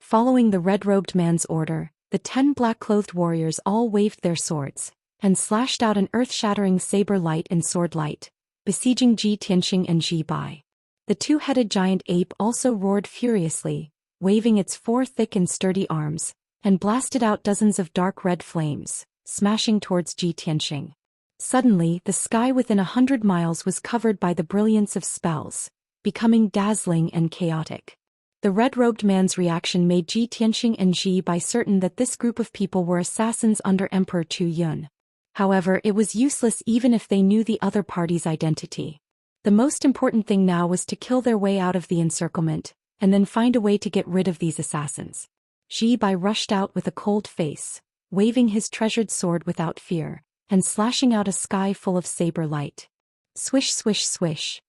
Following the red-robed man's order, the 10 black-clothed warriors all waved their swords, and slashed out an earth-shattering saber light and sword light, besieging Xianxia and Zhi Bai. The two-headed giant ape also roared furiously, waving its 4 thick and sturdy arms, and blasted out dozens of dark red flames, smashing towards Xianxia. Suddenly, the sky within 100 miles was covered by the brilliance of spells, becoming dazzling and chaotic. The red-robed man's reaction made Xianxia and Zhi Bai certain that this group of people were assassins under Emperor Zhou Xian. However, it was useless even if they knew the other party's identity. The most important thing now was to kill their way out of the encirclement, and then find a way to get rid of these assassins. Zhi Bai rushed out with a cold face, waving his treasured sword without fear, and slashing out a sky full of saber light. Swish swish swish.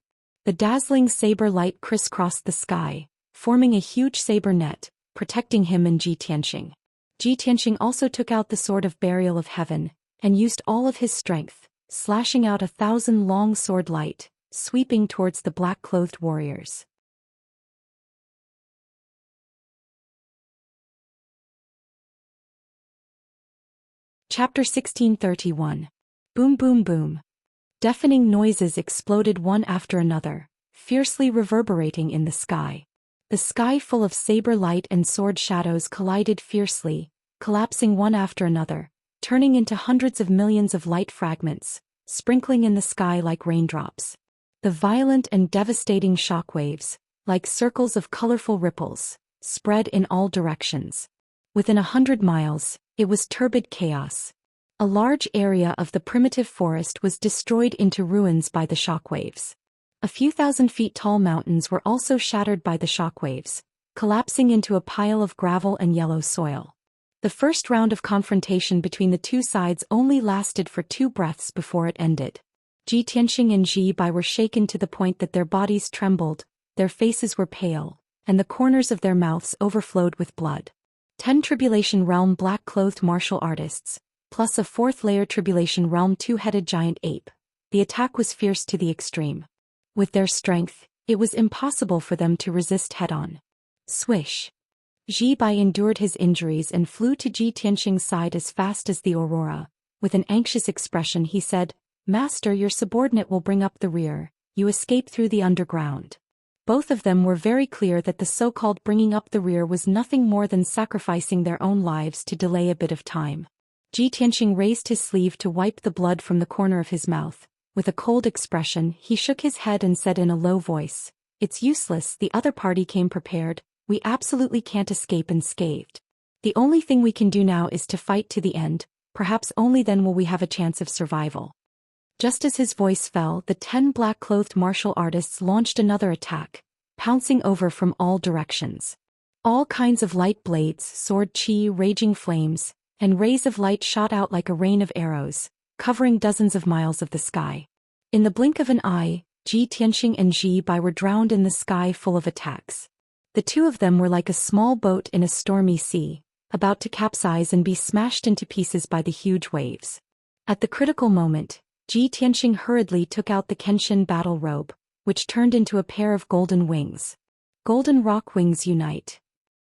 The dazzling saber light crisscrossed the sky, forming a huge saber net, protecting him and Xianxia. Xianxia also took out the sword of burial of heaven, and used all of his strength, slashing out 1,000 long sword light, sweeping towards the black-clothed warriors. Chapter 1631. Boom boom boom. Deafening noises exploded one after another, fiercely reverberating in the sky. The sky full of saber light and sword shadows collided fiercely, collapsing one after another, turning into hundreds of millions of light fragments, sprinkling in the sky like raindrops. The violent and devastating shockwaves, like circles of colorful ripples, spread in all directions. Within 100 miles, it was turbid chaos. A large area of the primitive forest was destroyed into ruins by the shockwaves. A few thousand feet tall mountains were also shattered by the shockwaves, collapsing into a pile of gravel and yellow soil. The first round of confrontation between the two sides only lasted for 2 breaths before it ended. Xianxia and Zhi Bai were shaken to the point that their bodies trembled, their faces were pale, and the corners of their mouths overflowed with blood. 10 Tribulation Realm black-clothed martial artists, plus a 4th-layer Tribulation Realm 2-headed giant ape. The attack was fierce to the extreme. With their strength, it was impossible for them to resist head-on. Swish. Ji Bai endured his injuries and flew to Ji Tianxing's side as fast as the aurora. With an anxious expression he said, "Master, your subordinate will bring up the rear, you escape through the underground." Both of them were very clear that the so-called bringing up the rear was nothing more than sacrificing their own lives to delay a bit of time. Ji Tianxing raised his sleeve to wipe the blood from the corner of his mouth. With a cold expression, he shook his head and said in a low voice, "It's useless, the other party came prepared, we absolutely can't escape unscathed. The only thing we can do now is to fight to the end, perhaps only then will we have a chance of survival." Just as his voice fell, the 10 black-clothed martial artists launched another attack, pouncing over from all directions. All kinds of light blades, sword chi, raging flames, and rays of light shot out like a rain of arrows, covering dozens of miles of the sky. In the blink of an eye, Ji Tianxing and Ji Bai were drowned in the sky full of attacks. The two of them were like a small boat in a stormy sea, about to capsize and be smashed into pieces by the huge waves. At the critical moment, Ji Tianxing hurriedly took out the Kenshin battle robe, which turned into a pair of golden wings. Golden rock wings unite.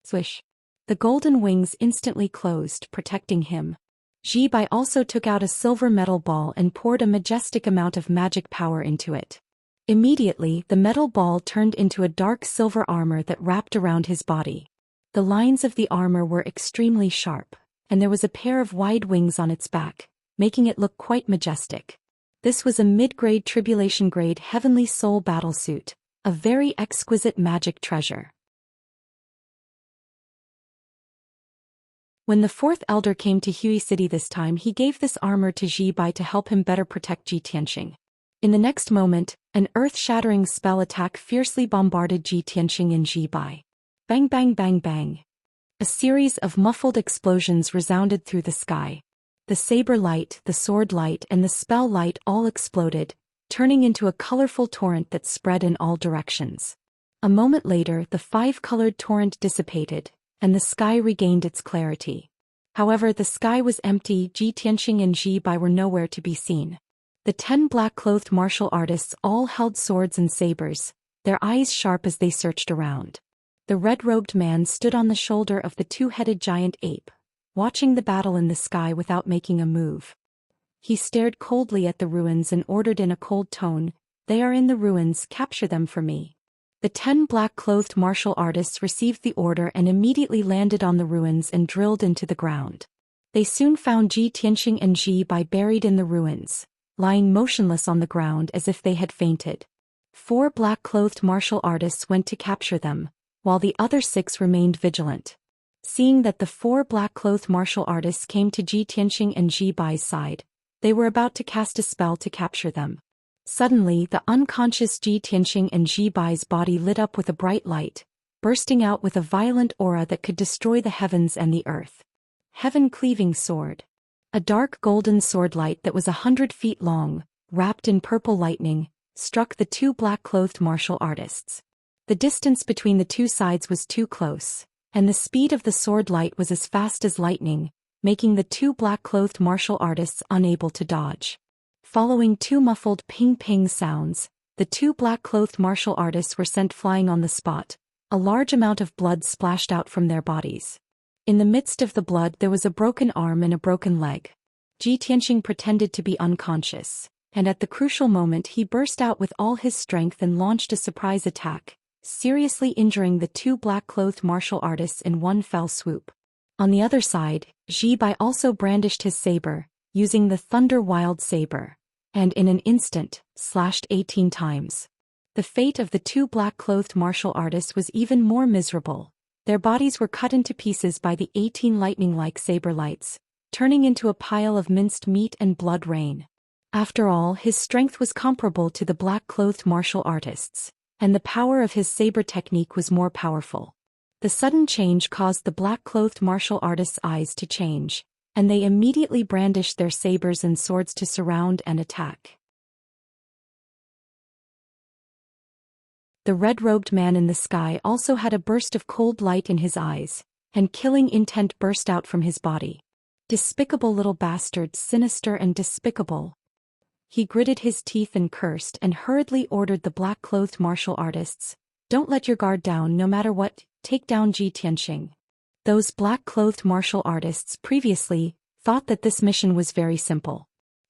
Swish. The golden wings instantly closed, protecting him. Ji Bai also took out a silver metal ball and poured a majestic amount of magic power into it. Immediately, the metal ball turned into a dark silver armor that wrapped around his body. The lines of the armor were extremely sharp, and there was a pair of wide wings on its back, making it look quite majestic. This was a mid-grade tribulation-grade heavenly soul battlesuit, a very exquisite magic treasure. When the fourth elder came to Hui City this time, he gave this armor to Ji Bai to help him better protect Ji Tianxing. In the next moment, an earth-shattering spell attack fiercely bombarded Ji Tianxing and Ji Bai. Bang bang bang bang. A series of muffled explosions resounded through the sky. The saber light, the sword light, and the spell light all exploded, turning into a colorful torrent that spread in all directions. A moment later, the 5-colored torrent dissipated, and the sky regained its clarity. However, the sky was empty. Ji Tianxing and Ji Bai were nowhere to be seen. The 10 black-clothed martial artists all held swords and sabers, their eyes sharp as they searched around. The red-robed man stood on the shoulder of the 2-headed giant ape, watching the battle in the sky without making a move. He stared coldly at the ruins and ordered in a cold tone, "They are in the ruins, capture them for me." The 10 black-clothed martial artists received the order and immediately landed on the ruins and drilled into the ground. They soon found Ji Tianxing and Ji Bai buried in the ruins, lying motionless on the ground as if they had fainted. 4 black-clothed martial artists went to capture them, while the other 6 remained vigilant. Seeing that the 4 black-clothed martial artists came to Ji Tianxing and Ji Bai's side, they were about to cast a spell to capture them. Suddenly, the unconscious Ji Tianxing and Ji Bai's body lit up with a bright light, bursting out with a violent aura that could destroy the heavens and the earth. Heaven-cleaving sword. A dark golden sword light that was 100 feet long, wrapped in purple lightning, struck the 2 black-clothed martial artists. The distance between the two sides was too close, and the speed of the sword light was as fast as lightning, making the 2 black-clothed martial artists unable to dodge. Following 2 muffled ping-ping sounds, the 2 black-clothed martial artists were sent flying on the spot. A large amount of blood splashed out from their bodies. In the midst of the blood there was a broken arm and a broken leg. Ji Tianxing pretended to be unconscious, and at the crucial moment he burst out with all his strength and launched a surprise attack, seriously injuring the 2 black-clothed martial artists in one fell swoop. On the other side, Ji Bai also brandished his saber, using the Thunder Wild Saber, and in an instant, slashed 18 times. The fate of the 2 black-clothed martial artists was even more miserable. Their bodies were cut into pieces by the 18 lightning-like saber lights, turning into a pile of minced meat and blood rain. After all, his strength was comparable to the black-clothed martial artists, and the power of his saber technique was more powerful. The sudden change caused the black-clothed martial artists' eyes to change, and they immediately brandished their sabers and swords to surround and attack. The red-robed man in the sky also had a burst of cold light in his eyes, and killing intent burst out from his body. Despicable little bastards, sinister and despicable. He gritted his teeth and cursed and hurriedly ordered the black-clothed martial artists, "Don't let your guard down no matter what, take down Ji Tianxing." Those black-clothed martial artists previously thought that this mission was very simple.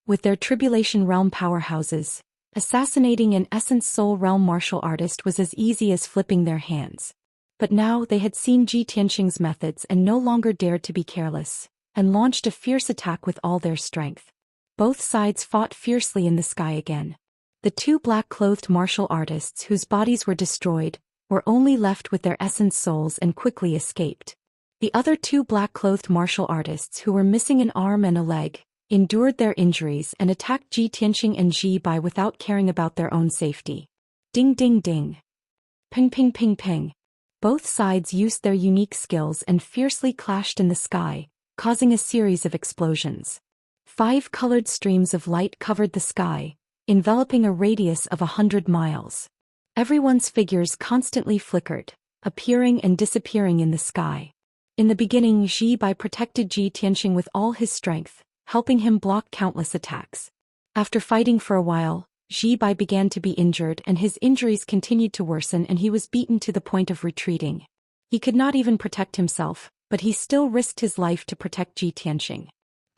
With their Tribulation Realm powerhouses, assassinating an Essence Soul Realm martial artist was as easy as flipping their hands. But now they had seen Ji Tianqing's methods and no longer dared to be careless, and launched a fierce attack with all their strength. Both sides fought fiercely in the sky again. The two black-clothed martial artists whose bodies were destroyed were only left with their essence souls and quickly escaped. The other two black-clothed martial artists who were missing an arm and a leg endured their injuries and attacked Ji Tianqing and Ji Bai without caring about their own safety. Ding ding ding. Ping ping ping ping. Both sides used their unique skills and fiercely clashed in the sky, causing a series of explosions. 5 colored streams of light covered the sky, enveloping a radius of 100 miles. Everyone's figures constantly flickered, appearing and disappearing in the sky. In the beginning, Ji Bai protected Ji Tianqing with all his strength, helping him block countless attacks. After fighting for a while, Ji Bai began to be injured and his injuries continued to worsen and he was beaten to the point of retreating. He could not even protect himself, but he still risked his life to protect Ji Tianqing.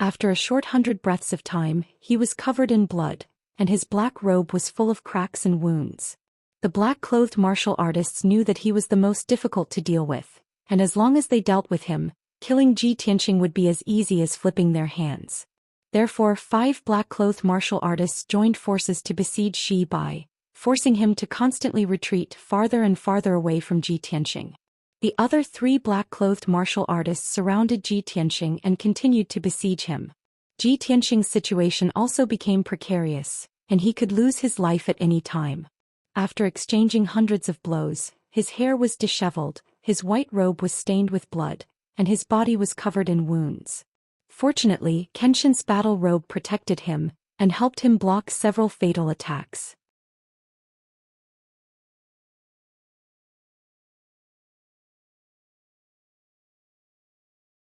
After a short 100 breaths of time, he was covered in blood, and his black robe was full of cracks and wounds. The black-clothed martial artists knew that he was the most difficult to deal with, and as long as they dealt with him, killing Ji Tianqing would be as easy as flipping their hands. Therefore, 5 black-clothed martial artists joined forces to besiege Ji Bai, forcing him to constantly retreat farther and farther away from Ji Tianqing. The other 3 black-clothed martial artists surrounded Ji Tianqing and continued to besiege him. Ji Tianqing's situation also became precarious, and he could lose his life at any time. After exchanging hundreds of blows, his hair was disheveled, his white robe was stained with blood, and his body was covered in wounds. Fortunately, Kenshin's battle robe protected him and helped him block several fatal attacks.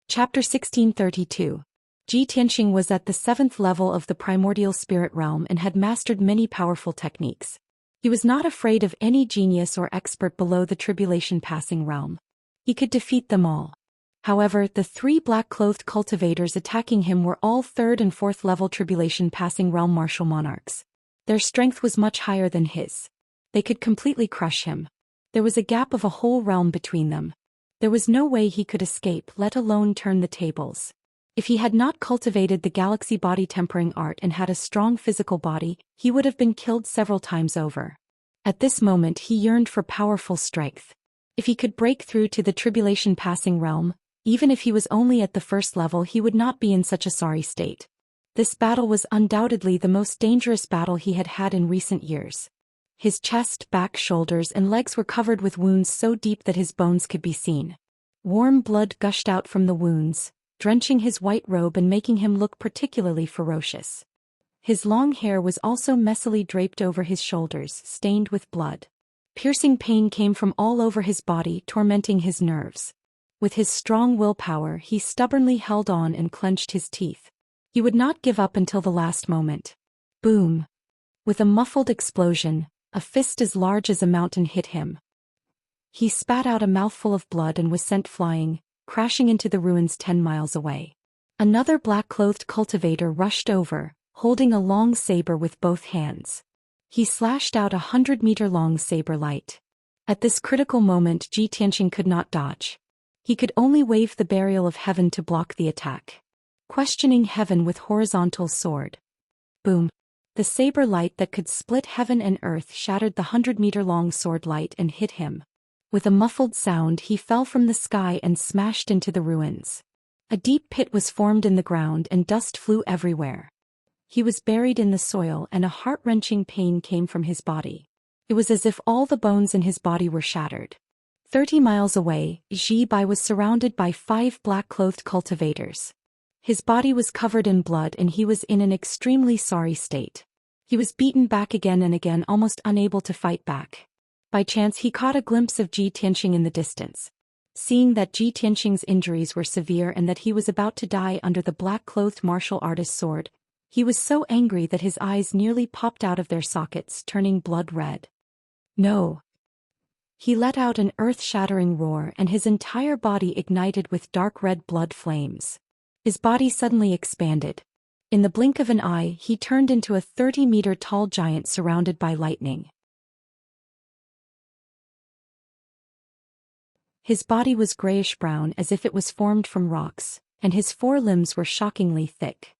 Chapter 1632. Ji Tianqing was at the 7th level of the primordial spirit realm and had mastered many powerful techniques. He was not afraid of any genius or expert below the tribulation passing realm. He could defeat them all. However, the 3 black-clothed cultivators attacking him were all 3rd and 4th level tribulation passing realm martial monarchs. Their strength was much higher than his. They could completely crush him. There was a gap of a whole realm between them. There was no way he could escape, let alone turn the tables. If he had not cultivated the galaxy body tempering art and had a strong physical body, he would have been killed several times over. At this moment he yearned for powerful strength. If he could break through to the tribulation passing realm, even if he was only at the 1st level, he would not be in such a sorry state. This battle was undoubtedly the most dangerous battle he had had in recent years. His chest, back, shoulders, and legs were covered with wounds so deep that his bones could be seen. Warm blood gushed out from the wounds, drenching his white robe and making him look particularly ferocious. His long hair was also messily draped over his shoulders, stained with blood. Piercing pain came from all over his body, tormenting his nerves. With his strong willpower, he stubbornly held on and clenched his teeth. He would not give up until the last moment. Boom! With a muffled explosion, a fist as large as a mountain hit him. He spat out a mouthful of blood and was sent flying, crashing into the ruins 10 miles away. Another black-clothed cultivator rushed over, holding a long saber with both hands. He slashed out a 100-meter-long saber light. At this critical moment, Ji Tianqing could not dodge. He could only wave the burial of heaven to block the attack. Questioning heaven with horizontal sword. Boom! The saber light that could split heaven and earth shattered the 100-meter-long sword light and hit him. With a muffled sound, he fell from the sky and smashed into the ruins. A deep pit was formed in the ground and dust flew everywhere. He was buried in the soil and a heart-wrenching pain came from his body. It was as if all the bones in his body were shattered. 30 miles away, Ji Bai was surrounded by 5 black-clothed cultivators. His body was covered in blood and he was in an extremely sorry state. He was beaten back again and again, almost unable to fight back. By chance he caught a glimpse of Ji Tianqing in the distance. Seeing that Ji Tianqing's injuries were severe and that he was about to die under the black-clothed martial artist's sword, he was so angry that his eyes nearly popped out of their sockets, turning blood red. No! He let out an earth-shattering roar and his entire body ignited with dark red blood flames. His body suddenly expanded. In the blink of an eye, he turned into a 30-meter-tall giant surrounded by lightning. His body was grayish-brown as if it was formed from rocks, and his forelimbs were shockingly thick.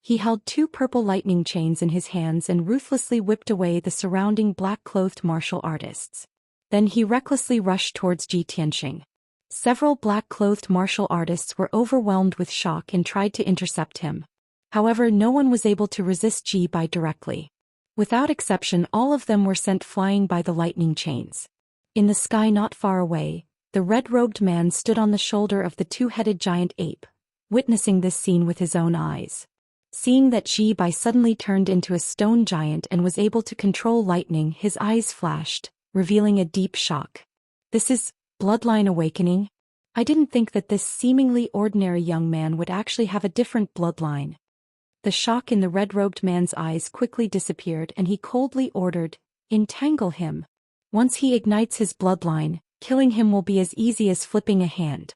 He held 2 purple lightning chains in his hands and ruthlessly whipped away the surrounding black-clothed martial artists. Then he recklessly rushed towards Zhou Xian. Several black-clothed martial artists were overwhelmed with shock and tried to intercept him. However, no one was able to resist Zhi Bai directly. Without exception, all of them were sent flying by the lightning chains. In the sky not far away, the red-robed man stood on the shoulder of the 2-headed giant ape, witnessing this scene with his own eyes. Seeing that Zhi Bai suddenly turned into a stone giant and was able to control lightning, his eyes flashed, revealing a deep shock. This is bloodline awakening? I didn't think that this seemingly ordinary young man would actually have a different bloodline. The shock in the red-robed man's eyes quickly disappeared and he coldly ordered, "Entangle him. Once he ignites his bloodline, killing him will be as easy as flipping a hand."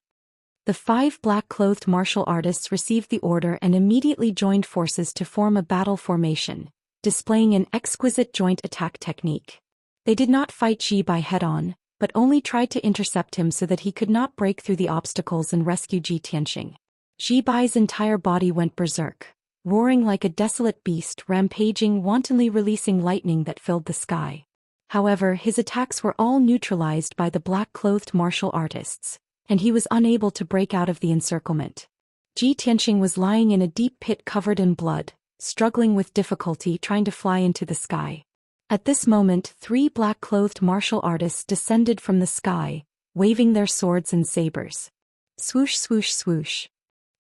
The 5 black-clothed martial artists received the order and immediately joined forces to form a battle formation, displaying an exquisite joint attack technique. They did not fight Zhi Bai head-on, but only tried to intercept him so that he could not break through the obstacles and rescue Zhi Qianxing. Zhi Bai's entire body went berserk, roaring like a desolate beast, rampaging, wantonly releasing lightning that filled the sky. However, his attacks were all neutralized by the black-clothed martial artists, and he was unable to break out of the encirclement. Zhi Qianxing was lying in a deep pit covered in blood, struggling with difficulty trying to fly into the sky. At this moment, 3 black-clothed martial artists descended from the sky, waving their swords and sabers. Swoosh, swoosh, swoosh.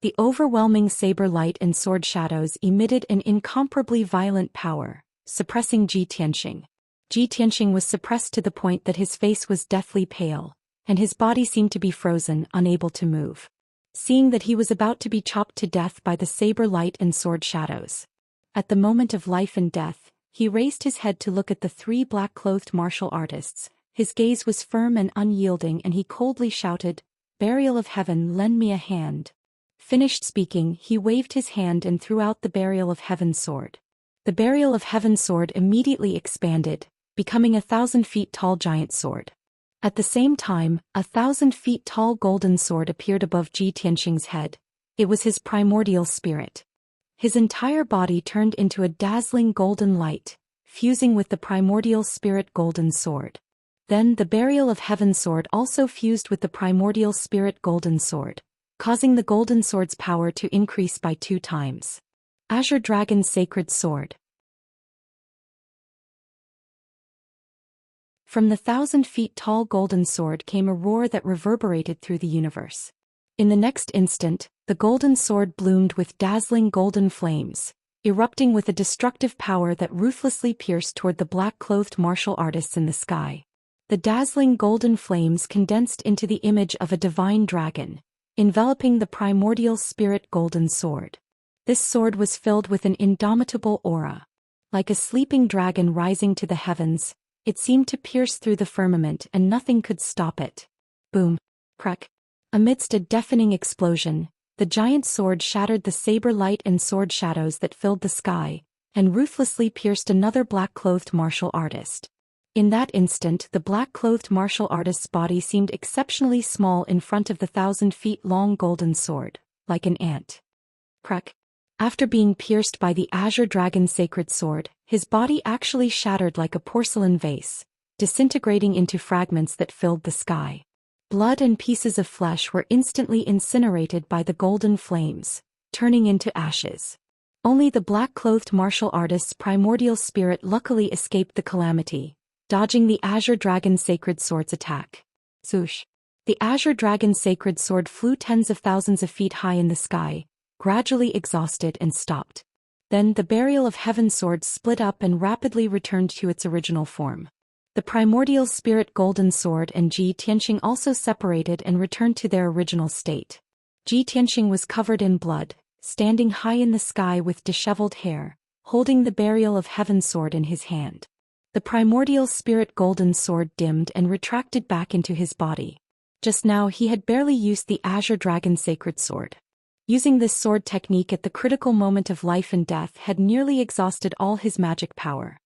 The overwhelming saber light and sword shadows emitted an incomparably violent power, suppressing Zhi Qianxing. Zhi Qianxing was suppressed to the point that his face was deathly pale, and his body seemed to be frozen, unable to move. Seeing that he was about to be chopped to death by the saber light and sword shadows. At the moment of life and death, he raised his head to look at the 3 black-clothed martial artists. His gaze was firm and unyielding and he coldly shouted, "Burial of Heaven, lend me a hand." Finished speaking, he waved his hand and threw out the Burial of Heaven sword. The Burial of Heaven sword immediately expanded, becoming a 1,000 feet tall giant sword. At the same time, a 1,000 feet tall golden sword appeared above Zhi Qianxing's head. It was his primordial spirit. His entire body turned into a dazzling golden light, fusing with the primordial spirit golden sword. Then the Burial of Heaven sword also fused with the primordial spirit golden sword, causing the golden sword's power to increase by 2 times. Azure Dragon's Sacred Sword. From the 1,000 feet tall golden sword came a roar that reverberated through the universe. In the next instant, the golden sword bloomed with dazzling golden flames, erupting with a destructive power that ruthlessly pierced toward the black-clothed martial artists in the sky. The dazzling golden flames condensed into the image of a divine dragon, enveloping the primordial spirit golden sword. This sword was filled with an indomitable aura. Like a sleeping dragon rising to the heavens, it seemed to pierce through the firmament and nothing could stop it. Boom! Crack! Amidst a deafening explosion, the giant sword shattered the saber light and sword shadows that filled the sky, and ruthlessly pierced another black-clothed martial artist. In that instant, the black-clothed martial artist's body seemed exceptionally small in front of the 1,000 feet long golden sword, like an ant. Crack! After being pierced by the Azure Dragon's sacred sword, his body actually shattered like a porcelain vase, disintegrating into fragments that filled the sky. Blood and pieces of flesh were instantly incinerated by the golden flames, turning into ashes. Only the black-clothed martial artist's primordial spirit luckily escaped the calamity, dodging the Azure Dragon's sacred sword's attack. Swoosh! The Azure Dragon's sacred sword flew tens of thousands of feet high in the sky, gradually exhausted and stopped. Then the Burial of Heaven sword split up and rapidly returned to its original form. The primordial spirit golden sword and Zhi Qianxing also separated and returned to their original state. Zhi Qianxing was covered in blood, standing high in the sky with disheveled hair, holding the Burial of Heaven sword in his hand. The primordial spirit golden sword dimmed and retracted back into his body. Just now he had barely used the Azure Dragon Sacred Sword. Using this sword technique at the critical moment of life and death had nearly exhausted all his magic power.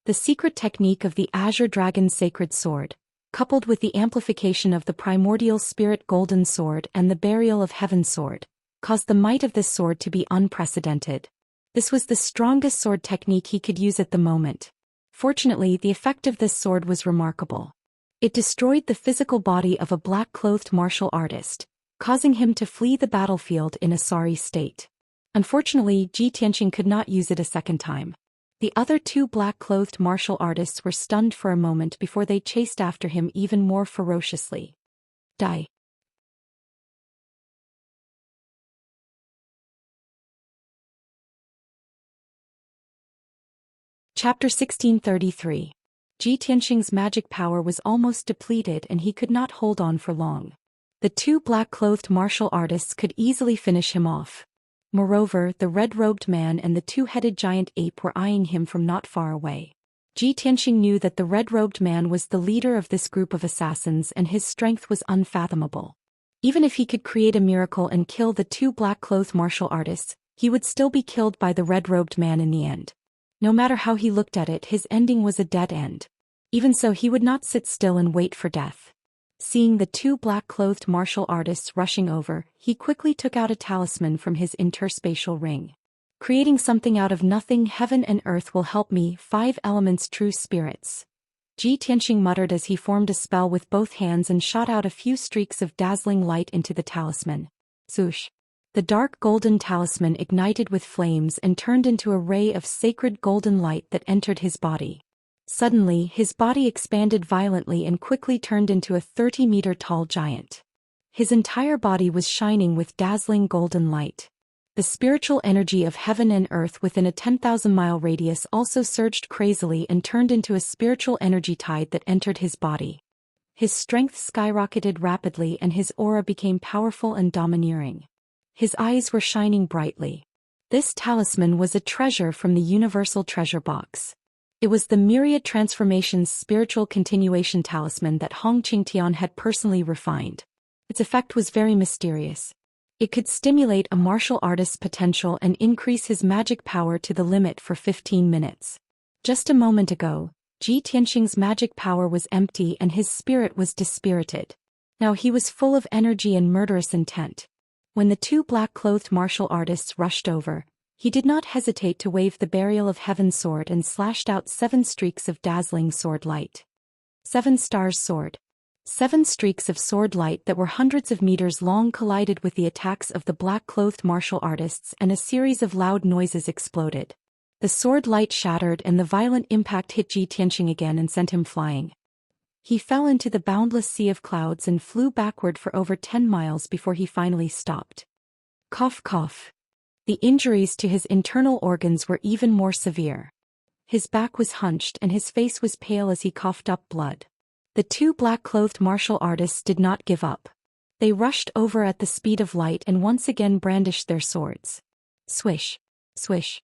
The secret technique of the Azure Dragon Sacred Sword, coupled with the amplification of the primordial spirit golden sword and the burial of heaven sword, caused the might of this sword to be unprecedented. This was the strongest sword technique he could use at the moment. Fortunately, the effect of this sword was remarkable. It destroyed the physical body of a black-clothed martial artist, causing him to flee the battlefield in a sorry state. Unfortunately, Ji Tianqing could not use it a second time. The other two black-clothed martial artists were stunned for a moment before they chased after him even more ferociously. Die. Chapter 1633. Ji Tianqing's magic power was almost depleted and he could not hold on for long. The two black-clothed martial artists could easily finish him off. Moreover, the red-robed man and the two-headed giant ape were eyeing him from not far away. Ji Tianqing knew that the red-robed man was the leader of this group of assassins and his strength was unfathomable. Even if he could create a miracle and kill the two black-clothed martial artists, he would still be killed by the red-robed man in the end. No matter how he looked at it, his ending was a dead end. Even so, he would not sit still and wait for death. Seeing the two black-clothed martial artists rushing over, he quickly took out a talisman from his interspatial ring. Creating something out of nothing, heaven and earth will help me, 5 elements true spirits. Ji Tianqing muttered as he formed a spell with both hands and shot out a few streaks of dazzling light into the talisman. Swoosh! The dark golden talisman ignited with flames and turned into a ray of sacred golden light that entered his body. Suddenly, his body expanded violently and quickly turned into a 30-meter-tall giant. His entire body was shining with dazzling golden light. The spiritual energy of heaven and earth within a 10,000-mile radius also surged crazily and turned into a spiritual energy tide that entered his body. His strength skyrocketed rapidly and his aura became powerful and domineering. His eyes were shining brightly. This talisman was a treasure from the Universal Treasure Box. It was the Myriad Transformations spiritual continuation talisman that Hong Qingtian had personally refined. Its effect was very mysterious. It could stimulate a martial artist's potential and increase his magic power to the limit for 15 minutes. Just a moment ago, Ji Tianqing's magic power was empty and his spirit was dispirited. Now he was full of energy and murderous intent. When the two black-clothed martial artists rushed over, he did not hesitate to wave the burial of heaven sword and slashed out 7 streaks of dazzling sword light. 7 stars sword. 7 streaks of sword light that were hundreds of meters long collided with the attacks of the black-clothed martial artists and a series of loud noises exploded. The sword light shattered and the violent impact hit Ji Tianqing again and sent him flying. He fell into the boundless sea of clouds and flew backward for over 10 miles before he finally stopped. Cough cough. The injuries to his internal organs were even more severe. His back was hunched and his face was pale as he coughed up blood. The two black-clothed martial artists did not give up. They rushed over at the speed of light and once again brandished their swords. Swish, swish.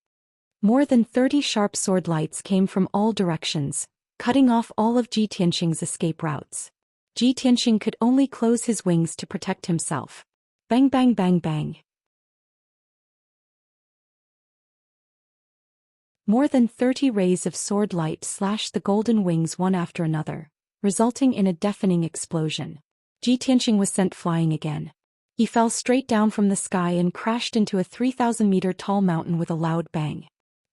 More than 30 sharp sword lights came from all directions, cutting off all of Ji Tianqing's escape routes. Ji Tianqing could only close his wings to protect himself. Bang bang bang bang. More than 30 rays of sword light slashed the golden wings one after another, resulting in a deafening explosion. Ji Tianqing was sent flying again. He fell straight down from the sky and crashed into a 3,000-meter-tall mountain with a loud bang.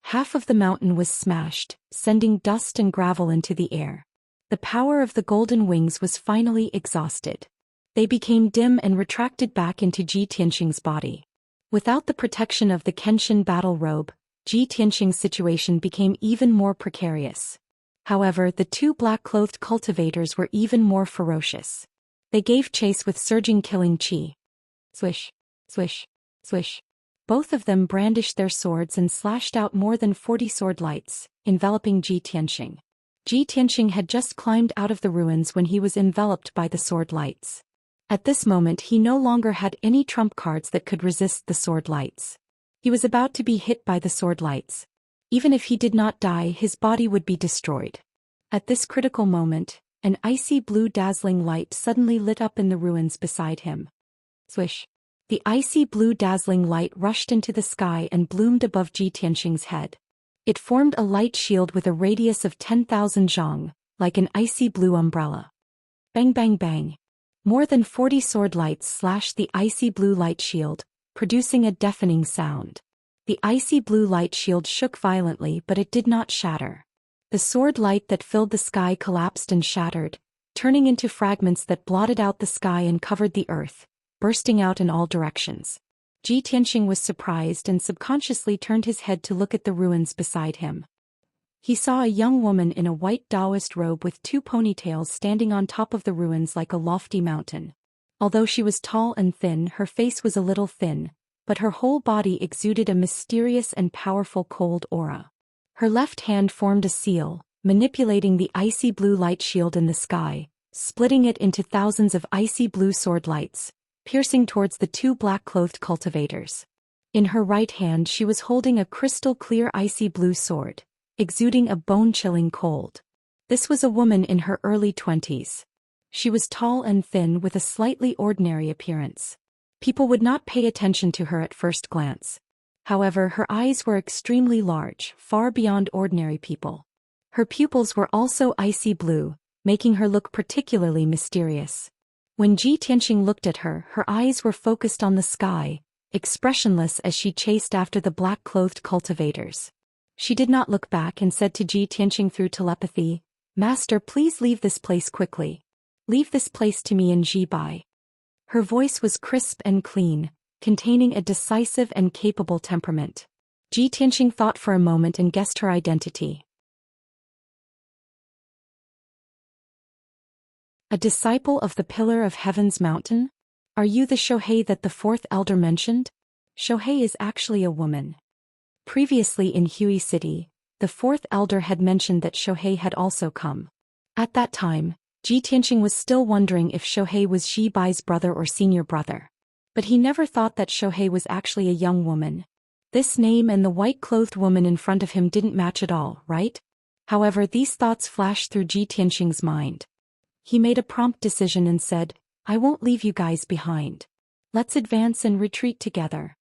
Half of the mountain was smashed, sending dust and gravel into the air. The power of the golden wings was finally exhausted. They became dim and retracted back into Ji Tianqing's body. Without the protection of the Kenshin battle robe, Ji Tianqing's situation became even more precarious. However, the two black-clothed cultivators were even more ferocious. They gave chase with surging killing chi. Swish, swish, swish. Both of them brandished their swords and slashed out more than 40 sword lights, enveloping Ji Tianqing. Ji Tianqing had just climbed out of the ruins when he was enveloped by the sword lights. At this moment he no longer had any trump cards that could resist the sword lights. He was about to be hit by the sword lights. Even if he did not die, his body would be destroyed. At this critical moment, an icy blue dazzling light suddenly lit up in the ruins beside him. Swish! The icy blue dazzling light rushed into the sky and bloomed above Ji Tianxing's head. It formed a light shield with a radius of 10,000 zhang, like an icy blue umbrella. Bang bang bang! More than 40 sword lights slashed the icy blue light shield, producing a deafening sound. The icy blue light shield shook violently, but it did not shatter. The sword light that filled the sky collapsed and shattered, turning into fragments that blotted out the sky and covered the earth, bursting out in all directions. Ji Tianxing was surprised and subconsciously turned his head to look at the ruins beside him. He saw a young woman in a white Daoist robe with 2 ponytails standing on top of the ruins like a lofty mountain. Although she was tall and thin, her face was a little thin, but her whole body exuded a mysterious and powerful cold aura. Her left hand formed a seal, manipulating the icy blue light shield in the sky, splitting it into thousands of icy blue sword lights, piercing towards the 2 black-clothed cultivators. In her right hand she was holding a crystal-clear icy blue sword, exuding a bone-chilling cold. This was a woman in her early 20s. She was tall and thin with a slightly ordinary appearance. People would not pay attention to her at first glance. However, her eyes were extremely large, far beyond ordinary people. Her pupils were also icy blue, making her look particularly mysterious. When Ji Tianxing looked at her, her eyes were focused on the sky, expressionless as she chased after the black-clothed cultivators. She did not look back and said to Ji Tianxing through telepathy, "Master, please leave this place quickly. Leave this place to me and Ji Bai." Her voice was crisp and clean, containing a decisive and capable temperament. Ji Tianxing thought for a moment and guessed her identity. A disciple of the Pillar of Heaven's mountain? Are you the Shohei that the 4th elder mentioned? Shohei is actually a woman. Previously in Hui City, the 4th elder had mentioned that Shohei had also come. At that time, Ji Tianxing was still wondering if Shohei was Ji Bai's brother or senior brother. But he never thought that Shohei was actually a young woman. This name and the white-clothed woman in front of him didn't match at all, right? However, these thoughts flashed through Ji Tianxing's mind. He made a prompt decision and said, "I won't leave you guys behind. Let's advance and retreat together."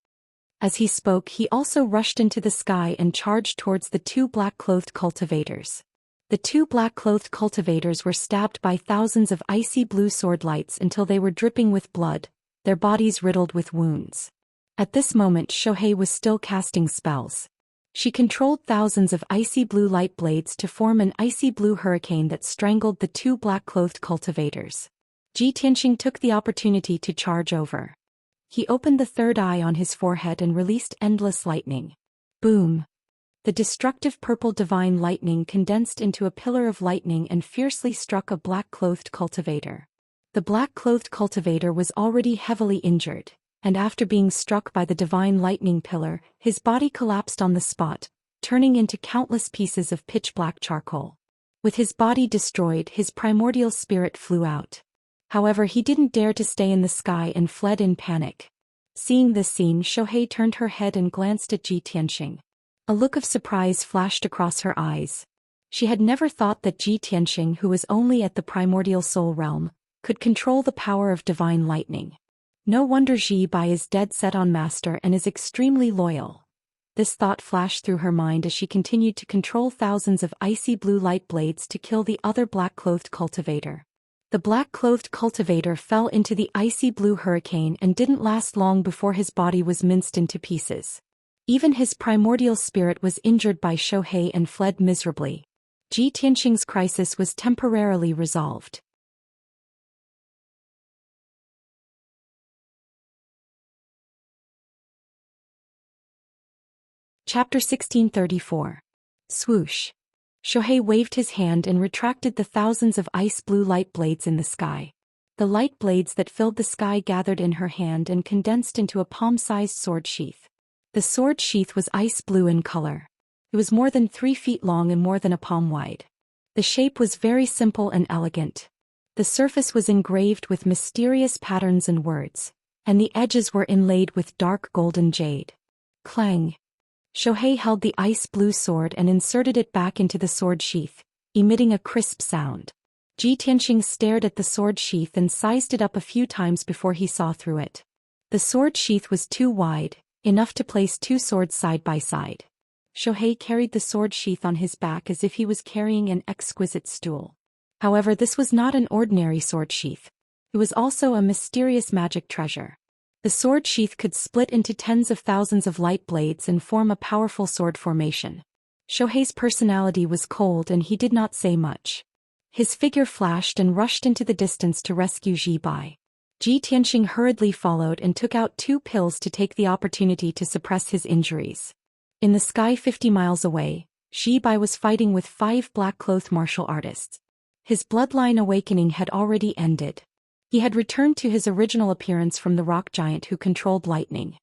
As he spoke, he also rushed into the sky and charged towards the 2 black-clothed cultivators. The 2 black-clothed cultivators were stabbed by thousands of icy blue sword lights until they were dripping with blood, their bodies riddled with wounds. At this moment Shohei was still casting spells. She controlled thousands of icy blue light blades to form an icy blue hurricane that strangled the 2 black-clothed cultivators. Ji Tianxing took the opportunity to charge over. He opened the 3rd eye on his forehead and released endless lightning. Boom! The destructive purple divine lightning condensed into a pillar of lightning and fiercely struck a black-clothed cultivator. The black-clothed cultivator was already heavily injured, and after being struck by the divine lightning pillar, his body collapsed on the spot, turning into countless pieces of pitch-black charcoal. With his body destroyed, his primordial spirit flew out. However, he didn't dare to stay in the sky and fled in panic. Seeing this scene, Shohei turned her head and glanced at Ji Tianxing. A look of surprise flashed across her eyes. She had never thought that Ji Tianxing, who was only at the primordial soul realm, could control the power of divine lightning. No wonder Ji Bai is dead set on Master and is extremely loyal. This thought flashed through her mind as she continued to control thousands of icy blue light blades to kill the other black-clothed cultivator. The black-clothed cultivator fell into the icy blue hurricane and didn't last long before his body was minced into pieces. Even his primordial spirit was injured by Shohei and fled miserably. Ji Tianxing's crisis was temporarily resolved. Chapter 1634. Swoosh. Shohei waved his hand and retracted the thousands of ice blue light blades in the sky. The light blades that filled the sky gathered in her hand and condensed into a palm-sized sword sheath. The sword sheath was ice blue in color. It was more than 3 feet long and more than a palm wide. The shape was very simple and elegant. The surface was engraved with mysterious patterns and words, and the edges were inlaid with dark golden jade. Clang! Shohei held the ice blue sword and inserted it back into the sword sheath, emitting a crisp sound. Ji Tianxing stared at the sword sheath and sized it up a few times before he saw through it. The sword sheath was too wide, enough to place two swords side by side. Shohei carried the sword sheath on his back as if he was carrying an exquisite stool. However, this was not an ordinary sword sheath. It was also a mysterious magic treasure. The sword sheath could split into tens of thousands of light blades and form a powerful sword formation. Shohei's personality was cold and he did not say much. His figure flashed and rushed into the distance to rescue Ji Bai. Ji Tianxing hurriedly followed and took out 2 pills to take the opportunity to suppress his injuries. In the sky 50 miles away, Ji Bai was fighting with 5 black-clothed martial artists. His bloodline awakening had already ended. He had returned to his original appearance from the rock giant who controlled lightning.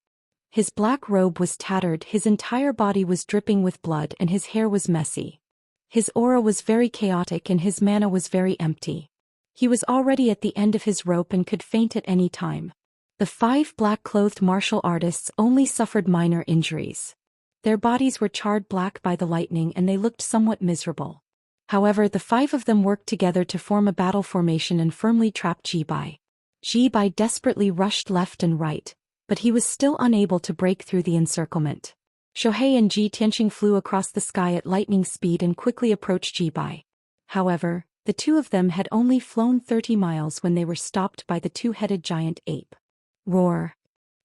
His black robe was tattered, his entire body was dripping with blood and his hair was messy. His aura was very chaotic and his mana was very empty. He was already at the end of his rope and could faint at any time. The 5 black-clothed martial artists only suffered minor injuries. Their bodies were charred black by the lightning and they looked somewhat miserable. However, the 5 of them worked together to form a battle formation and firmly trapped Ji Bai. Ji Bai desperately rushed left and right, but he was still unable to break through the encirclement. Shohei and Ji Tianxing flew across the sky at lightning speed and quickly approached Ji Bai. However, the 2 of them had only flown 30 miles when they were stopped by the 2-headed giant ape. Roar!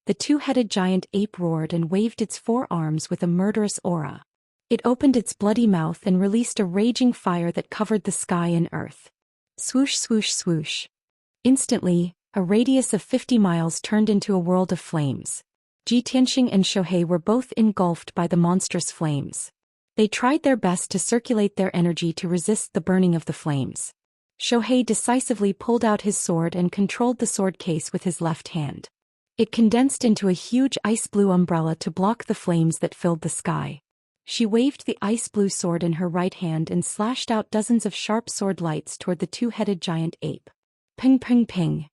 The 2-headed giant ape roared and waved its 4 arms with a murderous aura. It opened its bloody mouth and released a raging fire that covered the sky and earth. Swoosh swoosh swoosh. Instantly, a radius of 50 miles turned into a world of flames. Ji Tianxing and Shohei were both engulfed by the monstrous flames. They tried their best to circulate their energy to resist the burning of the flames. Shohei decisively pulled out his sword and controlled the sword case with his left hand. It condensed into a huge ice-blue umbrella to block the flames that filled the sky. She waved the ice-blue sword in her right hand and slashed out dozens of sharp sword lights toward the 2-headed giant ape. Ping ping ping.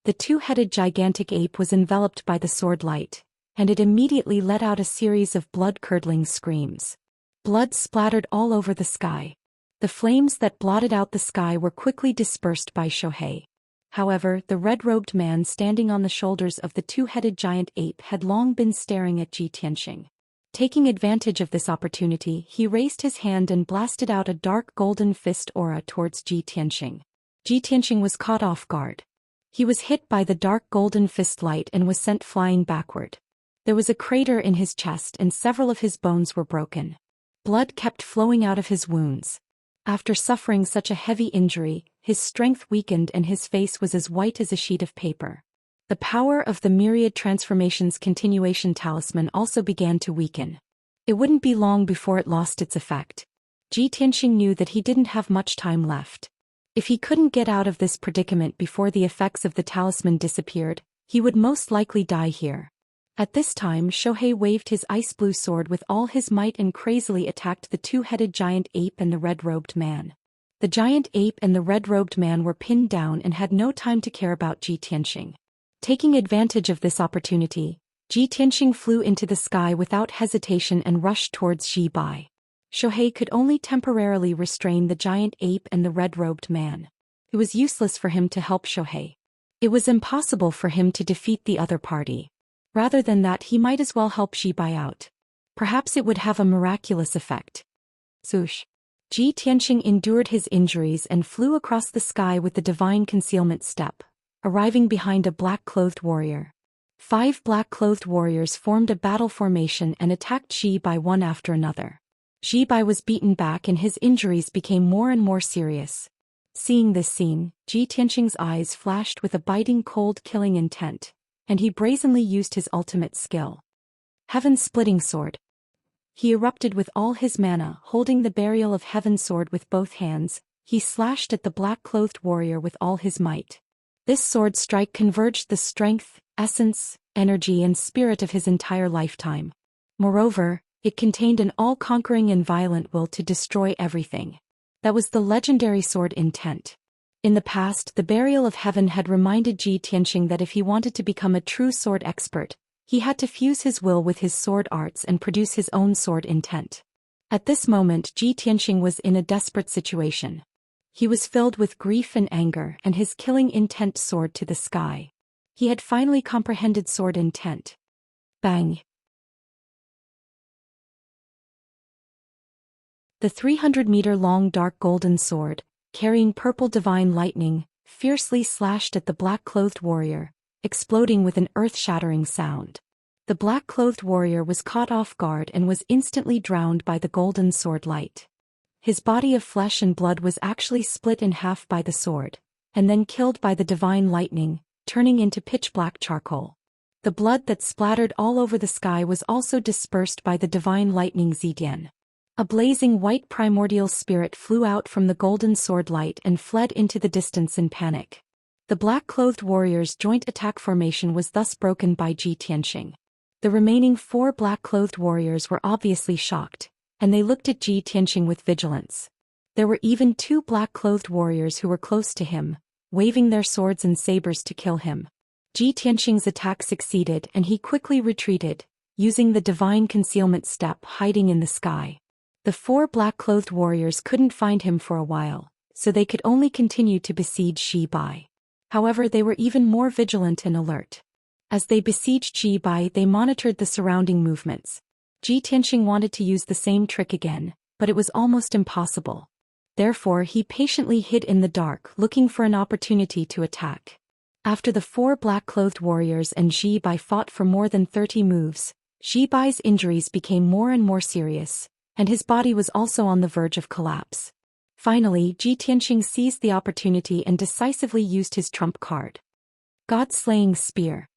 The 2-headed gigantic ape was enveloped by the sword light, and it immediately let out a series of blood-curdling screams. Blood splattered all over the sky. The flames that blotted out the sky were quickly dispersed by Shohei. However, the red-robed man standing on the shoulders of the 2-headed giant ape had long been staring at Ji Tianxing. Taking advantage of this opportunity, he raised his hand and blasted out a dark golden fist aura towards Ji Tianxing. Ji Tianxing was caught off guard. He was hit by the dark golden fist light and was sent flying backward. There was a crater in his chest and several of his bones were broken. Blood kept flowing out of his wounds. After suffering such a heavy injury, his strength weakened and his face was as white as a sheet of paper. The power of the myriad transformations continuation talisman also began to weaken. It wouldn't be long before it lost its effect. Ji Tianxing knew that he didn't have much time left. If he couldn't get out of this predicament before the effects of the talisman disappeared, he would most likely die here. At this time, Shohei waved his ice-blue sword with all his might and crazily attacked the 2-headed giant ape and the red-robed man. The giant ape and the red-robed man were pinned down and had no time to care about Ji Tianxing. Taking advantage of this opportunity, Ji Tianxing flew into the sky without hesitation and rushed towards Ji Bai. Shohei could only temporarily restrain the giant ape and the red-robed man. It was useless for him to help Shohei. It was impossible for him to defeat the other party. Rather than that, he might as well help Ji Bai out. Perhaps it would have a miraculous effect. Swoosh. Ji Tianxing endured his injuries and flew across the sky with the divine concealment step, arriving behind a black-clothed warrior. 5 black-clothed warriors formed a battle formation and attacked Ji Bai one after another. Ji Bai was beaten back and his injuries became more and more serious. Seeing this scene, Ji Tianxing's eyes flashed with a biting cold killing intent, and he brazenly used his ultimate skill. Heaven's Splitting Sword. He erupted with all his mana, holding the Burial of Heaven sword with both hands. He slashed at the black-clothed warrior with all his might. This sword strike converged the strength, essence, energy and spirit of his entire lifetime. Moreover, it contained an all-conquering and violent will to destroy everything. That was the legendary sword intent. In the past, the Burial of Heaven had reminded Ji Tianxing that if he wanted to become a true sword expert, He had to fuse his will with his sword arts and produce his own sword intent. At this moment Ji Tianxing was in a desperate situation. He was filled with grief and anger, and his killing intent soared to the sky. He had finally comprehended sword intent. Bang! The 300-meter-long dark golden sword, carrying purple divine lightning, fiercely slashed at the black-clothed warrior, exploding with an earth-shattering sound. The black-clothed warrior was caught off guard and was instantly drowned by the golden sword light. His body of flesh and blood was actually split in half by the sword, and then killed by the divine lightning, turning into pitch-black charcoal. The blood that splattered all over the sky was also dispersed by the divine lightning Zidian. A blazing white primordial spirit flew out from the golden sword light and fled into the distance in panic. The black-clothed warrior's joint attack formation was thus broken by Ji Tianxing. The remaining 4 black-clothed warriors were obviously shocked, and they looked at Ji Tianxing with vigilance. There were even 2 black-clothed warriors who were close to him, waving their swords and sabers to kill him. Ji Tianxing's attack succeeded and he quickly retreated, using the divine concealment step hiding in the sky. The 4 black-clothed warriors couldn't find him for a while, so they could only continue to besiege Shi Bai. However, they were even more vigilant and alert. As they besieged Shi Bai, they monitored the surrounding movements. Ji Tianxing wanted to use the same trick again, but it was almost impossible. Therefore, he patiently hid in the dark, looking for an opportunity to attack. After the 4 black-clothed warriors and Shi Bai fought for more than 30 moves, Shi Bai's injuries became more and more serious, and his body was also on the verge of collapse. Finally, Ji Tianxing seized the opportunity and decisively used his trump card. God-slaying spear.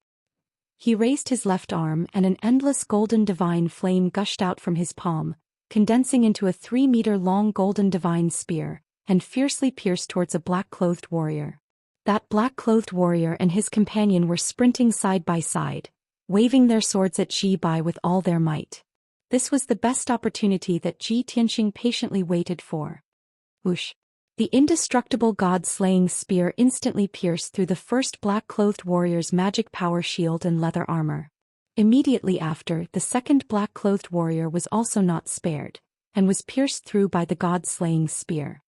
He raised his left arm and an endless golden divine flame gushed out from his palm, condensing into a 3-meter-long golden divine spear, and fiercely pierced towards a black-clothed warrior. That black-clothed warrior and his companion were sprinting side by side, waving their swords at Shi Bai with all their might. This was the best opportunity that Ji Tianxing patiently waited for. Whoosh! The indestructible god-slaying spear instantly pierced through the first black-clothed warrior's magic power shield and leather armor. Immediately after, the second black-clothed warrior was also not spared, and was pierced through by the god-slaying spear.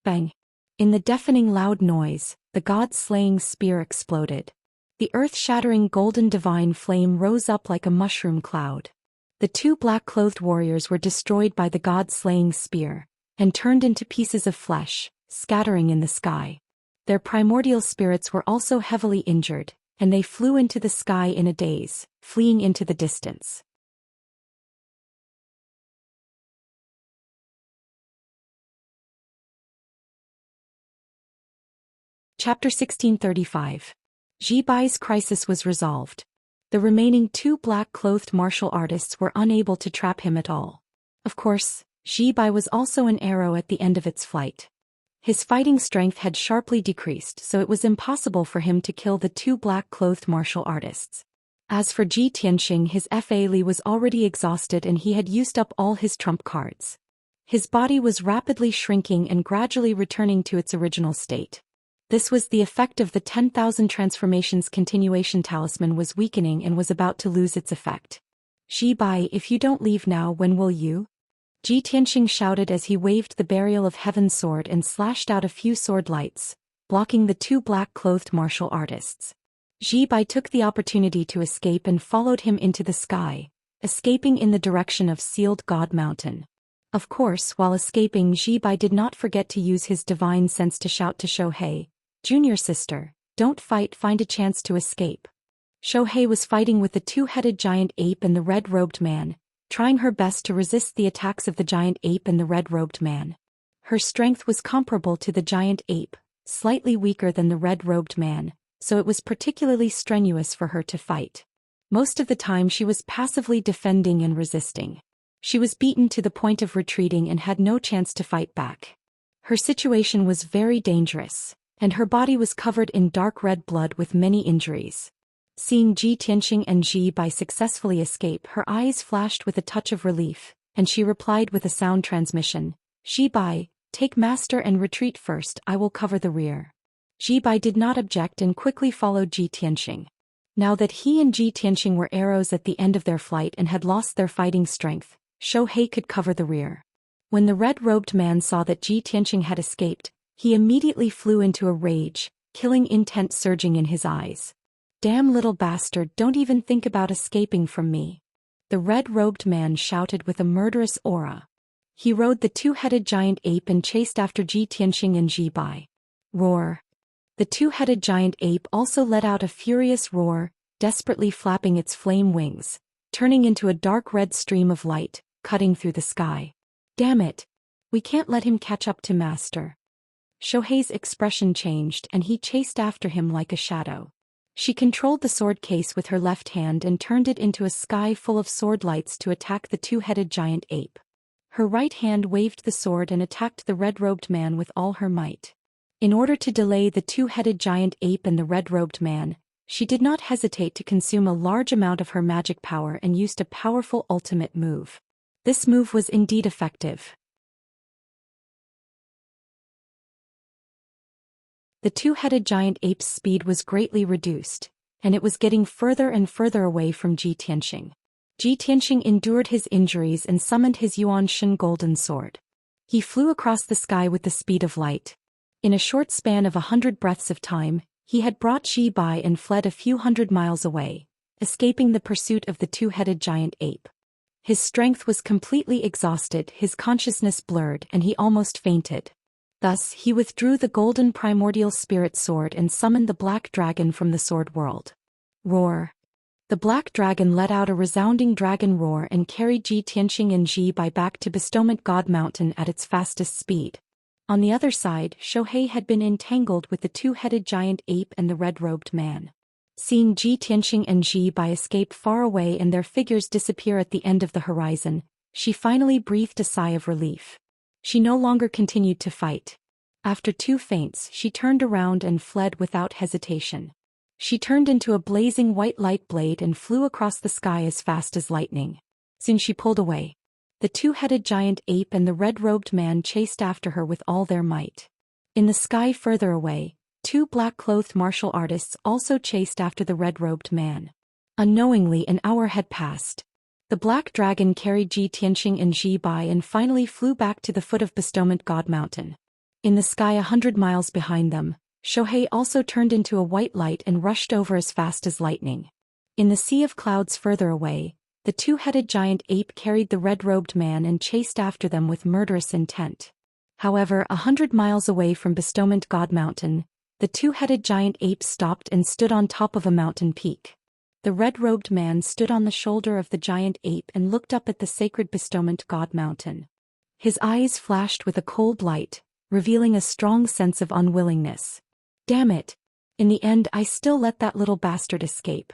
Bang! In the deafening loud noise, the god-slaying spear exploded. The earth-shattering golden divine flame rose up like a mushroom cloud. The 2 black-clothed warriors were destroyed by the god-slaying spear, and turned into pieces of flesh, scattering in the sky. Their primordial spirits were also heavily injured, and they flew into the sky in a daze, fleeing into the distance. Chapter 1635. Shi Bai's crisis was resolved. The remaining 2 black-clothed martial artists were unable to trap him at all. Of course, Shi Bai was also an arrow at the end of its flight. His fighting strength had sharply decreased, so it was impossible for him to kill the 2 black-clothed martial artists. As for Ji Tianxing, his Fa Li was already exhausted and he had used up all his trump cards. His body was rapidly shrinking and gradually returning to its original state. This was the effect of the 10,000 transformations continuation talisman was weakening and was about to lose its effect. Shi Bai, if you don't leave now, when will you? Ji Tianxing shouted as he waved the Burial of Heaven sword and slashed out a few sword lights, blocking the 2 black-clothed martial artists. Shi Bai took the opportunity to escape and followed him into the sky, escaping in the direction of Sealed God Mountain. Of course, while escaping, Shi Bai did not forget to use his divine sense to shout to Shohei, "Junior sister, don't fight, find a chance to escape." Shohei was fighting with the 2-headed giant ape and the red-robed man, trying her best to resist the attacks of the giant ape and the red-robed man. Her strength was comparable to the giant ape, slightly weaker than the red-robed man, so it was particularly strenuous for her to fight. Most of the time she was passively defending and resisting. She was beaten to the point of retreating and had no chance to fight back. Her situation was very dangerous, and her body was covered in dark red blood with many injuries. Seeing Ji Tianxing and Shi Bai successfully escape, her eyes flashed with a touch of relief, and she replied with a sound transmission, "Shi Bai, take master and retreat first, I will cover the rear." Shi Bai did not object and quickly followed Ji Tianxing. Now that he and Ji Tianqing were arrows at the end of their flight and had lost their fighting strength, Zhou Xian could cover the rear. When the red-robed man saw that Ji Tianqing had escaped, he immediately flew into a rage, killing intent surging in his eyes. "Damn little bastard, don't even think about escaping from me," the red-robed man shouted with a murderous aura. He rode the two-headed giant ape and chased after Ji Tianqing and Ji Bai. Roar! The two-headed giant ape also let out a furious roar, desperately flapping its flame wings, turning into a dark red stream of light, cutting through the sky. "Damn it! We can't let him catch up to Master." Zhou Xian's expression changed and he chased after him like a shadow. She controlled the sword case with her left hand and turned it into a sky full of sword lights to attack the two-headed giant ape. Her right hand waved the sword and attacked the red-robed man with all her might. In order to delay the two-headed giant ape and the red-robed man, she did not hesitate to consume a large amount of her magic power and used a powerful ultimate move. This move was indeed effective. The two-headed giant ape's speed was greatly reduced, and it was getting further and further away from Ji Tianqing. Ji Tianqing endured his injuries and summoned his Yuan Shen golden sword. He flew across the sky with the speed of light. In a short span of 100 breaths of time, he had brought Ji Bai and fled a few hundred miles away, escaping the pursuit of the two-headed giant ape. His strength was completely exhausted, his consciousness blurred, and he almost fainted. Thus, he withdrew the golden primordial spirit sword and summoned the black dragon from the sword world. Roar! The black dragon let out a resounding dragon roar and carried Ji Tianqing and Ji Bai back to Bestowment God Mountain at its fastest speed. On the other side, Zhou Xian had been entangled with the two-headed giant ape and the red-robed man. Seeing Ji Tianqing and Ji Bai escape far away and their figures disappear at the end of the horizon, she finally breathed a sigh of relief. She no longer continued to fight. After 2 feints, she turned around and fled without hesitation. She turned into a blazing white light blade and flew across the sky as fast as lightning. Soon she pulled away. The two-headed giant ape and the red-robed man chased after her with all their might. In the sky further away, 2 black-clothed martial artists also chased after the red-robed man. Unknowingly, an hour had passed. The black dragon carried Ji Tianqing and Ji Bai and finally flew back to the foot of Bestowment God Mountain. In the sky 100 miles behind them, Zhou Xian also turned into a white light and rushed over as fast as lightning. In the sea of clouds further away, the two-headed giant ape carried the red-robed man and chased after them with murderous intent. However, 100 miles away from Bestowment God Mountain, the two-headed giant ape stopped and stood on top of a mountain peak. The red-robed man stood on the shoulder of the giant ape and looked up at the sacred Bestowment God Mountain. His eyes flashed with a cold light, revealing a strong sense of unwillingness. "Damn it! In the end I still let that little bastard escape."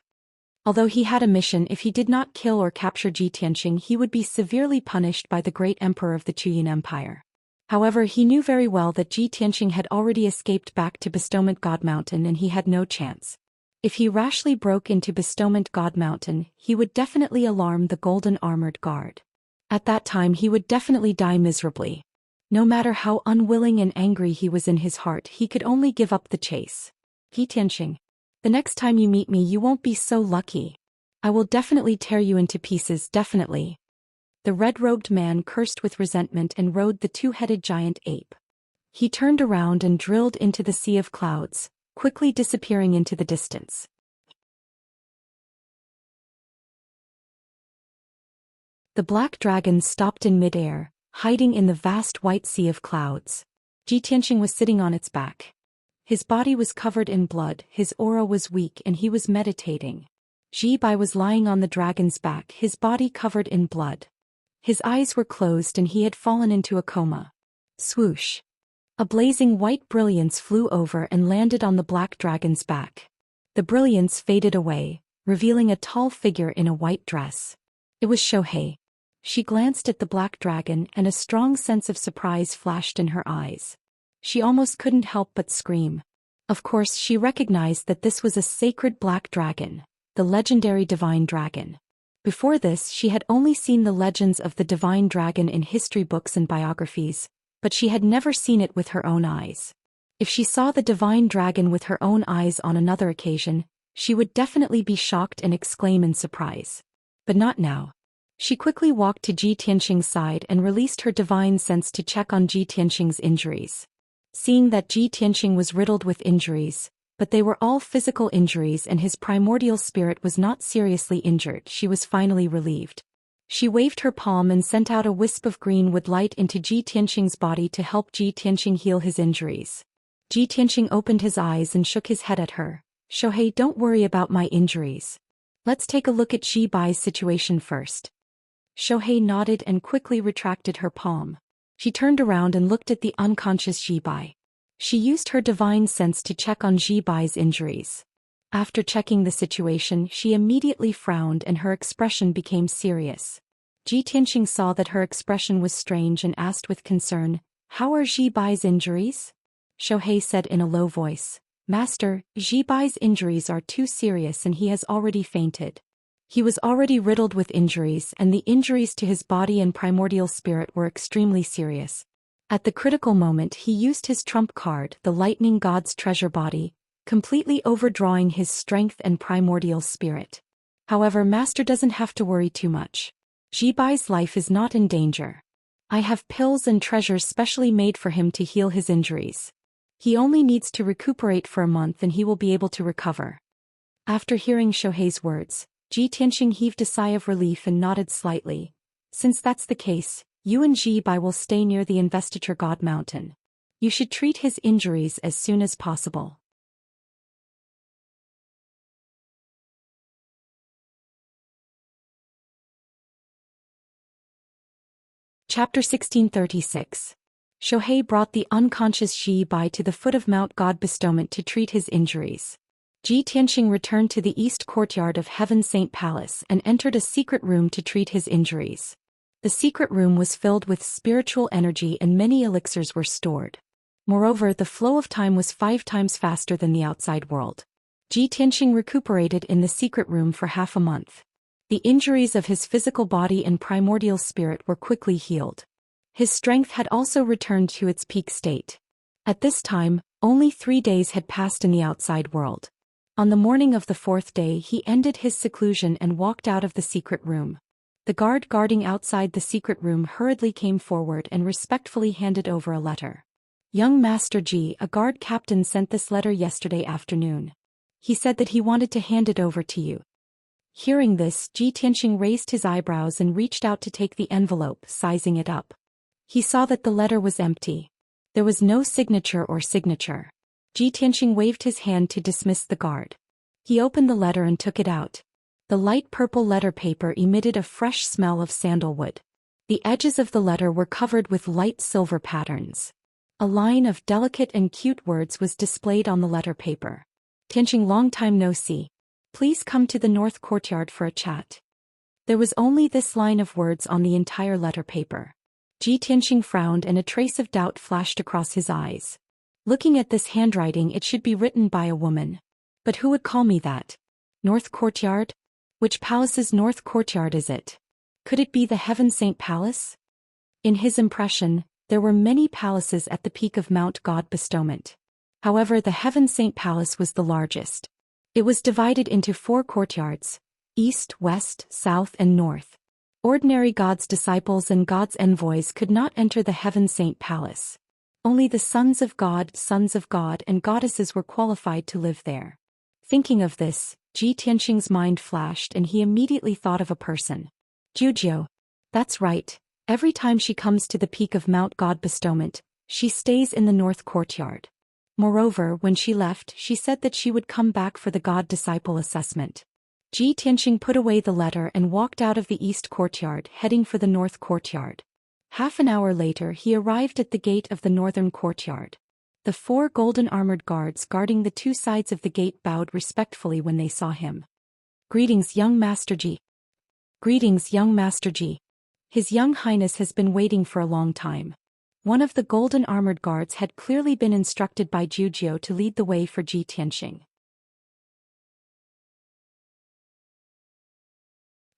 Although he had a mission, if he did not kill or capture Ji Tianqing he would be severely punished by the great emperor of the Chuyin Empire. However, he knew very well that Ji Tianqing had already escaped back to Bestowment God Mountain and he had no chance. If he rashly broke into Bestowment God Mountain, he would definitely alarm the golden armored guard. At that time he would definitely die miserably. No matter how unwilling and angry he was in his heart, he could only give up the chase. "Ji Tianqing, the next time you meet me you won't be so lucky. I will definitely tear you into pieces, definitely." The red-robed man cursed with resentment and rode the two-headed giant ape. He turned around and drilled into the sea of clouds, quickly disappearing into the distance. The black dragon stopped in mid-air, hiding in the vast white sea of clouds. Ji Tianqing was sitting on its back. His body was covered in blood, his aura was weak and he was meditating. Ji Bai was lying on the dragon's back, his body covered in blood. His eyes were closed and he had fallen into a coma. Swoosh! A blazing white brilliance flew over and landed on the black dragon's back. The brilliance faded away, revealing a tall figure in a white dress. It was Zhou Xian. She glanced at the black dragon and a strong sense of surprise flashed in her eyes. She almost couldn't help but scream. Of course, she recognized that this was a sacred black dragon, the legendary divine dragon. Before this, she had only seen the legends of the divine dragon in history books and biographies, but she had never seen it with her own eyes. If she saw the divine dragon with her own eyes on another occasion, she would definitely be shocked and exclaim in surprise. But not now. She quickly walked to Ji Tianxing's side and released her divine sense to check on Ji Tianxing's injuries. Seeing that Ji Tianxing was riddled with injuries, but they were all physical injuries and his primordial spirit was not seriously injured, she was finally relieved. She waved her palm and sent out a wisp of green wood light into Ji Tianxing's body to help Ji Tianxing heal his injuries. Ji Tianxing opened his eyes and shook his head at her. "Shohei, don't worry about my injuries. Let's take a look at Ji Bai's situation first." Shohei nodded and quickly retracted her palm. She turned around and looked at the unconscious Ji Bai. She used her divine sense to check on Ji Bai's injuries. After checking the situation, she immediately frowned and her expression became serious. Ji Tianxing saw that her expression was strange and asked with concern, "How are Ji Bai's injuries?" Shohei said in a low voice, "Master, Ji Bai's injuries are too serious and he has already fainted." He was already riddled with injuries and the injuries to his body and primordial spirit were extremely serious. At the critical moment he used his trump card, the lightning god's treasure body, completely overdrawing his strength and primordial spirit. However, Master doesn't have to worry too much. Ji Bai's life is not in danger. I have pills and treasures specially made for him to heal his injuries. He only needs to recuperate for a month and he will be able to recover. After hearing Shohei's words, Ji Tianxing heaved a sigh of relief and nodded slightly. "Since that's the case, you and Ji Bai will stay near the Investiture God Mountain. You should treat his injuries as soon as possible." Chapter 1636. Shohei brought the unconscious Ji Bai to the foot of Mount God Bestowment to treat his injuries. Ji Tianxing returned to the east courtyard of Heaven Saint Palace and entered a secret room to treat his injuries. The secret room was filled with spiritual energy and many elixirs were stored. Moreover, the flow of time was 5 times faster than the outside world. Ji Tianxing recuperated in the secret room for half a month. The injuries of his physical body and primordial spirit were quickly healed. His strength had also returned to its peak state. At this time, only 3 days had passed in the outside world. On the morning of the 4th day he ended his seclusion and walked out of the secret room. The guard guarding outside the secret room hurriedly came forward and respectfully handed over a letter. "Young Master Ji, a guard captain sent this letter yesterday afternoon. He said that he wanted to hand it over to you." Hearing this, Ji Tianxing raised his eyebrows and reached out to take the envelope, sizing it up. He saw that the letter was empty. There was no signature or signature. Ji Tianxing waved his hand to dismiss the guard. He opened the letter and took it out. The light purple letter paper emitted a fresh smell of sandalwood. The edges of the letter were covered with light silver patterns. A line of delicate and cute words was displayed on the letter paper. "Tianxing, long time no see. Please come to the north courtyard for a chat." There was only this line of words on the entire letter paper. Ji Tianxing frowned and a trace of doubt flashed across his eyes. Looking at this handwriting, it should be written by a woman. But who would call me that? North courtyard? Which palace's north courtyard is it? Could it be the Heaven Saint Palace? In his impression, there were many palaces at the peak of Mount God Bestowment. However, the Heaven Saint Palace was the largest. It was divided into 4 courtyards: east, west, south and north. Ordinary God's disciples and God's envoys could not enter the Heaven Saint Palace. Only the sons of God, and goddesses were qualified to live there. Thinking of this, Ji Tianxing's mind flashed and he immediately thought of a person. Jujiu. That's right. Every time she comes to the peak of Mount God Bestowment, she stays in the north courtyard. Moreover, when she left, she said that she would come back for the God Disciple assessment. Ji Tianxing put away the letter and walked out of the east courtyard, heading for the north courtyard. Half an hour later he arrived at the gate of the northern courtyard. The 4 golden armored guards guarding the 2 sides of the gate bowed respectfully when they saw him. "Greetings, young Master Ji." "Greetings, young Master Ji. His young highness has been waiting for a long time." One of the golden armored guards had clearly been instructed by Jujiu to lead the way for Ji Tianxing.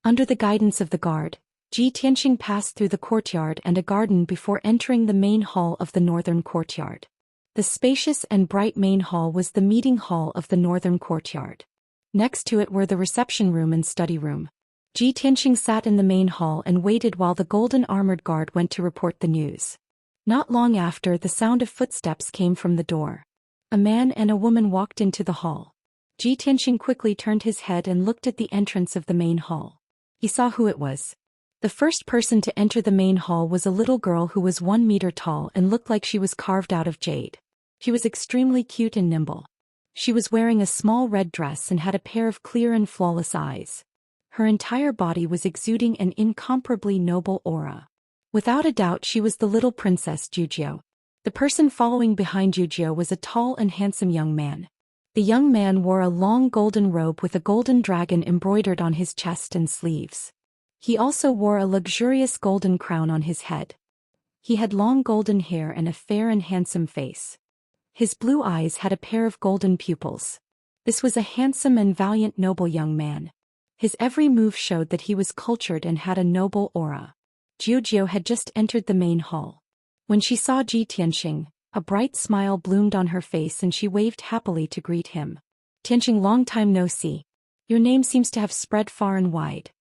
Under the guidance of the guard, Ji Tianxing passed through the courtyard and a garden before entering the main hall of the northern courtyard. The spacious and bright main hall was the meeting hall of the northern courtyard. Next to it were the reception room and study room. Ji Tianqing sat in the main hall and waited while the golden armored guard went to report the news. Not long after, the sound of footsteps came from the door. A man and a woman walked into the hall. Ji Tianqing quickly turned his head and looked at the entrance of the main hall. He saw who it was. The first person to enter the main hall was a little girl who was 1 meter tall and looked like she was carved out of jade. She was extremely cute and nimble. She was wearing a small red dress and had a pair of clear and flawless eyes. Her entire body was exuding an incomparably noble aura. Without a doubt, she was the little princess Zhou. The person following behind Zhou was a tall and handsome young man. The young man wore a long golden robe with a golden dragon embroidered on his chest and sleeves. He also wore a luxurious golden crown on his head. He had long golden hair and a fair and handsome face. His blue eyes had a pair of golden pupils. This was a handsome and valiant noble young man. His every move showed that he was cultured and had a noble aura. Zhou had just entered the main hall. When she saw Ji Tianqing, a bright smile bloomed on her face and she waved happily to greet him. Tianqing, long time no see. Your name seems to have spread far and wide.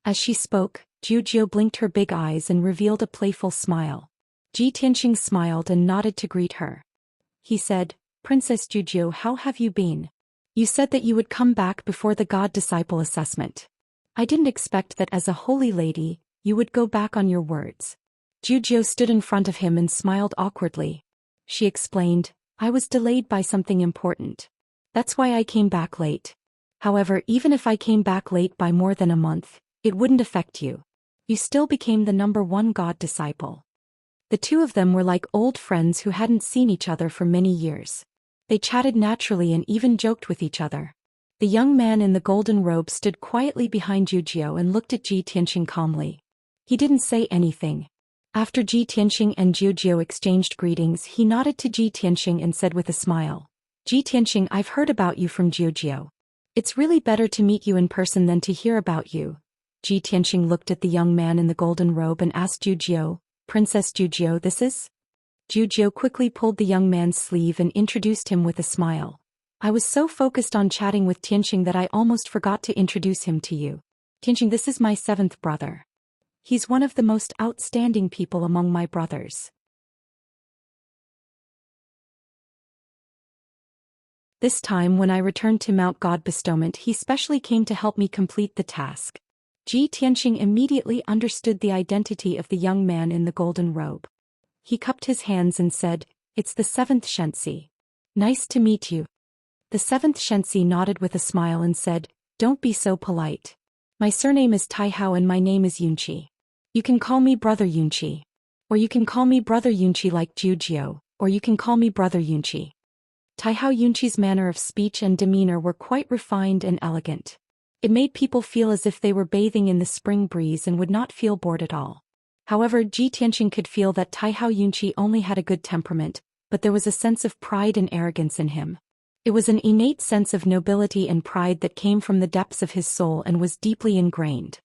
As she spoke, Zhou blinked her big eyes and revealed a playful smile. Ji Tianqing smiled and nodded to greet her. He said, Princess Zhou, how have you been? You said that you would come back before the God-disciple assessment. I didn't expect that as a holy lady, you would go back on your words. Zhou stood in front of him and smiled awkwardly. She explained, I was delayed by something important. That's why I came back late. However, even if I came back late by more than a month, it wouldn't affect you. You still became the #1 God disciple. The two of them were like old friends who hadn't seen each other for many years. They chatted naturally and even joked with each other. The young man in the golden robe stood quietly behind Zhou and looked at Ji Tianqing calmly. He didn't say anything. After Ji Tianqing and Zhou exchanged greetings, he nodded to Ji Tianqing and said with a smile, Ji Tianqing, I've heard about you from Zhou. It's really better to meet you in person than to hear about you. Ji Tianqing looked at the young man in the golden robe and asked Zhou, Princess Zhou, this is? Zhou quickly pulled the young man's sleeve and introduced him with a smile. I was so focused on chatting with Tianqing that I almost forgot to introduce him to you. Tianqing, this is my 7th brother. He's one of the most outstanding people among my brothers. This time when I returned to Mount God Bestowment, he specially came to help me complete the task. Ji Tianqing immediately understood the identity of the young man in the golden robe. He cupped his hands and said, It's the 7th Xianxia. Nice to meet you. The 7th Xianxia nodded with a smile and said, Don't be so polite. My surname is Taihao and my name is Yunqi. You can call me Brother Yunqi. Or you can call me Brother Yunqi like Zhou, or you can call me Brother Yunqi. Taihao Yunqi's manner of speech and demeanor were quite refined and elegant. It made people feel as if they were bathing in the spring breeze and would not feel bored at all. However, Ji Tianqing could feel that Taihao Yunqi only had a good temperament, but there was a sense of pride and arrogance in him. It was an innate sense of nobility and pride that came from the depths of his soul and was deeply ingrained.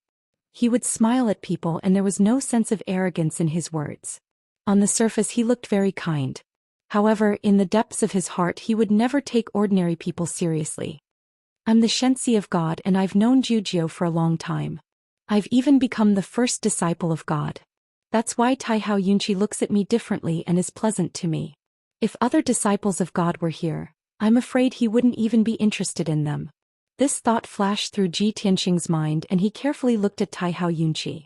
He would smile at people and there was no sense of arrogance in his words. On the surface he looked very kind. However, in the depths of his heart he would never take ordinary people seriously. I'm the Xianxia of God and I've known Zhou for a long time. I've even become the first disciple of God. That's why Taihao Yunqi looks at me differently and is pleasant to me. If other disciples of God were here, I'm afraid he wouldn't even be interested in them. This thought flashed through Ji Tianqing's mind and he carefully looked at Taihao Yunqi.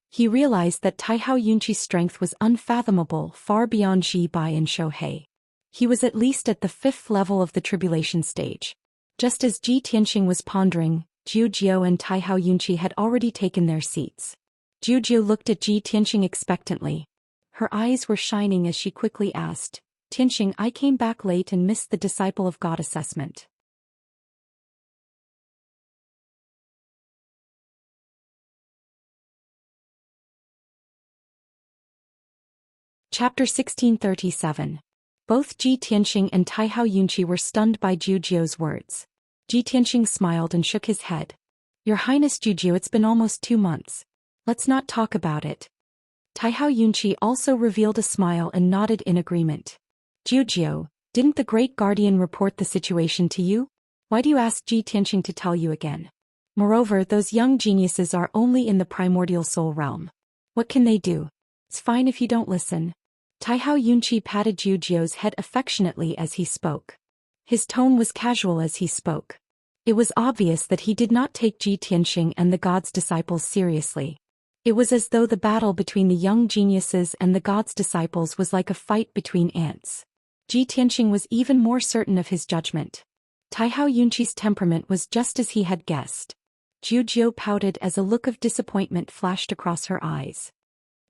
He realized that Taihao Yunqi's strength was unfathomable, far beyond Ji Bai and Shouhei. He was at least at the 5th level of the tribulation stage. Just as Ji Tianqing was pondering, Zhou and Taihao Yunqi had already taken their seats. Zhou looked at Ji Tianqing expectantly. Her eyes were shining as she quickly asked, Tianqing, I came back late and missed the Disciple of God assessment. Chapter 1637. Both Ji Tianqing and Taihao Yunqi were stunned by Zhou's words. Ji Tianqing smiled and shook his head. Your Highness Zhou, it's been almost 2 months. Let's not talk about it. Taihao Yunqi also revealed a smile and nodded in agreement. Zhou, didn't the Great Guardian report the situation to you? Why do you ask Ji Tianqing to tell you again? Moreover, those young geniuses are only in the primordial soul realm. What can they do? It's fine if you don't listen. Taihao Yunqi patted Zhu Jiu's head affectionately as he spoke. His tone was casual as he spoke. It was obvious that he did not take Ji Tianqing and the god's disciples seriously. It was as though the battle between the young geniuses and the god's disciples was like a fight between ants. Ji Tianqing was even more certain of his judgment. Taihao Yunqi's temperament was just as he had guessed. Zhu Jiu pouted as a look of disappointment flashed across her eyes.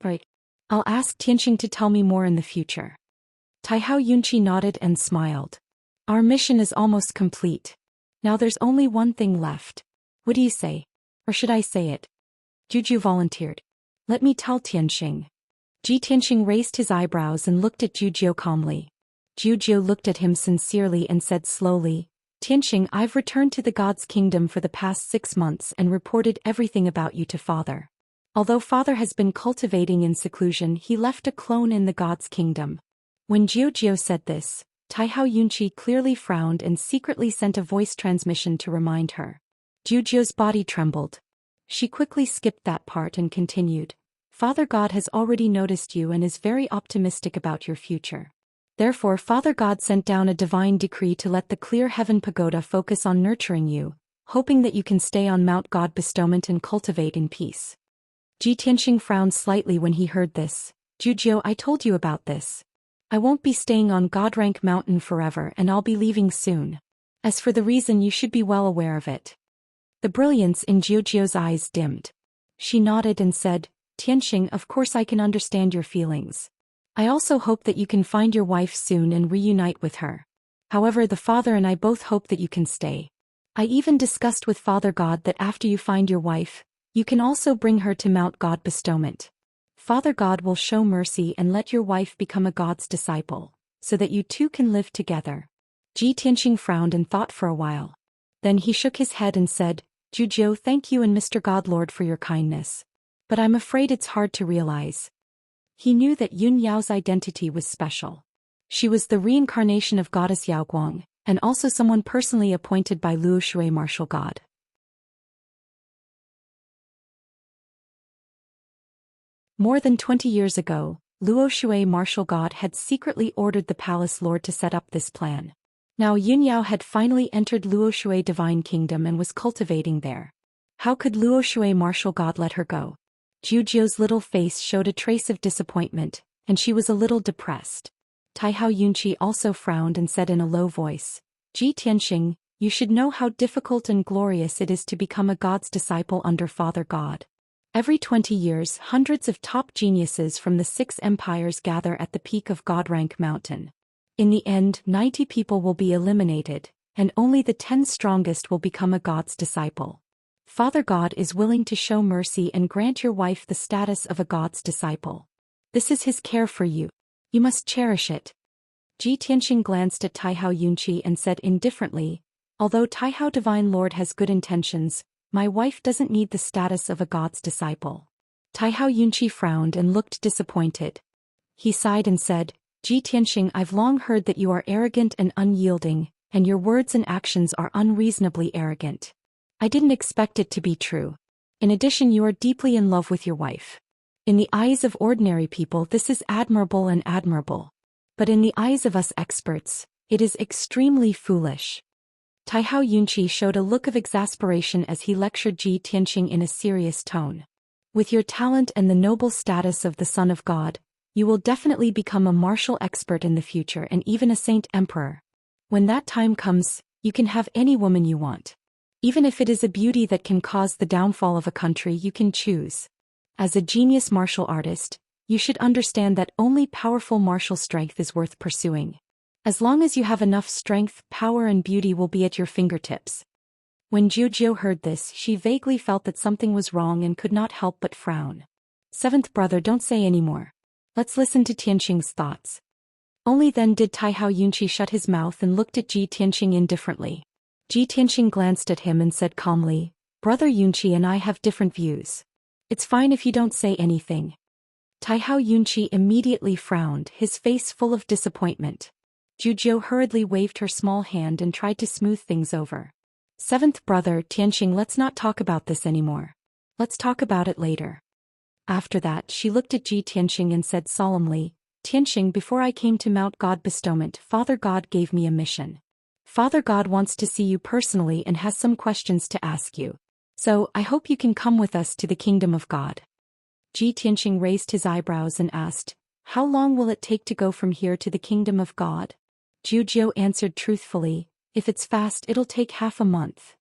Right. I'll ask Tianqing to tell me more in the future. Taihao Yunqi nodded and smiled. Our mission is almost complete. Now there's only one thing left. What do you say? Or should I say it? Zhu Jiu volunteered. Let me tell Tianqing. Ji Tianqing raised his eyebrows and looked at Zhu Jiu calmly. Zhu Jiu looked at him sincerely and said slowly, Tianqing, I've returned to the God's kingdom for the past 6 months and reported everything about you to Father. Although Father has been cultivating in seclusion, he left a clone in the God's kingdom. When Zhu Jiu said this, Taihao Yunqi clearly frowned and secretly sent a voice transmission to remind her. Zhu Jiu's body trembled. She quickly skipped that part and continued, Father God has already noticed you and is very optimistic about your future. Therefore Father God sent down a divine decree to let the clear heaven pagoda focus on nurturing you, hoping that you can stay on Mount God bestowment and cultivate in peace. Ji Tianqing frowned slightly when he heard this. Zhu Jiu, I told you about this. I won't be staying on Godrank Mountain forever and I'll be leaving soon. As for the reason, you should be well aware of it. The brilliance in Zhu Jiu's eyes dimmed. She nodded and said, Tianqing, of course I can understand your feelings. I also hope that you can find your wife soon and reunite with her. However, the Father and I both hope that you can stay. I even discussed with Father God that after you find your wife, you can also bring her to Mount God bestowment. Father God will show mercy and let your wife become a God's disciple, so that you two can live together. Ji Tianqing frowned and thought for a while. Then he shook his head and said, Zhu Jiu, thank you and Mr. Godlord for your kindness. But I'm afraid it's hard to realize. He knew that Yun Yao's identity was special. She was the reincarnation of goddess Yao Guang, and also someone personally appointed by Luo Shui martial god. More than 20 years ago, Luo Shui martial god had secretly ordered the palace lord to set up this plan. Now Yun Yao had finally entered Luo Shui divine kingdom and was cultivating there. How could Luo Shui martial god let her go? Zhu Jiu's little face showed a trace of disappointment, and she was a little depressed. Taihao Yunqi also frowned and said in a low voice, Ji Tianqing, you should know how difficult and glorious it is to become a god's disciple under Father God. Every 20 years, hundreds of top geniuses from the 6 empires gather at the peak of Godrank Mountain. In the end, 90 people will be eliminated, and only the 10 strongest will become a god's disciple. Father God is willing to show mercy and grant your wife the status of a god's disciple. This is his care for you. You must cherish it. Ji Tianqing glanced at Taihao Yunqi and said indifferently, although Taihao Divine Lord has good intentions, my wife doesn't need the status of a god's disciple. Taihao Yunqi frowned and looked disappointed. He sighed and said, Ji Tianqing, I've long heard that you are arrogant and unyielding, and your words and actions are unreasonably arrogant. I didn't expect it to be true. In addition, you are deeply in love with your wife. In the eyes of ordinary people, this is admirable and admirable. But in the eyes of us experts, it is extremely foolish. Taihao Yunqi showed a look of exasperation as he lectured Ji Tianqing in a serious tone. With your talent and the noble status of the Son of God, you will definitely become a martial expert in the future and even a saint emperor. When that time comes, you can have any woman you want. Even if it is a beauty that can cause the downfall of a country, you can choose. As a genius martial artist, you should understand that only powerful martial strength is worth pursuing. As long as you have enough strength, power and beauty will be at your fingertips. When Zhu Jiu heard this, she vaguely felt that something was wrong and could not help but frown. Seventh brother, don't say any more. Let's listen to Tianqing's thoughts. Only then did Taihao Yunqi shut his mouth and looked at Ji Tianqing indifferently. Ji Tianqing glanced at him and said calmly, Brother Yunqi and I have different views. It's fine if you don't say anything. Taihao Yunqi immediately frowned, his face full of disappointment. Zhou hurriedly waved her small hand and tried to smooth things over. Seventh brother, Tianxing, let's not talk about this anymore. Let's talk about it later. After that, she looked at Tianxing and said solemnly, Tianxing, before I came to Mount God Bestowment, Father God gave me a mission. Father God wants to see you personally and has some questions to ask you. So, I hope you can come with us to the kingdom of God. Tianxing raised his eyebrows and asked, how long will it take to go from here to the kingdom of God? Zhou answered truthfully, if it's fast it'll take half a month.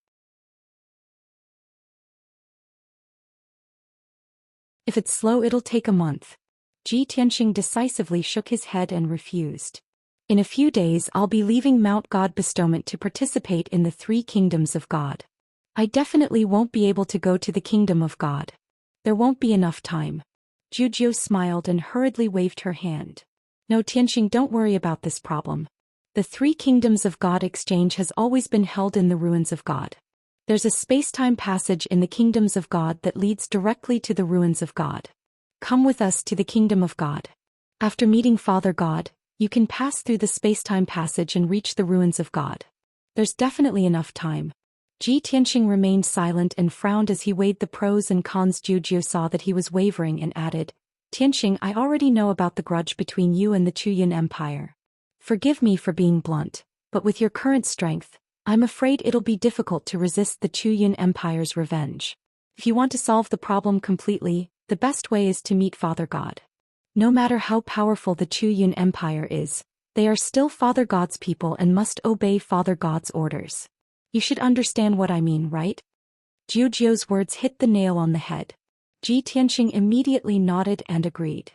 If it's slow it'll take a month. Tianxing decisively shook his head and refused. In a few days I'll be leaving Mount God Bestowment to participate in the 3 kingdoms of God. I definitely won't be able to go to the kingdom of God. There won't be enough time. Zhou smiled and hurriedly waved her hand. No, Tianxing, don't worry about this problem. The 3 kingdoms of God exchange has always been held in the ruins of God. There's a space-time passage in the kingdoms of God that leads directly to the ruins of God. Come with us to the kingdom of God. After meeting Father God, you can pass through the space-time passage and reach the ruins of God. There's definitely enough time. Tianxing remained silent and frowned as he weighed the pros and cons. Zhou saw that he was wavering and added, Tianxing, I already know about the grudge between you and the Chuyan Empire. Forgive me for being blunt, but with your current strength, I'm afraid it'll be difficult to resist the Chuyan Empire's revenge. If you want to solve the problem completely, the best way is to meet Father God. No matter how powerful the Chuyan Empire is, they are still Father God's people and must obey Father God's orders. You should understand what I mean, right? Zhou's words hit the nail on the head. Tianxing immediately nodded and agreed.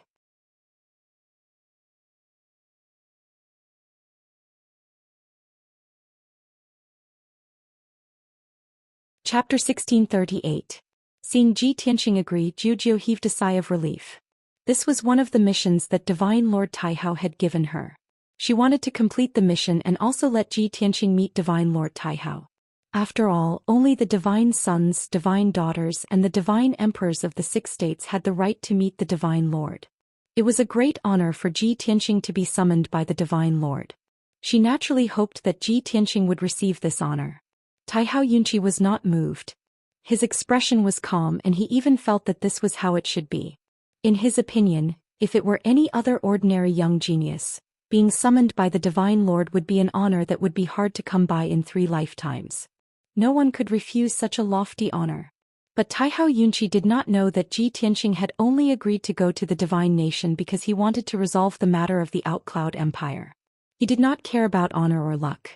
Chapter 1638. Seeing Tianxing agree, Zhou heaved a sigh of relief. This was one of the missions that Divine Lord Taihao had given her. She wanted to complete the mission and also let Tianxing meet Divine Lord Taihao. After all, only the Divine Sons, Divine Daughters and the Divine Emperors of the 6 states had the right to meet the Divine Lord. It was a great honor for Tianxing to be summoned by the Divine Lord. She naturally hoped that Tianxing would receive this honor. Taihao Yunqi was not moved. His expression was calm and he even felt that this was how it should be. In his opinion, if it were any other ordinary young genius, being summoned by the Divine Lord would be an honor that would be hard to come by in 3 lifetimes. No one could refuse such a lofty honor. But Taihao Yunqi did not know that Tianxing had only agreed to go to the Divine Nation because he wanted to resolve the matter of the Outcloud Empire. He did not care about honor or luck.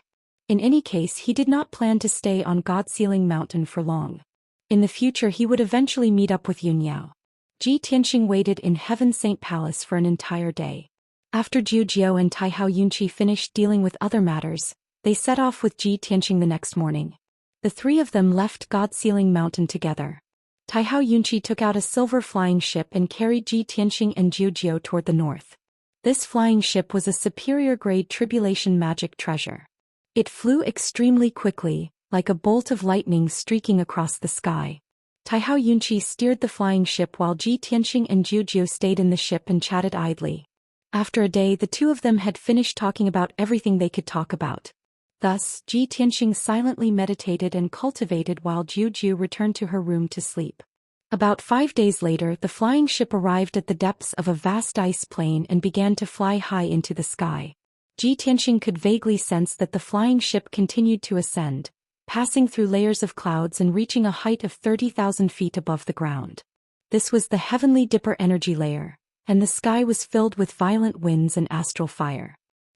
In any case, he did not plan to stay on God-Sealing Mountain for long. In the future he would eventually meet up with Yunyao. Tianxing waited in Heaven Saint Palace for an entire day. After Zhou and Taihao Yunqi finished dealing with other matters, they set off with Tianxing the next morning. The 3 of them left God-Sealing Mountain together. Taihao Yunqi took out a silver flying ship and carried Tianxing and Zhou toward the north. This flying ship was a superior-grade tribulation magic treasure. It flew extremely quickly, like a bolt of lightning streaking across the sky. Taihao Yunqi steered the flying ship while Tianxing and Zhou stayed in the ship and chatted idly. After a day the 2 of them had finished talking about everything they could talk about. Thus, Tianxing silently meditated and cultivated while Zhou returned to her room to sleep. About 5 days later the flying ship arrived at the depths of a vast ice plain and began to fly high into the sky. Tianxing could vaguely sense that the flying ship continued to ascend, passing through layers of clouds and reaching a height of 30,000 feet above the ground. This was the Heavenly Dipper energy layer, and the sky was filled with violent winds and astral fire.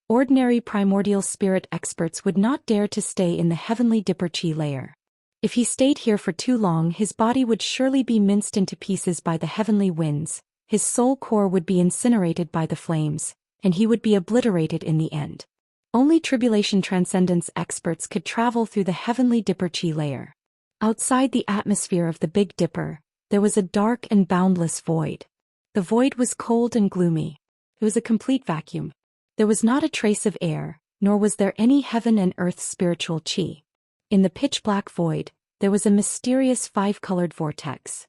Ordinary primordial spirit experts would not dare to stay in the Heavenly Dipper chi layer. If he stayed here for too long his body would surely be minced into pieces by the heavenly winds, his soul core would be incinerated by the flames, and he would be obliterated in the end. Only tribulation transcendence experts could travel through the Heavenly Dipper chi layer. Outside the atmosphere of the Big Dipper, there was a dark and boundless void. The void was cold and gloomy. It was a complete vacuum. There was not a trace of air, nor was there any heaven and earth spiritual chi. In the pitch-black void, there was a mysterious 5-colored vortex.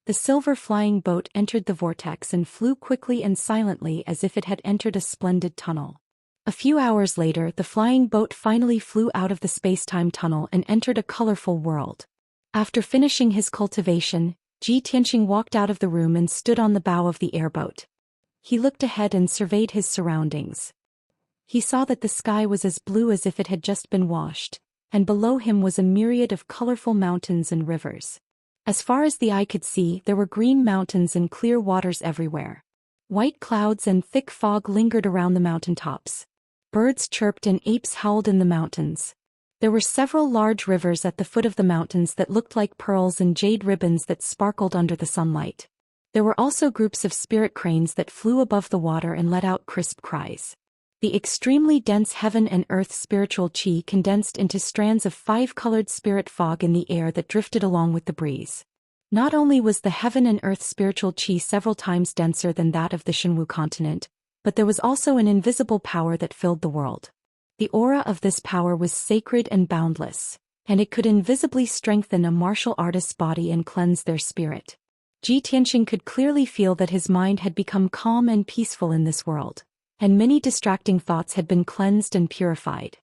The silver flying boat entered the vortex and flew quickly and silently as if it had entered a splendid tunnel. A few hours later, the flying boat finally flew out of the space-time tunnel and entered a colorful world. After finishing his cultivation, Ji Tianxing walked out of the room and stood on the bow of the airboat. He looked ahead and surveyed his surroundings. He saw that the sky was as blue as if it had just been washed, and below him was a myriad of colorful mountains and rivers. As far as the eye could see, there were green mountains and clear waters everywhere. White clouds and thick fog lingered around the mountaintops. Birds chirped and apes howled in the mountains. There were several large rivers at the foot of the mountains that looked like pearls and jade ribbons that sparkled under the sunlight. There were also groups of spirit cranes that flew above the water and let out crisp cries. The extremely dense heaven and earth spiritual qi condensed into strands of five-colored spirit fog in the air that drifted along with the breeze. Not only was the heaven and earth spiritual qi several times denser than that of the Shenwu continent, but there was also an invisible power that filled the world. The aura of this power was sacred and boundless, and it could invisibly strengthen a martial artist's body and cleanse their spirit. Ji Tianxing could clearly feel that his mind had become calm and peaceful in this world, and many distracting thoughts had been cleansed and purified.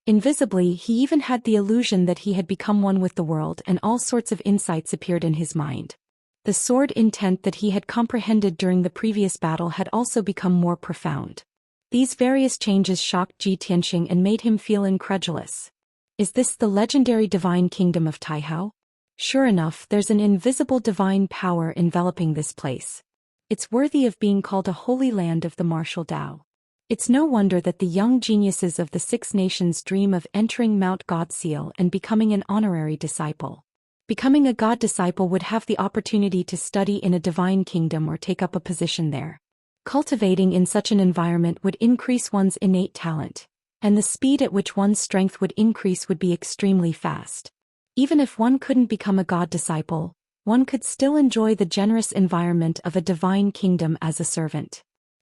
Invisibly, he even had the illusion that he had become one with the world, and all sorts of insights appeared in his mind. The sword intent that he had comprehended during the previous battle had also become more profound. These various changes shocked Ji Tianxing and made him feel incredulous. Is this the legendary divine kingdom of Taihao? Sure enough, there's an invisible divine power enveloping this place. It's worthy of being called a holy land of the martial Tao. It's no wonder that the young geniuses of the Six Nations dream of entering Mount Godseal and becoming an honorary disciple. Becoming a god disciple would have the opportunity to study in a divine kingdom or take up a position there. Cultivating in such an environment would increase one's innate talent, and the speed at which one's strength would increase would be extremely fast. Even if one couldn't become a god disciple, one could still enjoy the generous environment of a divine kingdom as a servant.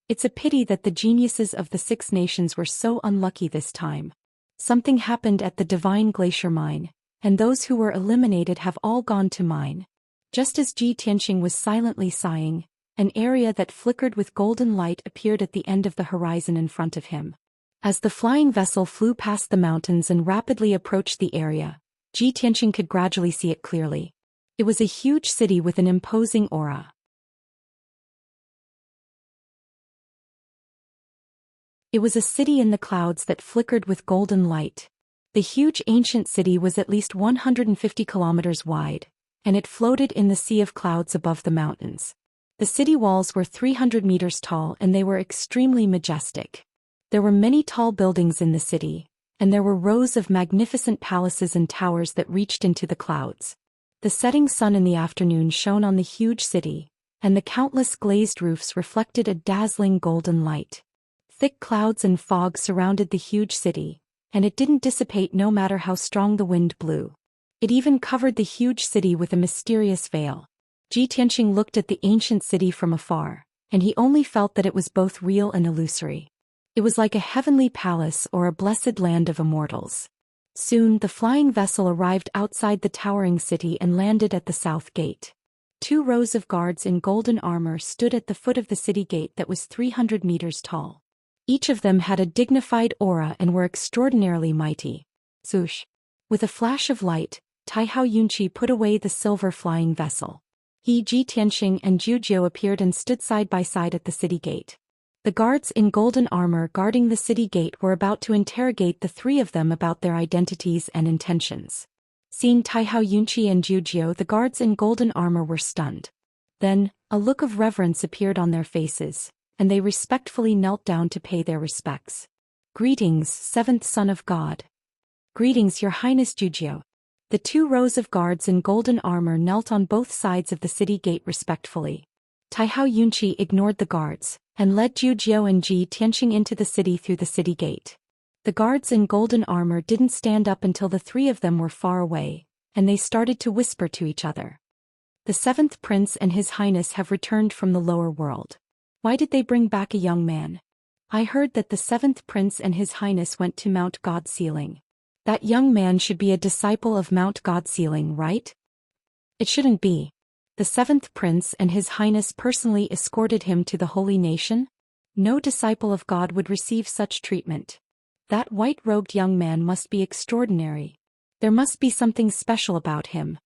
It's a pity that the geniuses of the Six Nations were so unlucky this time. Something happened at the Divine Glacier Mine, and those who were eliminated have all gone to mine. Just as Ji Tianxing was silently sighing, an area that flickered with golden light appeared at the end of the horizon in front of him. As the flying vessel flew past the mountains and rapidly approached the area, Ji Tianxing could gradually see it clearly. It was a huge city with an imposing aura. It was a city in the clouds that flickered with golden light. The huge ancient city was at least 150 kilometers wide, and it floated in the sea of clouds above the mountains. The city walls were 300 meters tall and they were extremely majestic. There were many tall buildings in the city, and there were rows of magnificent palaces and towers that reached into the clouds. The setting sun in the afternoon shone on the huge city, and the countless glazed roofs reflected a dazzling golden light. Thick clouds and fog surrounded the huge city, and it didn't dissipate no matter how strong the wind blew. It even covered the huge city with a mysterious veil. Ji Tianxing looked at the ancient city from afar, and he only felt that it was both real and illusory. It was like a heavenly palace or a blessed land of immortals. Soon the flying vessel arrived outside the towering city and landed at the south gate. 2 rows of guards in golden armor stood at the foot of the city gate that was 300 meters tall. Each of them had a dignified aura and were extraordinarily mighty. Swoosh! With a flash of light, Taihao Yunqi put away the silver flying vessel. He, Ji Tianxing and Zhu Xian appeared and stood side by side at the city gate. The guards in golden armor guarding the city gate were about to interrogate the 3 of them about their identities and intentions. Seeing Taihao Yunqi and Zhu Xian, the guards in golden armor were stunned. Then, a look of reverence appeared on their faces, and they respectfully knelt down to pay their respects. Greetings, 7th son of God. Greetings, Your Highness Zhu Xian. The 2 rows of guards in golden armor knelt on both sides of the city gate respectfully. Taihao Yunqi ignored the guards, and led Zhu Xian and Ji Tianxing into the city through the city gate. The guards in golden armor didn't stand up until the 3 of them were far away, and they started to whisper to each other. The 7th prince and His Highness have returned from the lower world. Why did they bring back a young man? I heard that the 7th prince and His Highness went to Mount Godsealing. That young man should be a disciple of Mount Godsealing, right? It shouldn't be. The seventh prince and his highness personally escorted him to the holy nation? No disciple of God would receive such treatment. That white-robed young man must be extraordinary. There must be something special about him.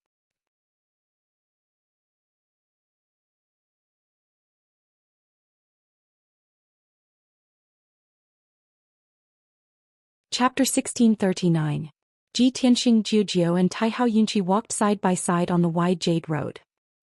Chapter 1639. Ji Tianxing, Jiujiu and Taihao Yunqi walked side by side on the wide jade road.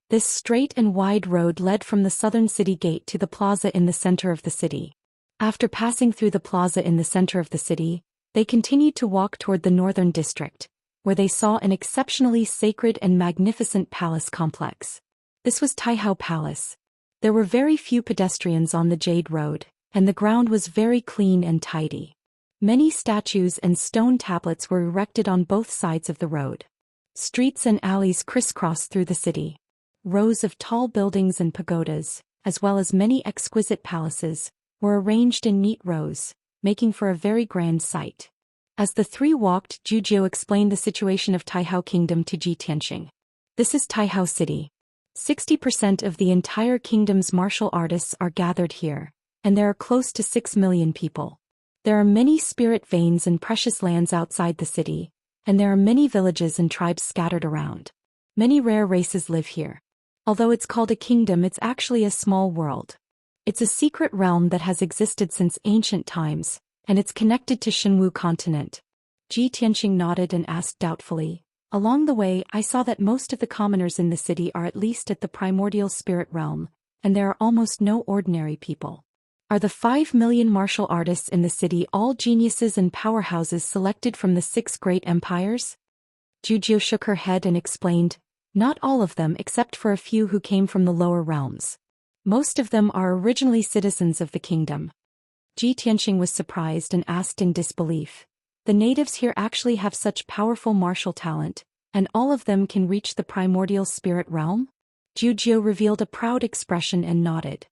This straight and wide road led from the southern city gate to the plaza in the center of the city. After passing through the plaza in the center of the city, they continued to walk toward the northern district, where they saw an exceptionally sacred and magnificent palace complex. This was Taihao Palace. There were very few pedestrians on the jade road, and the ground was very clean and tidy. Many statues and stone tablets were erected on both sides of the road. Streets and alleys crisscrossed through the city. Rows of tall buildings and pagodas, as well as many exquisite palaces, were arranged in neat rows, making for a very grand sight. As the three walked, Jiujiu explained the situation of Taihao Kingdom to Ji Tianxing. This is Taihao City. 60% of the entire kingdom's martial artists are gathered here, and there are close to 6 million people. There are many spirit veins and precious lands outside the city, and there are many villages and tribes scattered around. Many rare races live here. Although it's called a kingdom, it's actually a small world. It's a secret realm that has existed since ancient times, and it's connected to Shenwu continent. Ji Tianxing nodded and asked doubtfully, "Along the way, I saw that most of the commoners in the city are at least at the primordial spirit realm, and there are almost no ordinary people. Are the 5 million martial artists in the city all geniuses and powerhouses selected from the 6 great empires?" Jiujiu shook her head and explained, "Not all of them except for a few who came from the lower realms. Most of them are originally citizens of the kingdom." Ji Tianxing was surprised and asked in disbelief, "The natives here actually have such powerful martial talent, and all of them can reach the primordial spirit realm?" Jiujiu revealed a proud expression and nodded.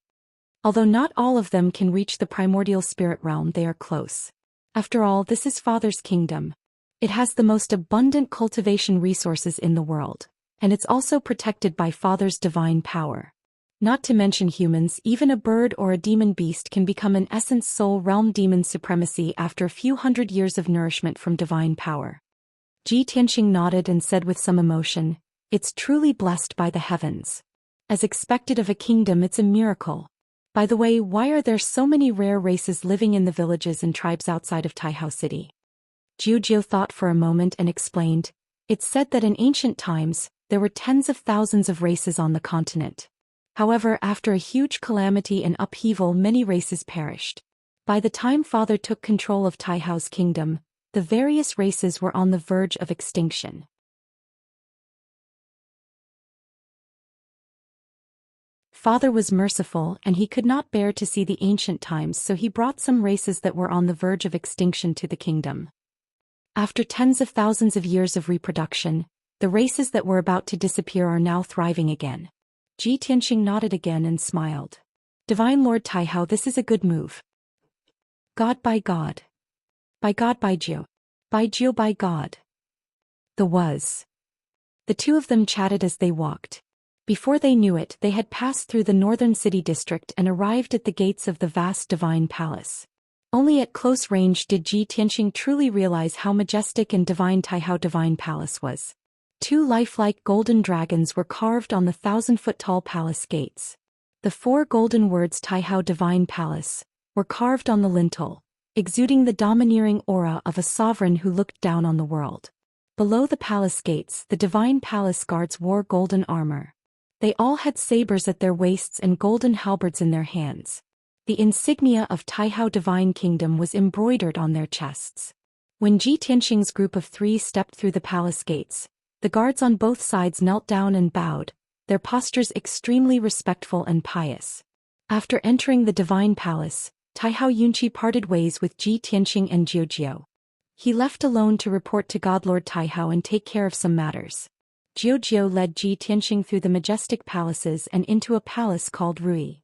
"Although not all of them can reach the primordial spirit realm, they are close. After all, this is Father's kingdom. It has the most abundant cultivation resources in the world, and it's also protected by Father's divine power. Not to mention humans, even a bird or a demon beast can become an essence soul realm demon supremacy after a few hundred years of nourishment from divine power." Ji Tianxing nodded and said with some emotion, "It's truly blessed by the heavens. As expected of a kingdom, it's a miracle. By the way, why are there so many rare races living in the villages and tribes outside of Taihao City?" Jiujiu thought for a moment and explained, "It's said that in ancient times, there were tens of thousands of races on the continent. However, after a huge calamity and upheaval, many races perished. By the time Father took control of Taihao's kingdom, the various races were on the verge of extinction. Father was merciful, and he could not bear to see the ancient times, so he brought some races that were on the verge of extinction to the kingdom. After tens of thousands of years of reproduction, the races that were about to disappear are now thriving again." Ji Tianxing nodded again and smiled. "Divine Lord Taihao, this is a good move. God by God. By God by Jiu. By Jiu by God." The two of them chatted as they walked. Before they knew it, they had passed through the northern city district and arrived at the gates of the vast divine palace. Only at close range did Ji Tianxing truly realize how majestic and divine Taihao Divine Palace was. 2 lifelike golden dragons were carved on the 1,000-foot-tall palace gates. The 4 golden words Taihao Divine Palace were carved on the lintel, exuding the domineering aura of a sovereign who looked down on the world. Below the palace gates, the divine palace guards wore golden armor. They all had sabers at their waists and golden halberds in their hands. The insignia of Taihao Divine Kingdom was embroidered on their chests. When Ji Tianxing's group of 3 stepped through the palace gates, the guards on both sides knelt down and bowed, their postures extremely respectful and pious. After entering the divine palace, Taihao Yunqi parted ways with Ji Tianxing and Jiujiu. He left alone to report to Godlord Taihao and take care of some matters. Jiujiu led Ji Tianxing through the majestic palaces and into a palace called Rui.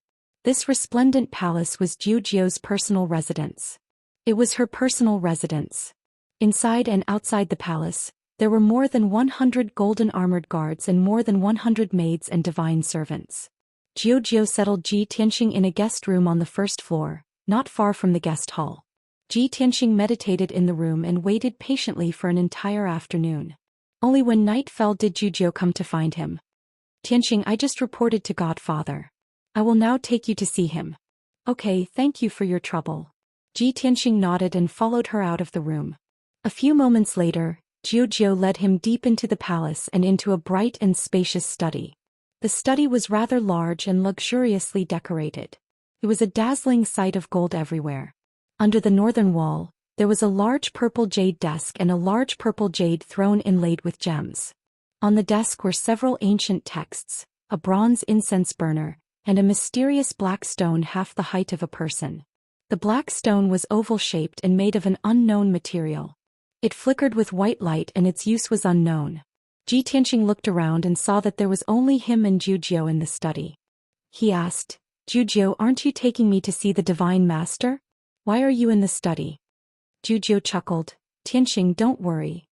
This resplendent palace was Jiujiu's personal residence. It was her personal residence. Inside and outside the palace, There were more than 100 golden armored guards and more than 100 maids and divine servants. Jiu settled Ji Tianxing in a guest room on the first floor, not far from the guest hall. Ji Tianxing meditated in the room and waited patiently for an entire afternoon. Only when night fell did Jiu come to find him. Tianxing, I just reported to Godfather. I will now take you to see him. Okay, thank you for your trouble. Ji Tianxing nodded and followed her out of the room. A few moments later, Jiu led him deep into the palace and into a bright and spacious study. The study was rather large and luxuriously decorated. It was a dazzling sight of gold everywhere. Under the northern wall, there was a large purple jade desk and a large purple jade throne inlaid with gems. On the desk were several ancient texts, a bronze incense burner, and a mysterious black stone half the height of a person. The black stone was oval-shaped and made of an unknown material. It flickered with white light and its use was unknown. Ji Tianxing looked around and saw that there was only him and Jiu in the study. He asked, Jiu, aren't you taking me to see the Divine Master? Why are you in the study? Jiu chuckled, Tianxing, don't worry.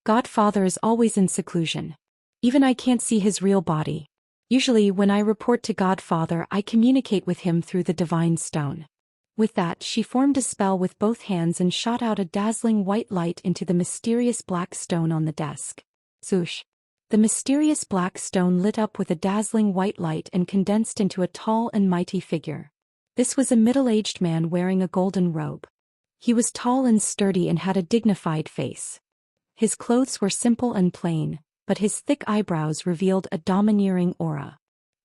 Godfather is always in seclusion. Even I can't see his real body. Usually when I report to Godfather I communicate with him through the divine stone. With that she formed a spell with both hands and shot out a dazzling white light into the mysterious black stone on the desk. Swoosh! The mysterious black stone lit up with a dazzling white light and condensed into a tall and mighty figure. This was a middle-aged man wearing a golden robe. He was tall and sturdy and had a dignified face. His clothes were simple and plain, but his thick eyebrows revealed a domineering aura.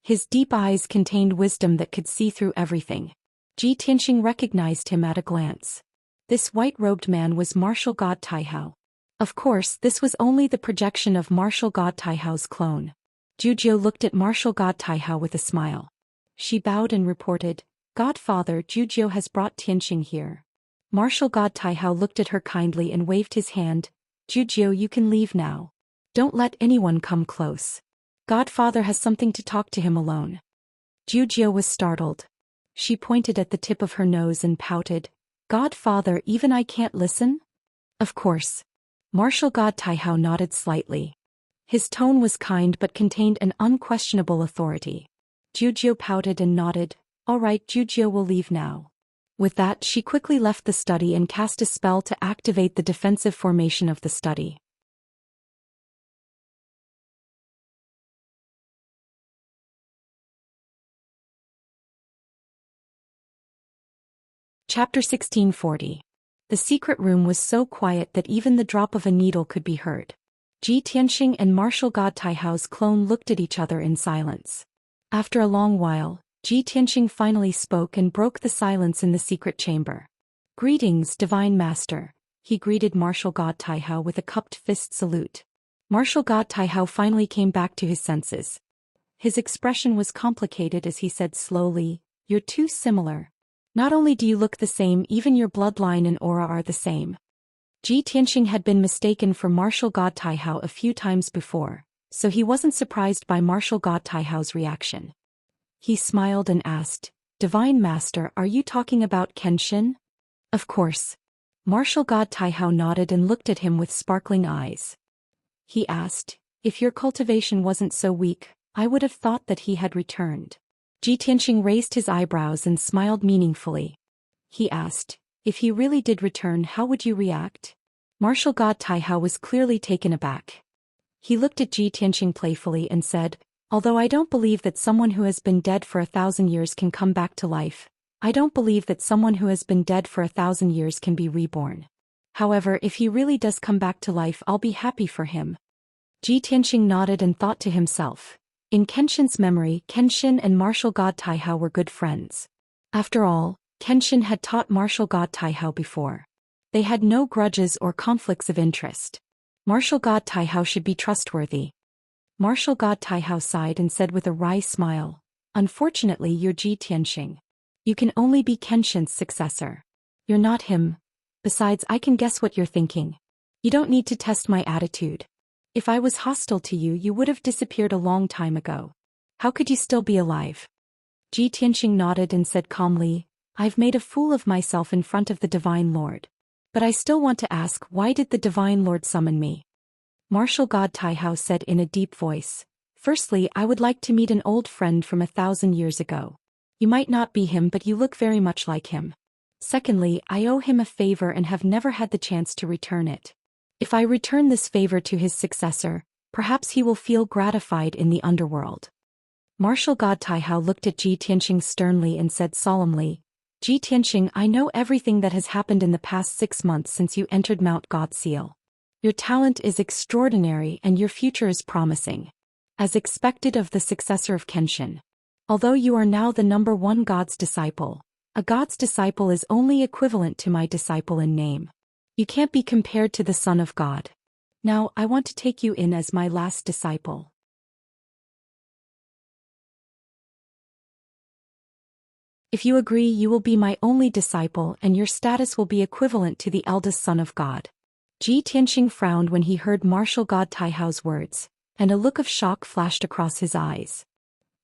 His deep eyes contained wisdom that could see through everything. Ji Tianxing recognized him at a glance. This white-robed man was Martial God Taihao. Of course, this was only the projection of Martial God Taihao's clone. Jiu looked at Martial God Taihao with a smile. She bowed and reported, Godfather, Jiu has brought Tianxing here. Martial God Taihao looked at her kindly and waved his hand. Jiu, you can leave now. Don't let anyone come close. Godfather has something to talk to him alone. Jiu was startled. She pointed at the tip of her nose and pouted, Godfather, even I can't listen? Of course. Martial God Taihao nodded slightly. His tone was kind but contained an unquestionable authority. Jiu pouted and nodded, all right, Jiu will leave now. With that she quickly left the study and cast a spell to activate the defensive formation of the study. Chapter 1640. The secret room was so quiet that even the drop of a needle could be heard. Ji Tianxing and Martial God Taihao's clone looked at each other in silence. After a long while, Ji Tianxing finally spoke and broke the silence in the secret chamber. Greetings, Divine Master, he greeted Martial God Taihao with a cupped fist salute. Martial God Taihao finally came back to his senses. His expression was complicated as he said slowly, You're too similar. Not only do you look the same, even your bloodline and aura are the same. Ji Tianxing had been mistaken for Martial God Taihao a few times before, so he wasn't surprised by Martial God Taihao's reaction. He smiled and asked, Divine Master, are you talking about Kenshin? Of course. Martial God Taihao nodded and looked at him with sparkling eyes. He asked, if your cultivation wasn't so weak, I would have thought that he had returned. Ji Tianxing raised his eyebrows and smiled meaningfully. He asked, if he really did return, how would you react? Martial God Taihao was clearly taken aback. He looked at Ji Tianxing playfully and said, although I don't believe that someone who has been dead for 1,000 years can come back to life, I don't believe that someone who has been dead for 1,000 years can be reborn. However, if he really does come back to life, I'll be happy for him. Ji Tianxing nodded and thought to himself. In Kenshin's memory, Kenshin and Martial God Taihao were good friends. After all, Kenshin had taught Martial God Taihao before. They had no grudges or conflicts of interest. Martial God Taihao should be trustworthy. Martial God Taihao sighed and said with a wry smile, unfortunately you're Ji Tianxing. You can only be Kenshin's successor. You're not him. Besides, I can guess what you're thinking. You don't need to test my attitude. If I was hostile to you, you would have disappeared a long time ago. How could you still be alive? Ji Tianxing nodded and said calmly, I've made a fool of myself in front of the Divine Lord. But I still want to ask, why did the Divine Lord summon me? Martial God Taihao said in a deep voice. Firstly, I would like to meet an old friend from 1,000 years ago. You might not be him, but you look very much like him. Secondly, I owe him a favor and have never had the chance to return it. If I return this favor to his successor, perhaps he will feel gratified in the underworld. Martial God Taihao looked at Ji Tianxing sternly and said solemnly, Ji Tianxing, I know everything that has happened in the past 6 months since you entered Mount God Seal. Your talent is extraordinary and your future is promising. As expected of the successor of Kenshin. Although you are now the #1 God's disciple, a God's disciple is only equivalent to my disciple in name. You can't be compared to the Son of God. Now, I want to take you in as my last disciple. If you agree, you will be my only disciple and your status will be equivalent to the eldest son of God. Ji Tianxing frowned when he heard Martial God Taihao's words, and a look of shock flashed across his eyes.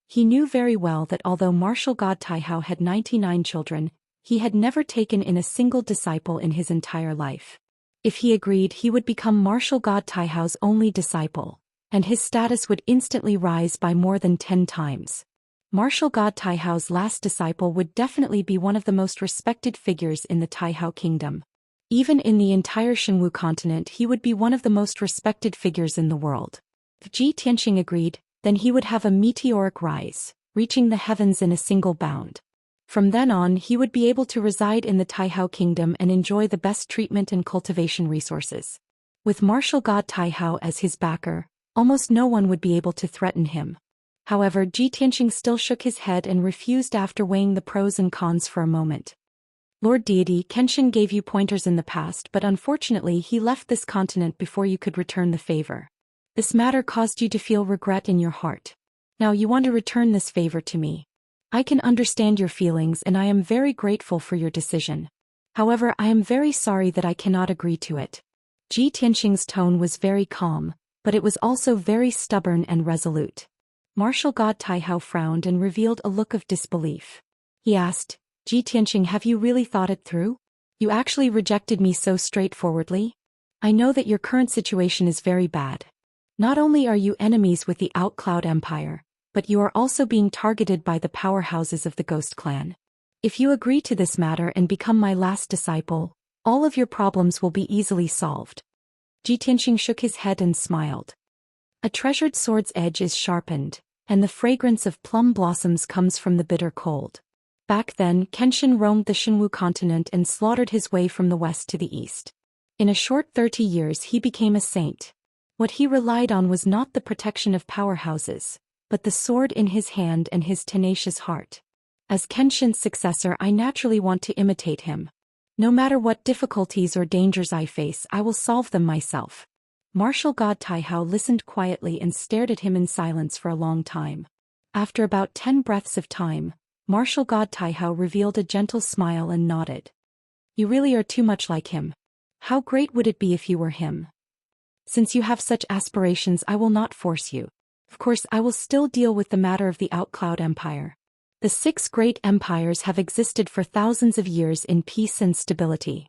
He knew very well that although Martial God Taihao had 99 children, he had never taken in a single disciple in his entire life. If he agreed, he would become Martial God Taihao's only disciple, and his status would instantly rise by more than 10 times. Martial God Taihao's last disciple would definitely be one of the most respected figures in the Taihao kingdom. Even in the entire Shenwu continent, he would be one of the most respected figures in the world. If Ji Tianxing agreed, then he would have a meteoric rise, reaching the heavens in a single bound. From then on, he would be able to reside in the Taihao kingdom and enjoy the best treatment and cultivation resources. With Martial God Taihao as his backer, almost no one would be able to threaten him. However, Ji Tianxing still shook his head and refused after weighing the pros and cons for a moment. Lord Deity, Kenshin gave you pointers in the past, but unfortunately he left this continent before you could return the favor. This matter caused you to feel regret in your heart. Now you want to return this favor to me. I can understand your feelings and I am very grateful for your decision. However, I am very sorry that I cannot agree to it. Ji Tianxing's tone was very calm, but it was also very stubborn and resolute. Martial God Taihao frowned and revealed a look of disbelief. He asked, Ji Tianxing, have you really thought it through? You actually rejected me so straightforwardly? I know that your current situation is very bad. Not only are you enemies with the Outcloud Empire, but you are also being targeted by the powerhouses of the Ghost Clan. If you agree to this matter and become my last disciple, all of your problems will be easily solved. Ji Tianxing shook his head and smiled. A treasured sword's edge is sharpened, and the fragrance of plum blossoms comes from the bitter cold. Back then, Kenshin roamed the Shenwu continent and slaughtered his way from the west to the east. In a short 30 years he became a saint. What he relied on was not the protection of powerhouses, but the sword in his hand and his tenacious heart. As Kenshin's successor, I naturally want to imitate him. No matter what difficulties or dangers I face, I will solve them myself. Martial God Taihao listened quietly and stared at him in silence for a long time. After about 10 breaths of time, Martial God Taihao revealed a gentle smile and nodded. You really are too much like him. How great would it be if you were him? Since you have such aspirations, I will not force you. Of course, I will still deal with the matter of the Outcloud Empire. The 6 great empires have existed for thousands of years in peace and stability.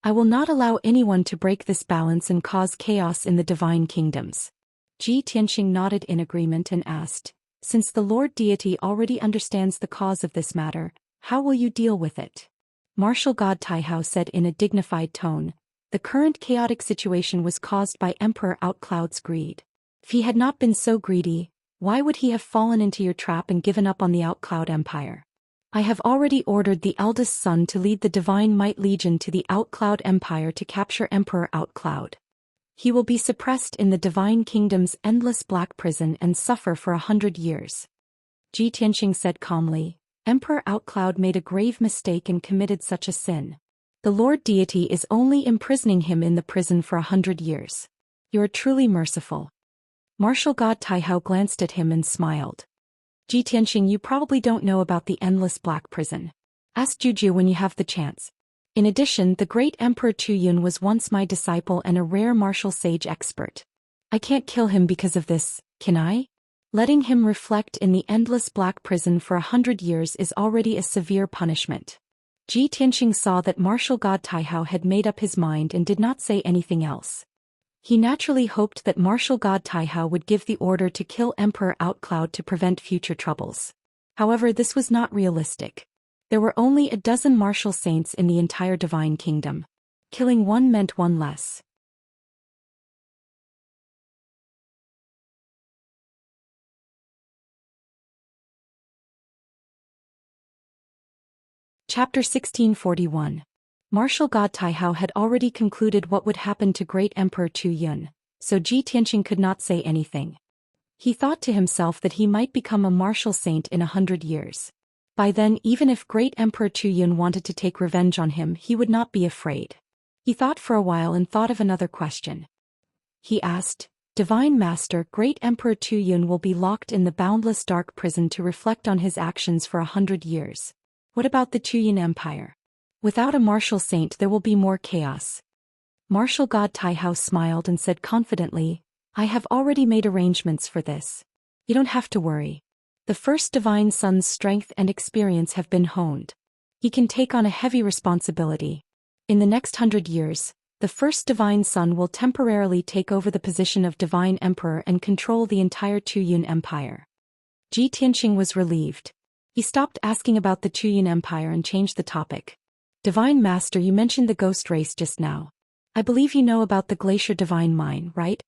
I will not allow anyone to break this balance and cause chaos in the divine kingdoms. Ji Tianxing nodded in agreement and asked, since the Lord Deity already understands the cause of this matter, how will you deal with it? Martial God Taihao said in a dignified tone, the current chaotic situation was caused by Emperor Outcloud's greed. If he had not been so greedy, why would he have fallen into your trap and given up on the Outcloud Empire? I have already ordered the eldest son to lead the Divine Might Legion to the Outcloud Empire to capture Emperor Outcloud. He will be suppressed in the Divine Kingdom's endless black prison and suffer for 100 years. Ji Tianxing said calmly, Emperor Outcloud made a grave mistake and committed such a sin. The Lord Deity is only imprisoning him in the prison for 100 years. You are truly merciful. Martial God Taihao glanced at him and smiled. Ji Tianxing, you probably don't know about the endless black prison. Ask Juju when you have the chance. In addition, the great Emperor Chuyun was once my disciple and a rare martial sage expert. I can't kill him because of this, can I? Letting him reflect in the endless black prison for 100 years is already a severe punishment. Ji Tianxing saw that martial god Taihao had made up his mind and did not say anything else. He naturally hoped that martial god Taihao would give the order to kill Emperor Outcloud to prevent future troubles. However, this was not realistic. There were only a dozen martial saints in the entire divine kingdom. Killing one meant one less. Chapter 1641. Martial god Taihao had already concluded what would happen to great Emperor Chu Yun, so Ji Tianxing could not say anything. He thought to himself that he might become a martial saint in 100 years. By then, even if great Emperor Chu Yun wanted to take revenge on him, he would not be afraid. He thought for a while and thought of another question. He asked, Divine Master, great Emperor Chu Yun will be locked in the boundless dark prison to reflect on his actions for 100 years. What about the Chu Yun Empire? Without a martial saint there will be more chaos. Martial god Taihao smiled and said confidently, I have already made arrangements for this. You don't have to worry. The first divine son's strength and experience have been honed. He can take on a heavy responsibility. In the next 100 years, the first divine son will temporarily take over the position of divine emperor and control the entire Chu Yun Empire. Ji Tianxing was relieved. He stopped asking about the Chu Yun Empire and changed the topic. Divine Master, you mentioned the ghost race just now. I believe you know about the Glacier Divine Mine, right?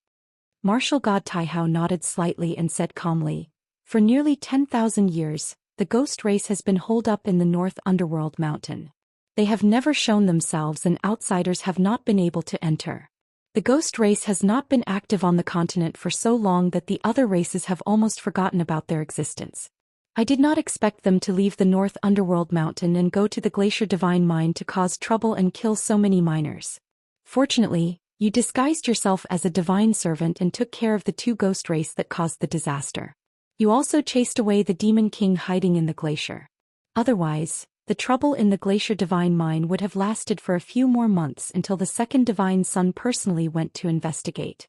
Martial god Taihao nodded slightly and said calmly, For nearly 10,000 years, the ghost race has been holed up in the North Underworld Mountain. They have never shown themselves and outsiders have not been able to enter. The ghost race has not been active on the continent for so long that the other races have almost forgotten about their existence. I did not expect them to leave the North Underworld Mountain and go to the Glacier Divine Mine to cause trouble and kill so many miners. Fortunately, you disguised yourself as a divine servant and took care of the two ghost race that caused the disaster. You also chased away the Demon King hiding in the glacier. Otherwise, the trouble in the Glacier Divine Mine would have lasted for a few more months until the second divine son personally went to investigate.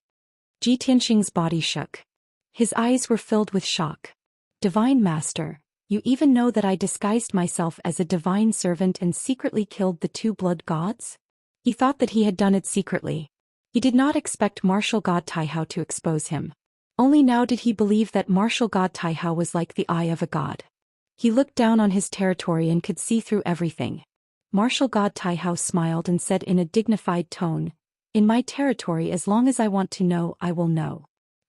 Ji Tianxing's body shook. His eyes were filled with shock. Divine Master, you even know that I disguised myself as a divine servant and secretly killed the two blood gods? He thought that he had done it secretly. He did not expect martial god Taihao to expose him. Only now did he believe that martial god Taihao was like the eye of a god. He looked down on his territory and could see through everything. Martial god Taihao smiled and said in a dignified tone, In my territory, as long as I want to know, I will know.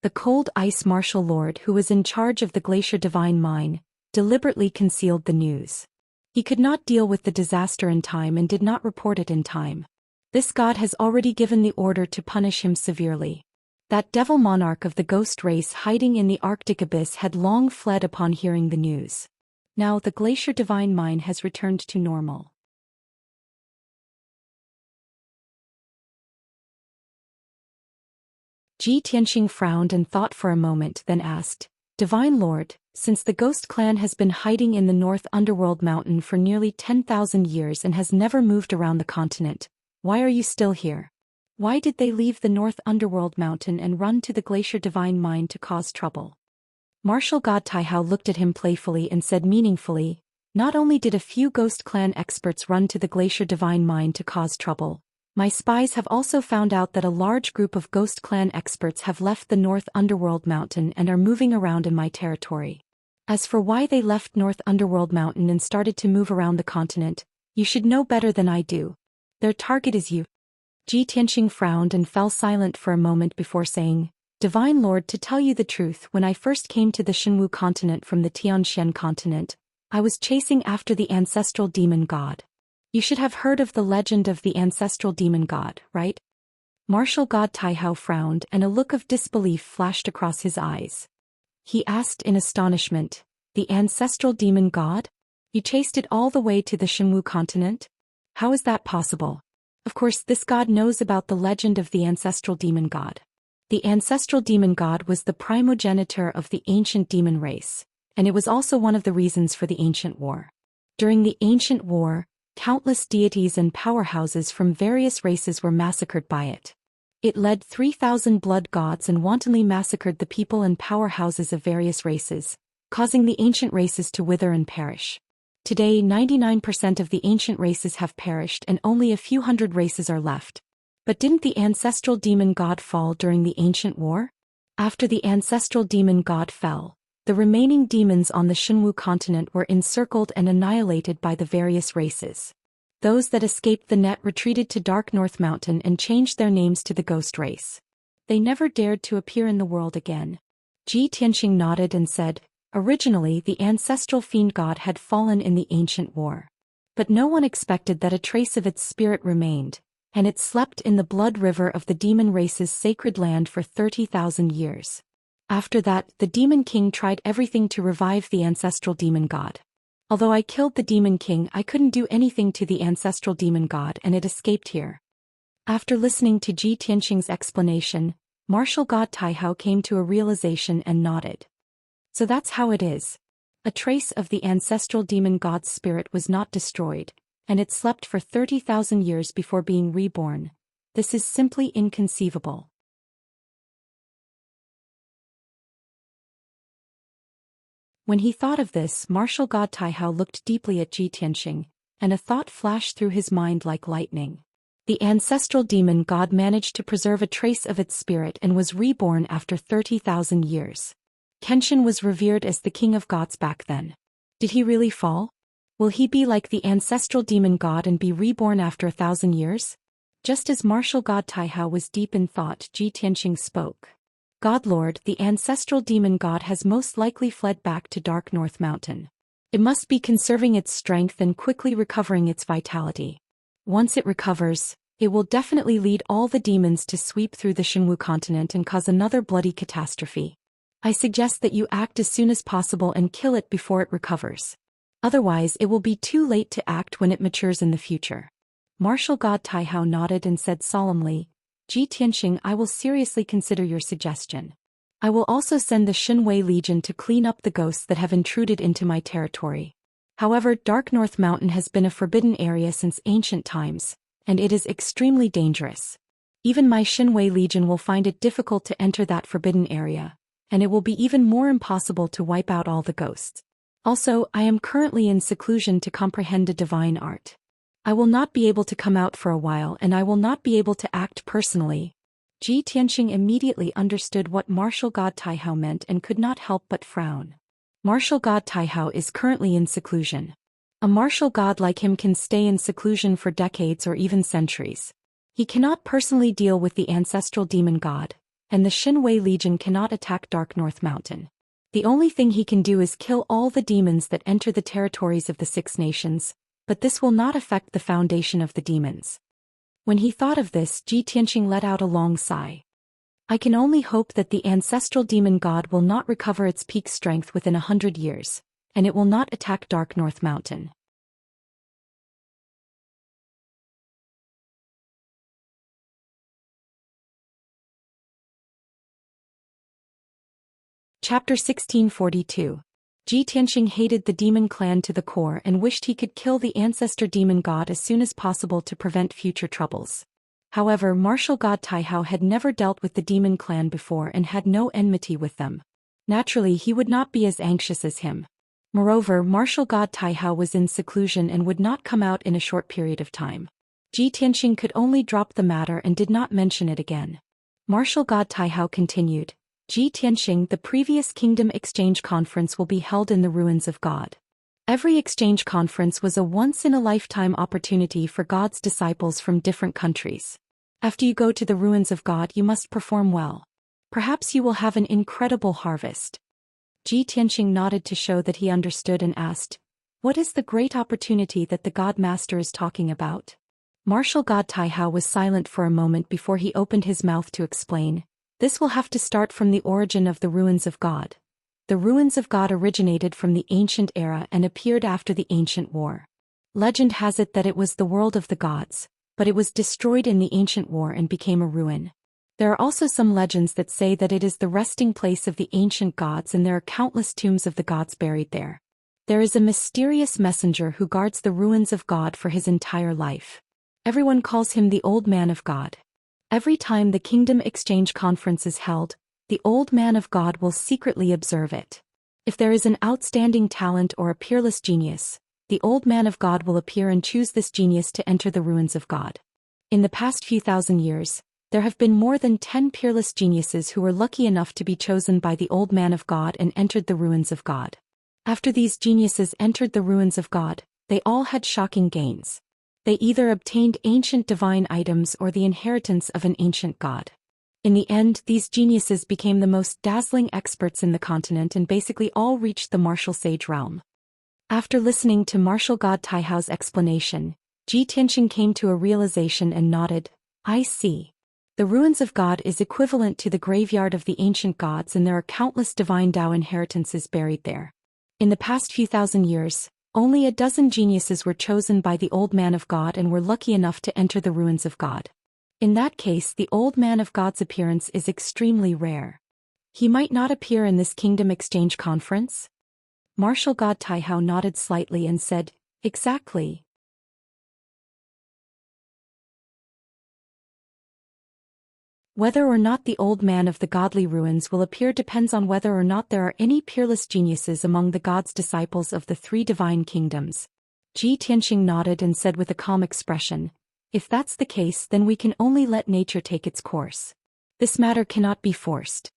The cold ice martial lord who was in charge of the Glacier Divine Mine deliberately concealed the news. He could not deal with the disaster in time and did not report it in time. This god has already given the order to punish him severely. That devil monarch of the ghost race hiding in the Arctic abyss had long fled upon hearing the news. Now the Glacier Divine Mine has returned to normal. Ji Tianxing frowned and thought for a moment, then asked, Divine Lord, since the Ghost Clan has been hiding in the North Underworld Mountain for nearly 10,000 years and has never moved around the continent, why are you still here? Why did they leave the North Underworld Mountain and run to the Glacier Divine Mine to cause trouble? Martial god Taihao looked at him playfully and said meaningfully, Not only did a few Ghost Clan experts run to the Glacier Divine Mine to cause trouble, my spies have also found out that a large group of Ghost Clan experts have left the North Underworld Mountain and are moving around in my territory. As for why they left North Underworld Mountain and started to move around the continent, you should know better than I do. Their target is you. Ji Tianxing frowned and fell silent for a moment before saying, Divine Lord, to tell you the truth, when I first came to the Shenwu continent from the Tianxian continent, I was chasing after the ancestral demon god. You should have heard of the legend of the ancestral demon god, right? Martial god Taihao frowned and a look of disbelief flashed across his eyes. He asked in astonishment, The ancestral demon god? You chased it all the way to the Shenwu continent? How is that possible? Of course, this god knows about the legend of the ancestral demon god. The ancestral demon god was the primogenitor of the ancient demon race, and it was also one of the reasons for the ancient war. During the ancient war, countless deities and powerhouses from various races were massacred by it. It led 3,000 blood gods and wantonly massacred the people and powerhouses of various races, causing the ancient races to wither and perish. Today 99% of the ancient races have perished and only a few hundred races are left. But didn't the ancestral demon god fall during the ancient war? After the ancestral demon god fell, the remaining demons on the Xinwu continent were encircled and annihilated by the various races. Those that escaped the net retreated to Dark North Mountain and changed their names to the Ghost Race. They never dared to appear in the world again. Ji Tianxing nodded and said, originally the ancestral fiend god had fallen in the ancient war. But no one expected that a trace of its spirit remained, and it slept in the blood river of the demon race's sacred land for 30,000 years. After that, the demon king tried everything to revive the ancestral demon god. Although I killed the demon king, I couldn't do anything to the ancestral demon god and it escaped here. After listening to Ji Tianxing's explanation, martial god Taihao came to a realization and nodded. So that's how it is. A trace of the ancestral demon god's spirit was not destroyed, and it slept for 30,000 years before being reborn. This is simply inconceivable. When he thought of this, martial god Taihao looked deeply at Ji Tianxing, and a thought flashed through his mind like lightning. The ancestral demon god managed to preserve a trace of its spirit and was reborn after 30,000 years. Kenshin was revered as the king of gods back then. Did he really fall? Will he be like the ancestral demon god and be reborn after 1,000 years? Just as martial god Taihao was deep in thought, Ji Tianxing spoke. Godlord, the ancestral demon god has most likely fled back to Dark North Mountain. It must be conserving its strength and quickly recovering its vitality. Once it recovers, it will definitely lead all the demons to sweep through the Xinwu continent and cause another bloody catastrophe. I suggest that you act as soon as possible and kill it before it recovers. Otherwise it will be too late to act when it matures in the future. Martial god Taihao nodded and said solemnly, Ji Tianxing, I will seriously consider your suggestion. I will also send the Xinwei Legion to clean up the ghosts that have intruded into my territory. However, Dark North Mountain has been a forbidden area since ancient times, and it is extremely dangerous. Even my Xinwei Legion will find it difficult to enter that forbidden area, and it will be even more impossible to wipe out all the ghosts. Also, I am currently in seclusion to comprehend a divine art. I will not be able to come out for a while and I will not be able to act personally. Ji Tianxing immediately understood what martial god Taihao meant and could not help but frown. Martial god Taihao is currently in seclusion. A martial god like him can stay in seclusion for decades or even centuries. He cannot personally deal with the ancestral demon god, and the Xinwei Legion cannot attack Dark North Mountain. The only thing he can do is kill all the demons that enter the territories of the Six Nations, but this will not affect the foundation of the demons. When he thought of this, Ji Tianxing let out a long sigh. I can only hope that the ancestral demon god will not recover its peak strength within 100 years, and it will not attack Dark North Mountain. Chapter 1642. Ji Tianxing hated the demon clan to the core and wished he could kill the ancestor demon god as soon as possible to prevent future troubles. However, martial god Taihao had never dealt with the demon clan before and had no enmity with them. Naturally, he would not be as anxious as him. Moreover, martial god Taihao was in seclusion and would not come out in a short period of time. Ji Tianxing could only drop the matter and did not mention it again. Martial god Taihao continued. Ji Tianxing, the previous Kingdom Exchange Conference will be held in the Ruins of God. Every exchange conference was a once-in-a-lifetime opportunity for God's disciples from different countries. After you go to the Ruins of God, you must perform well. Perhaps you will have an incredible harvest. Ji Tianxing nodded to show that he understood and asked, what is the great opportunity that the God Master is talking about? Martial god Taihao was silent for a moment before he opened his mouth to explain. This will have to start from the origin of the Ruins of God. The Ruins of God originated from the ancient era and appeared after the ancient war. Legend has it that it was the world of the gods, but it was destroyed in the ancient war and became a ruin. There are also some legends that say that it is the resting place of the ancient gods and there are countless tombs of the gods buried there. There is a mysterious messenger who guards the Ruins of God for his entire life. Everyone calls him the Old Man of God. Every time the Kingdom Exchange Conference is held, the Old Man of God will secretly observe it. If there is an outstanding talent or a peerless genius, the Old Man of God will appear and choose this genius to enter the ruins of God. In the past few thousand years, there have been more than 10 peerless geniuses who were lucky enough to be chosen by the Old Man of God and entered the ruins of God. After these geniuses entered the ruins of God, they all had shocking gains. They either obtained ancient divine items or the inheritance of an ancient god. In the end, these geniuses became the most dazzling experts in the continent and basically all reached the martial sage realm. After listening to martial god Taihao's explanation, Ji Tianxing came to a realization and nodded. I see. The ruins of God is equivalent to the graveyard of the ancient gods, and there are countless divine Dao inheritances buried there. In the past few thousand years, only a dozen geniuses were chosen by the Old Man of God and were lucky enough to enter the ruins of God. In that case, the Old Man of God's appearance is extremely rare. He might not appear in this Kingdom Exchange Conference? Martial God Taihao nodded slightly and said, Exactly. Whether or not the Old Man of the godly ruins will appear depends on whether or not there are any peerless geniuses among the God's disciples of the three divine kingdoms. Ji Tianxing nodded and said with a calm expression, If that's the case, then we can only let nature take its course. This matter cannot be forced.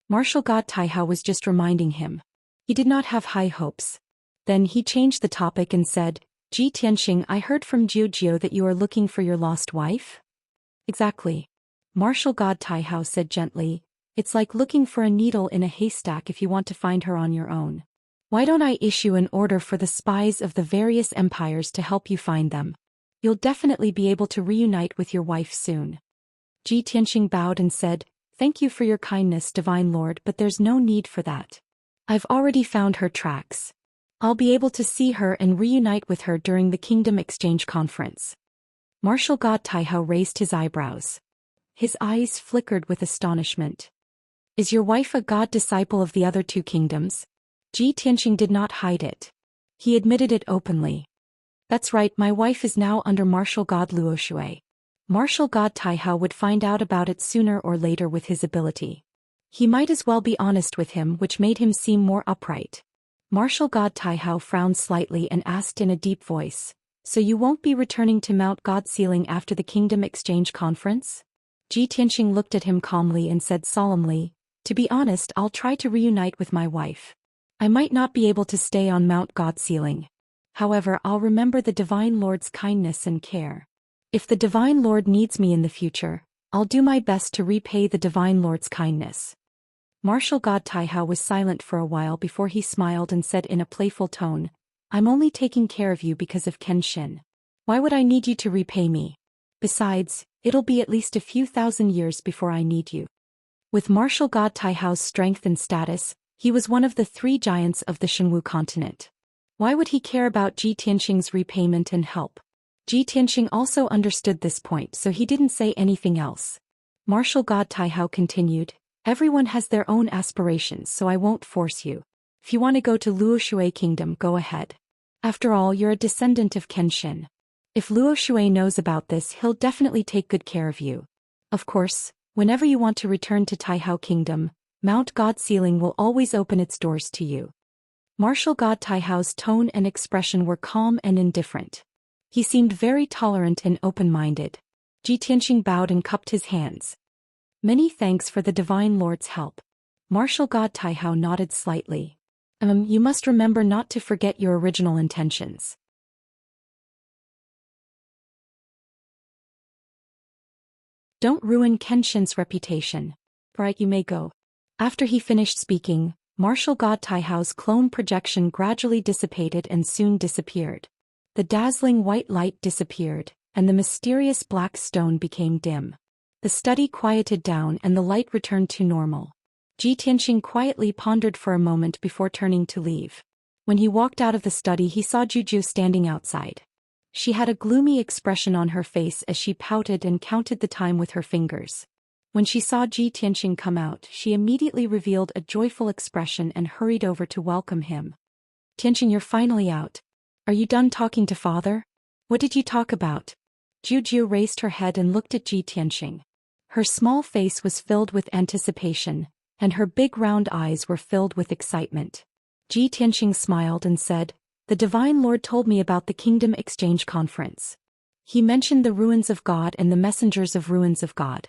Martial God Taihao was just reminding him. He did not have high hopes. Then he changed the topic and said, Ji Tianxing, I heard from Jiu that you are looking for your lost wife? Exactly. Martial God Taihao said gently, It's like looking for a needle in a haystack if you want to find her on your own. Why don't I issue an order for the spies of the various empires to help you find them? You'll definitely be able to reunite with your wife soon. Ji Tianxing bowed and said, Thank you for your kindness, Divine Lord, but there's no need for that. I've already found her tracks. I'll be able to see her and reunite with her during the Kingdom Exchange Conference. Martial God Taihao raised his eyebrows. His eyes flickered with astonishment. Is your wife a god disciple of the other two kingdoms? Ji Tianxing did not hide it. He admitted it openly. That's right, my wife is now under martial god Luoshui. Martial god Taihao would find out about it sooner or later with his ability. He might as well be honest with him, which made him seem more upright. Martial god Taihao frowned slightly and asked in a deep voice, So you won't be returning to Mount God Ceiling after the Kingdom Exchange Conference? Ji Tianxing looked at him calmly and said solemnly, To be honest, I'll try to reunite with my wife. I might not be able to stay on Mount God Ceiling. However, I'll remember the Divine Lord's kindness and care. If the Divine Lord needs me in the future, I'll do my best to repay the Divine Lord's kindness. Martial God Taihao was silent for a while before he smiled and said in a playful tone, I'm only taking care of you because of Kenshin. Why would I need you to repay me? Besides, it'll be at least a few thousand years before I need you. With Martial God Taihao's strength and status, he was one of the three giants of the Shenwu continent. Why would he care about Ji Tianxing's repayment and help? Ji Tianxing also understood this point, so he didn't say anything else. Martial God Taihao continued, Everyone has their own aspirations, so I won't force you. If you want to go to Luoshui Kingdom, go ahead. After all, you're a descendant of Kenshin. If Luoshui knows about this, he'll definitely take good care of you. Of course, whenever you want to return to Taihao Kingdom, Mount God Ceiling will always open its doors to you. Martial God Taihao's tone and expression were calm and indifferent. He seemed very tolerant and open-minded. Ji Tianxing bowed and cupped his hands. Many thanks for the Divine Lord's help. Martial God Taihao nodded slightly. You must remember not to forget your original intentions. Don't ruin Kenshin's reputation. Right, you may go. After he finished speaking, Martial God Taihao's clone projection gradually dissipated and soon disappeared. The dazzling white light disappeared, and the mysterious black stone became dim. The study quieted down and the light returned to normal. Ji Tianxing quietly pondered for a moment before turning to leave. When he walked out of the study, he saw Juju standing outside. She had a gloomy expression on her face as she pouted and counted the time with her fingers. When she saw Ji Tianxing come out, she immediately revealed a joyful expression and hurried over to welcome him. Tianxing, you're finally out. Are you done talking to father? What did you talk about? Juju raised her head and looked at Ji Tianxing. Her small face was filled with anticipation, and her big round eyes were filled with excitement. Ji Tianxing smiled and said, "The Divine Lord told me about the Kingdom Exchange Conference. He mentioned the ruins of God and the messengers of ruins of God.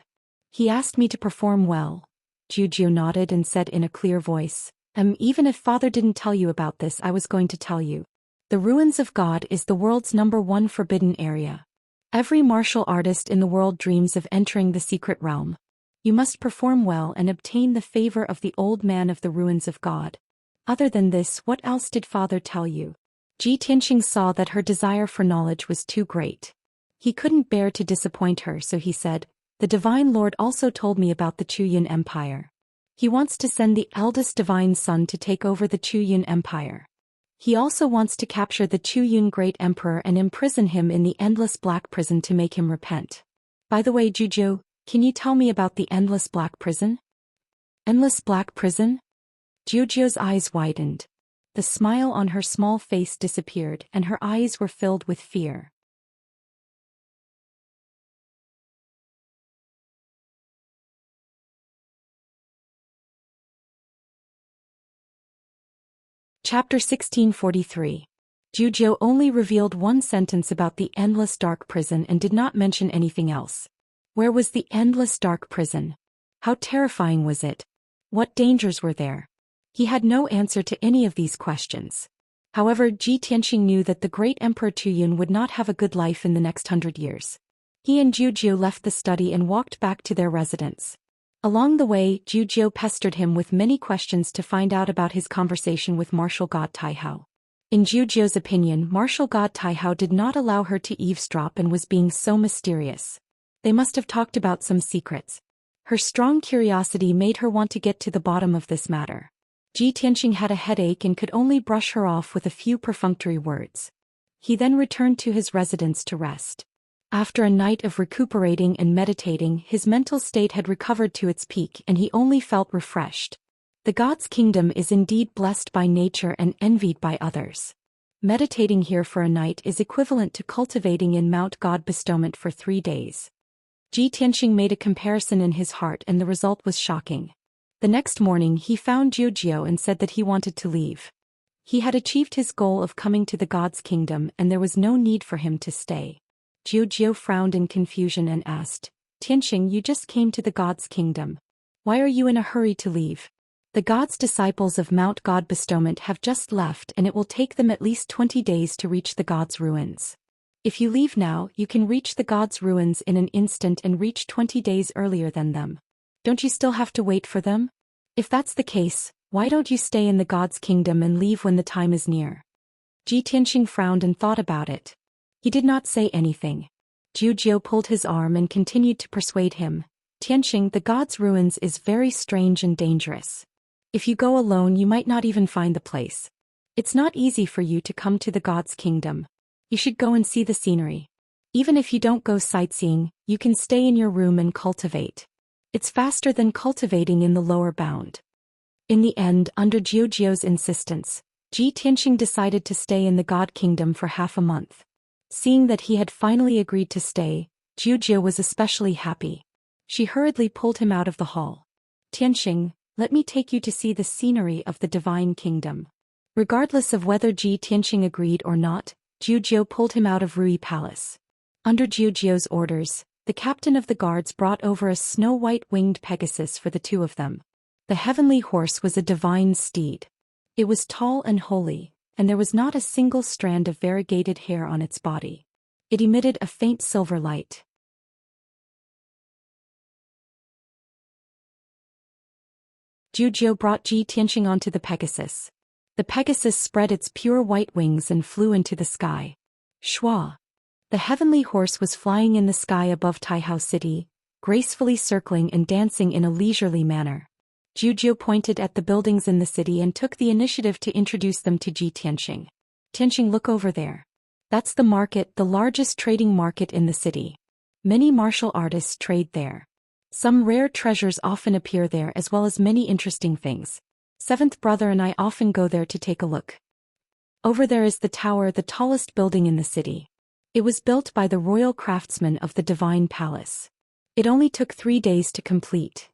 He asked me to perform well." Juju nodded and said in a clear voice, Even if Father didn't tell you about this, I was going to tell you. The ruins of God is the world's #1 forbidden area. Every martial artist in the world dreams of entering the secret realm. You must perform well and obtain the favor of the old man of the ruins of God. Other than this, what else did Father tell you?" Ji Tianxing saw that her desire for knowledge was too great. He couldn't bear to disappoint her, so he said, "The Divine Lord also told me about the Chuyin Empire. He wants to send the eldest divine son to take over the Chuyin Empire. He also wants to capture the Chuyin Great Emperor and imprison him in the Endless Black Prison to make him repent. By the way, Juju, can you tell me about the Endless Black Prison?" "Endless Black Prison?" Juju's eyes widened. The smile on her small face disappeared and her eyes were filled with fear. Chapter 1643. Juju only revealed one sentence about the endless dark prison and did not mention anything else. Where was the endless dark prison? How terrifying was it? What dangers were there? He had no answer to any of these questions. However, Ji Tianxing knew that the great Emperor Chuyin would not have a good life in the next 100 years. He and Juju left the study and walked back to their residence. Along the way, Juju pestered him with many questions to find out about his conversation with martial god Taihao. In Juju's opinion, martial god Taihao did not allow her to eavesdrop and was being so mysterious. They must have talked about some secrets. Her strong curiosity made her want to get to the bottom of this matter. Ji Tianxing had a headache and could only brush her off with a few perfunctory words. He then returned to his residence to rest. After a night of recuperating and meditating, his mental state had recovered to its peak and he only felt refreshed. The God's kingdom is indeed blessed by nature and envied by others. Meditating here for a night is equivalent to cultivating in Mount God bestowment for 3 days. Ji Tianxing made a comparison in his heart and the result was shocking. The next morning he found Juju and said that he wanted to leave. He had achieved his goal of coming to the God's kingdom and there was no need for him to stay. Juju frowned in confusion and asked, "Tianxing, you just came to the God's kingdom. Why are you in a hurry to leave? The God's disciples of Mount God bestowment have just left and it will take them at least 20 days to reach the God's ruins. If you leave now, you can reach the God's ruins in an instant and reach 20 days earlier than them. Don't you still have to wait for them? If that's the case, why don't you stay in the God's kingdom and leave when the time is near?" Ji Tianxing frowned and thought about it. He did not say anything. Juju pulled his arm and continued to persuade him, "Tianxing, the God's ruins is very strange and dangerous. If you go alone you might not even find the place. It's not easy for you to come to the God's kingdom. You should go and see the scenery. Even if you don't go sightseeing, you can stay in your room and cultivate. It's faster than cultivating in the lower bound." In the end, under Juju's insistence, Ji Tianxing decided to stay in the God kingdom for half a month. Seeing that he had finally agreed to stay, Juju was especially happy. She hurriedly pulled him out of the hall. "Tianxing, let me take you to see the scenery of the divine kingdom." Regardless of whether Ji Tianxing agreed or not, Juju pulled him out of Rui Palace. Under Juju's orders, the captain of the guards brought over a snow-white winged Pegasus for the two of them. The heavenly horse was a divine steed. It was tall and holy, and there was not a single strand of variegated hair on its body. It emitted a faint silver light. Juju brought Ji Tianxing onto the Pegasus. The Pegasus spread its pure white wings and flew into the sky. Shua! The heavenly horse was flying in the sky above Taihao City, gracefully circling and dancing in a leisurely manner. Juju pointed at the buildings in the city and took the initiative to introduce them to Ji Tianxing. "Tianxing, look over there. That's the market, the largest trading market in the city. Many martial artists trade there. Some rare treasures often appear there as well as many interesting things. Seventh brother and I often go there to take a look. Over there is the tower, the tallest building in the city. It was built by the royal craftsmen of the Divine Palace. It only took 3 days to complete.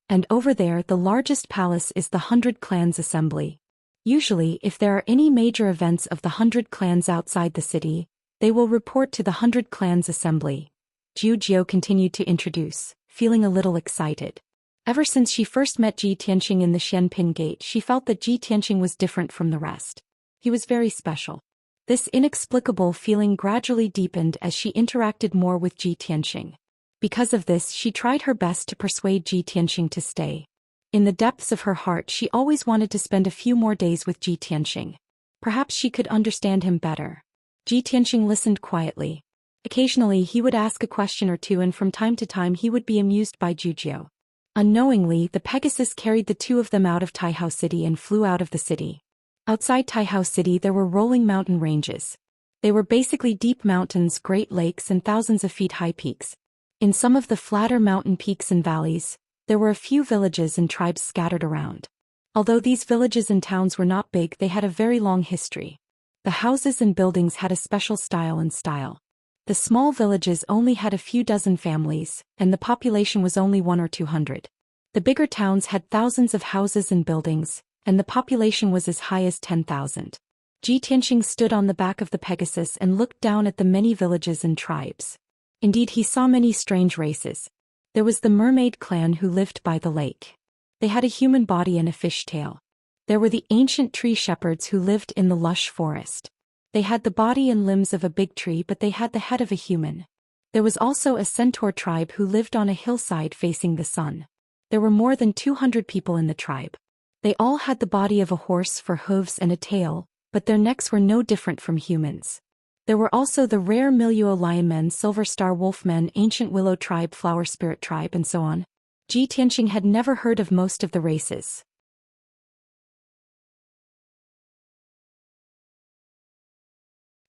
And over there, the largest palace is the 100 Clans Assembly. Usually, if there are any major events of the 100 clans outside the city, they will report to the 100 Clans Assembly. Zhu continued to introduce, feeling a little excited. Ever since she first met Ji Tianxing in the Xianpin Gate, she felt that Ji Tianxing was different from the rest. He was very special. This inexplicable feeling gradually deepened as she interacted more with Ji Tianxing. Because of this, she tried her best to persuade Ji Tianxing to stay. In the depths of her heart, she always wanted to spend a few more days with Ji Tianxing. Perhaps she could understand him better. Ji Tianxing listened quietly. Occasionally he would ask a question or two, and from time to time he would be amused by Zhu. Unknowingly, the Pegasus carried the two of them out of Taihao City and flew out of the city. Outside Taihao City there were rolling mountain ranges. They were basically deep mountains, great lakes, and thousands of feet high peaks. In some of the flatter mountain peaks and valleys, there were a few villages and tribes scattered around. Although these villages and towns were not big, they had a very long history. The houses and buildings had a special style and style. The small villages only had a few dozen families, and the population was only 100 or 200. The bigger towns had thousands of houses and buildings, and the population was as high as 10,000. Ji Tianxing stood on the back of the Pegasus and looked down at the many villages and tribes. Indeed, he saw many strange races. There was the mermaid clan who lived by the lake. They had a human body and a fish tail. There were the ancient tree shepherds who lived in the lush forest. They had the body and limbs of a big tree, but they had the head of a human. There was also a centaur tribe who lived on a hillside facing the sun. There were more than 200 people in the tribe. They all had the body of a horse for hooves and a tail, but their necks were no different from humans. There were also the rare Miluo lion men, silver star wolf men, ancient willow tribe, flower spirit tribe, and so on. Ji Tianxing had never heard of most of the races.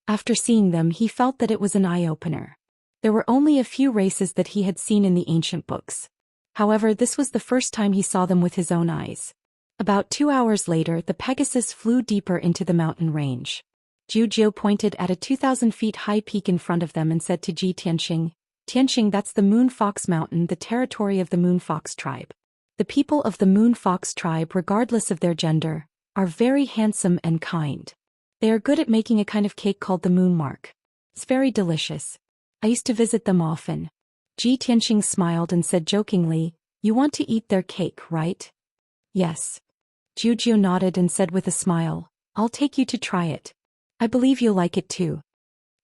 After seeing them, he felt that it was an eye-opener. There were only a few races that he had seen in the ancient books. However, this was the first time he saw them with his own eyes. About 2 hours later, the Pegasus flew deeper into the mountain range. Zhu pointed at a 2,000 feet high peak in front of them and said to Ji Tianxing, "Tianxing, that's the Moon Fox Mountain, the territory of the Moon Fox tribe. The people of the Moon Fox tribe, regardless of their gender, are very handsome and kind. They are good at making a kind of cake called the moon mark. It's very delicious. I used to visit them often." Ji Tianxing smiled and said jokingly, "You want to eat their cake, right?" "Yes." Zhu nodded and said with a smile, "I'll take you to try it. I believe you'll like it too."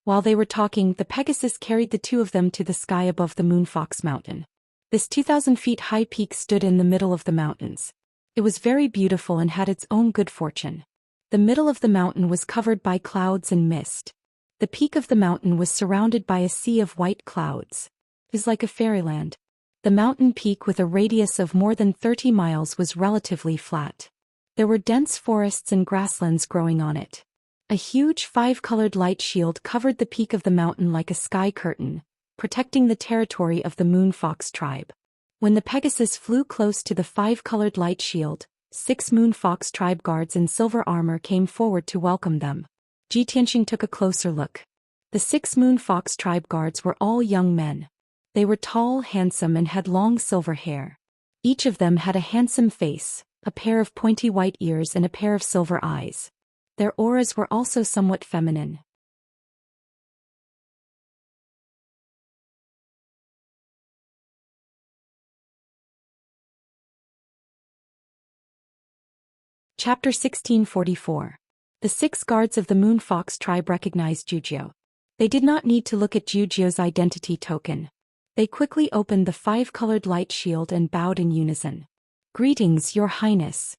While they were talking, the Pegasus carried the two of them to the sky above the Moon Fox Mountain. This 2,000 feet high peak stood in the middle of the mountains. It was very beautiful and had its own good fortune. The middle of the mountain was covered by clouds and mist. The peak of the mountain was surrounded by a sea of white clouds. It was like a fairyland. The mountain peak, with a radius of more than 30 miles, was relatively flat. There were dense forests and grasslands growing on it. A huge 5-colored light shield covered the peak of the mountain like a sky curtain, protecting the territory of the Moon Fox tribe. When the Pegasus flew close to the 5-colored light shield, 6 Moon Fox tribe guards in silver armor came forward to welcome them. Ji Tianxing took a closer look. The 6 Moon Fox tribe guards were all young men. They were tall, handsome, and had long silver hair. Each of them had a handsome face, a pair of pointy white ears, and a pair of silver eyes. Their auras were also somewhat feminine. Chapter 1644. The 6 guards of the Moon Fox tribe recognized Zhu. They did not need to look at Zhu's identity token. They quickly opened the 5-colored light shield and bowed in unison. "Greetings, Your Highness."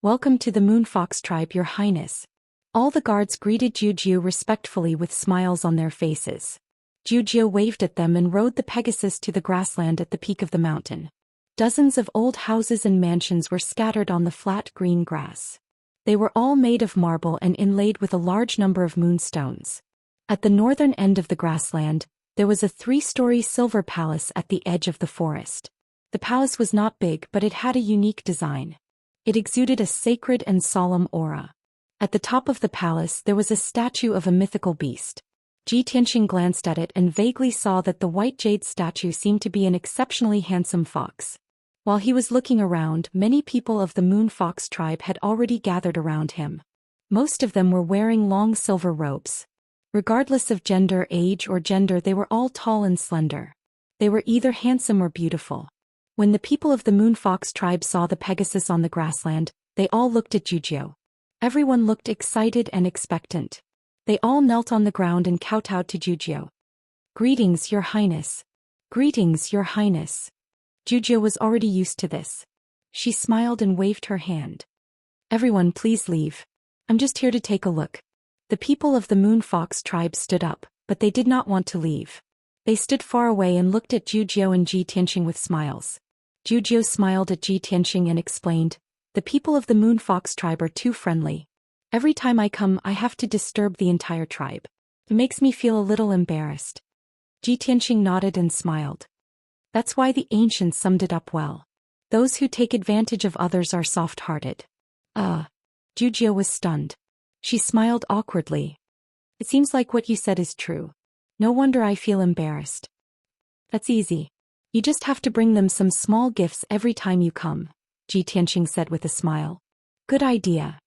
"Welcome to the Moon Fox tribe, Your Highness." All the guards greeted Zhu respectfully with smiles on their faces. Zhu waved at them and rode the Pegasus to the grassland at the peak of the mountain. Dozens of old houses and mansions were scattered on the flat green grass. They were all made of marble and inlaid with a large number of moonstones. At the northern end of the grassland, there was a 3-story silver palace at the edge of the forest. The palace was not big, but it had a unique design. It exuded a sacred and solemn aura. At the top of the palace there was a statue of a mythical beast. Ji Tianxing glanced at it and vaguely saw that the white jade statue seemed to be an exceptionally handsome fox. While he was looking around, many people of the Moon Fox tribe had already gathered around him. Most of them were wearing long silver robes. Regardless of gender, age, or gender, they were all tall and slender. They were either handsome or beautiful. When the people of the Moon Fox tribe saw the Pegasus on the grassland, they all looked at Zhou. Everyone looked excited and expectant. They all knelt on the ground and kowtowed to Zhou. "Greetings, Your Highness. Greetings, Your Highness." Zhou was already used to this. She smiled and waved her hand. "Everyone, please leave. I'm just here to take a look." The people of the Moon Fox tribe stood up, but they did not want to leave. They stood far away and looked at Zhou and Ji Tianxing with smiles. Zhou smiled at Ji Tianxing and explained, "The people of the Moon Fox tribe are too friendly. Every time I come, I have to disturb the entire tribe. It makes me feel a little embarrassed." Ji Tianxing nodded and smiled. That's why the ancients summed it up well. Those who take advantage of others are soft-hearted. Zhou was stunned. She smiled awkwardly. "It seems like what you said is true. No wonder I feel embarrassed." "That's easy. You just have to bring them some small gifts every time you come," Ji Tianxing said with a smile. "Good idea."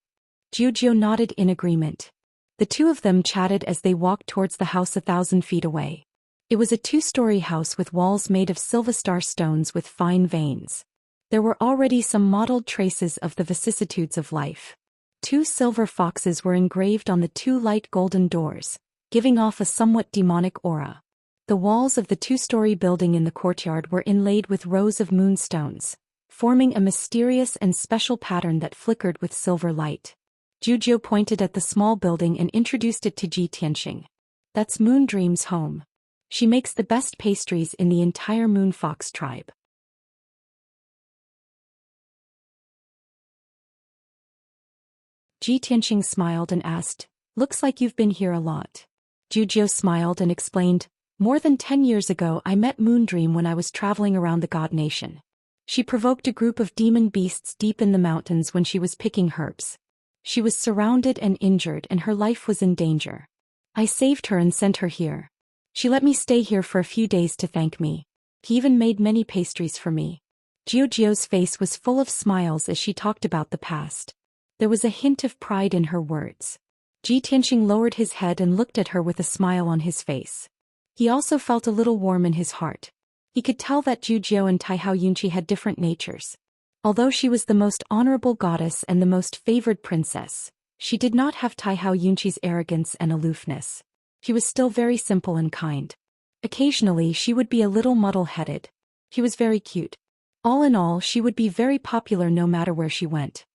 Zhou nodded in agreement. The two of them chatted as they walked towards the house 1,000 feet away. It was a 2-story house with walls made of silverstar stones with fine veins. There were already some mottled traces of the vicissitudes of life. 2 silver foxes were engraved on the 2 light golden doors, giving off a somewhat demonic aura. The walls of the 2-story building in the courtyard were inlaid with rows of moonstones, forming a mysterious and special pattern that flickered with silver light. Zhou pointed at the small building and introduced it to Ji Tianxing. "That's Moon Dream's home. She makes the best pastries in the entire Moon Fox tribe." Ji Tianxing smiled and asked, "Looks like you've been here a lot." Zhou smiled and explained, "More than 10 years ago I met Moon Dream when I was traveling around the God Nation. She provoked a group of demon beasts deep in the mountains when she was picking herbs. She was surrounded and injured and her life was in danger. I saved her and sent her here. She let me stay here for a few days to thank me. He even made many pastries for me." Zhou's face was full of smiles as she talked about the past. There was a hint of pride in her words. Ji Tianxing lowered his head and looked at her with a smile on his face. He also felt a little warm in his heart. He could tell that Zhou and Taihao Yunqi had different natures. Although she was the most honorable goddess and the most favored princess, she did not have Taihao Yunqi's arrogance and aloofness. She was still very simple and kind. Occasionally she would be a little muddle-headed. She was very cute. All in all, she would be very popular no matter where she went.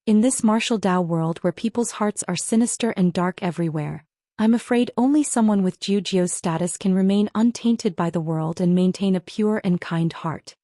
In this martial Dao world where people's hearts are sinister and dark everywhere, I'm afraid only someone with Zhou's status can remain untainted by the world and maintain a pure and kind heart.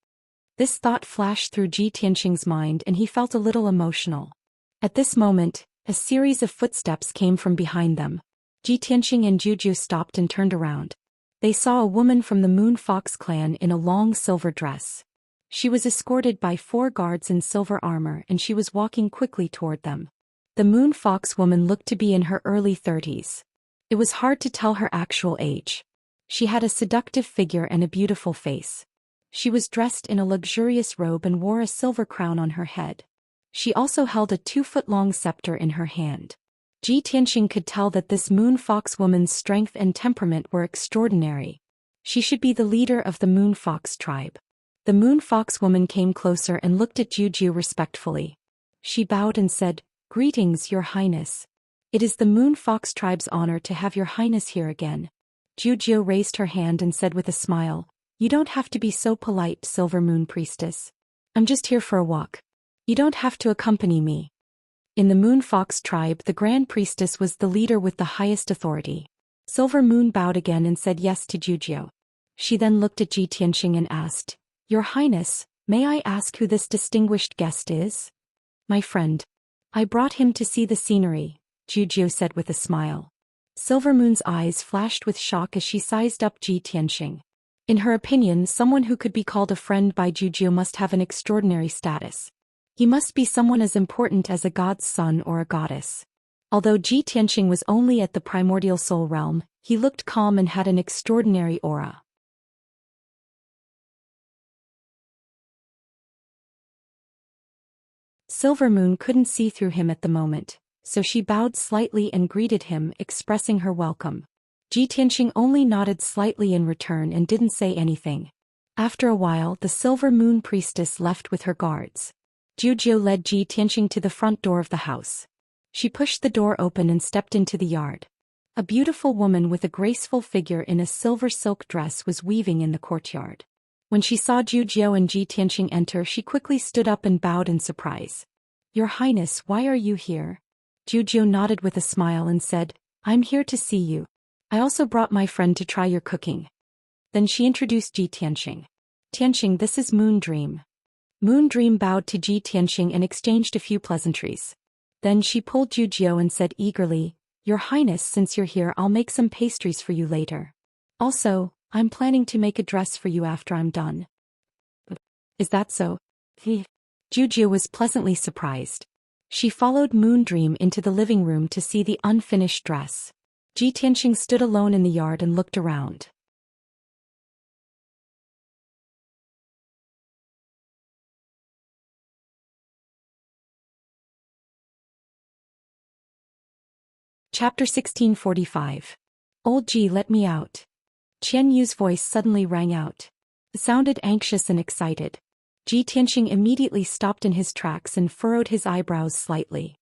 This thought flashed through Ji Tianxing's mind and he felt a little emotional. At this moment, a series of footsteps came from behind them. Ji Tianxing and Zhou stopped and turned around. They saw a woman from the Moon Fox clan in a long silver dress. She was escorted by 4 guards in silver armor and she was walking quickly toward them. The Moon Fox woman looked to be in her early 30s. It was hard to tell her actual age. She had a seductive figure and a beautiful face. She was dressed in a luxurious robe and wore a silver crown on her head. She also held a 2-foot-long scepter in her hand. Ji Tianxing could tell that this Moon Fox woman's strength and temperament were extraordinary. She should be the leader of the Moon Fox tribe. The Moon Fox woman came closer and looked at Zhou respectfully. She bowed and said, "Greetings, Your Highness. It is the Moon Fox tribe's honor to have Your Highness here again." Zhou raised her hand and said with a smile, "You don't have to be so polite, Silver Moon Priestess. I'm just here for a walk. You don't have to accompany me." In the Moon Fox tribe, the Grand Priestess was the leader with the highest authority. Silver Moon bowed again and said yes to Zhou. She then looked at Ji Tianxing and asked, "Your Highness, may I ask who this distinguished guest is?" "My friend. I brought him to see the scenery," Zhou said with a smile. Silver Moon's eyes flashed with shock as she sized up Ji Tianxing. In her opinion, someone who could be called a friend by Zhou must have an extraordinary status. He must be someone as important as a god's son or a goddess. Although Ji Tianxing was only at the primordial soul realm, He looked calm and had an extraordinary aura. Silver Moon couldn't see through him at the moment, so she bowed slightly and greeted him, expressing her welcome. Ji Tianxing only nodded slightly in return and didn't say anything. After a while, the Silver Moon priestess left with her guards. Zhu led Ji Tianxing to the front door of the house. She pushed the door open and stepped into the yard. A beautiful woman with a graceful figure in a silver silk dress was weaving in the courtyard. When she saw Zhu and Ji Tianxing enter, she quickly stood up and bowed in surprise. "Your Highness, why are you here?" Zhu nodded with a smile and said, "I'm here to see you. I also brought my friend to try your cooking." Then she introduced Ji Tianxing. "Tianxing, this is Moon Dream." Moon Dream bowed to Ji Tianxing and exchanged a few pleasantries. Then she pulled Zhu and said eagerly, "Your Highness, since you're here, I'll make some pastries for you later. Also, I'm planning to make a dress for you after I'm done." "Is that so?" Zhu was pleasantly surprised. She followed Moon Dream into the living room to see the unfinished dress. Ji Tianxing stood alone in the yard and looked around. Chapter 1645. "Old Ji, let me out." Qian Yu's voice suddenly rang out. It sounded anxious and excited. Ji Tianxing immediately stopped in his tracks and furrowed his eyebrows slightly.